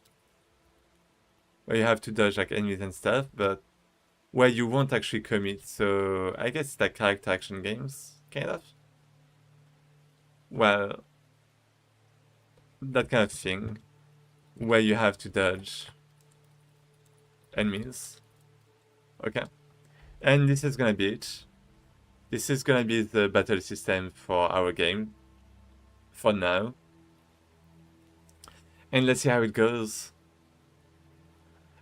where you have to dodge like enemies and stuff, but where you won't actually commit. So I guess it's like character action games, kind of. Well, that kind of thing, where you have to dodge enemies. Okay. And this is gonna be it. This is gonna be the battle system for our game. For now. And let's see how it goes.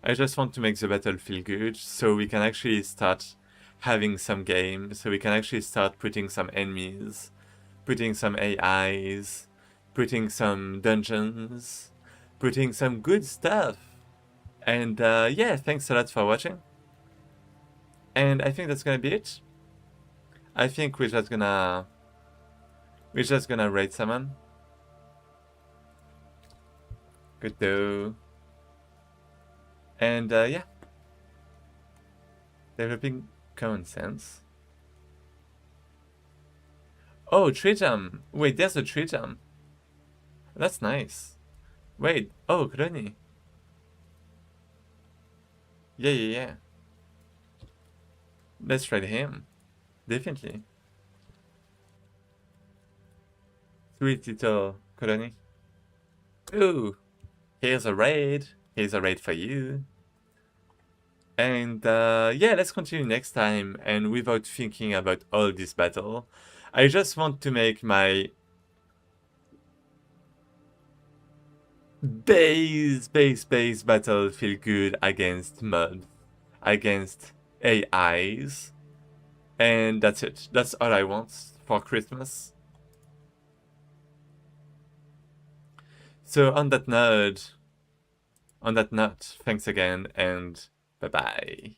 I just want to make the battle feel good, so we can actually start having some game, so we can actually start putting some enemies, putting some AIs, putting some dungeons, putting some good stuff. And yeah, thanks a lot for watching. And I think that's gonna be it. I think we're just gonna raid someone. Good though. And yeah. Developing common sense. Oh, tree jump. Wait, there's a tree jump. That's nice. Wait, oh, Kroni. Yeah. Let's raid him. Definitely. Sweet little Kroni. Ooh, here's a raid. Here's a raid for you. And yeah, let's continue next time. And without thinking about all this battle, I just want to make my base battle feel good against mobs, against AIs, and that's it. That's all I want for Christmas. So on that note, thanks again, and bye-bye.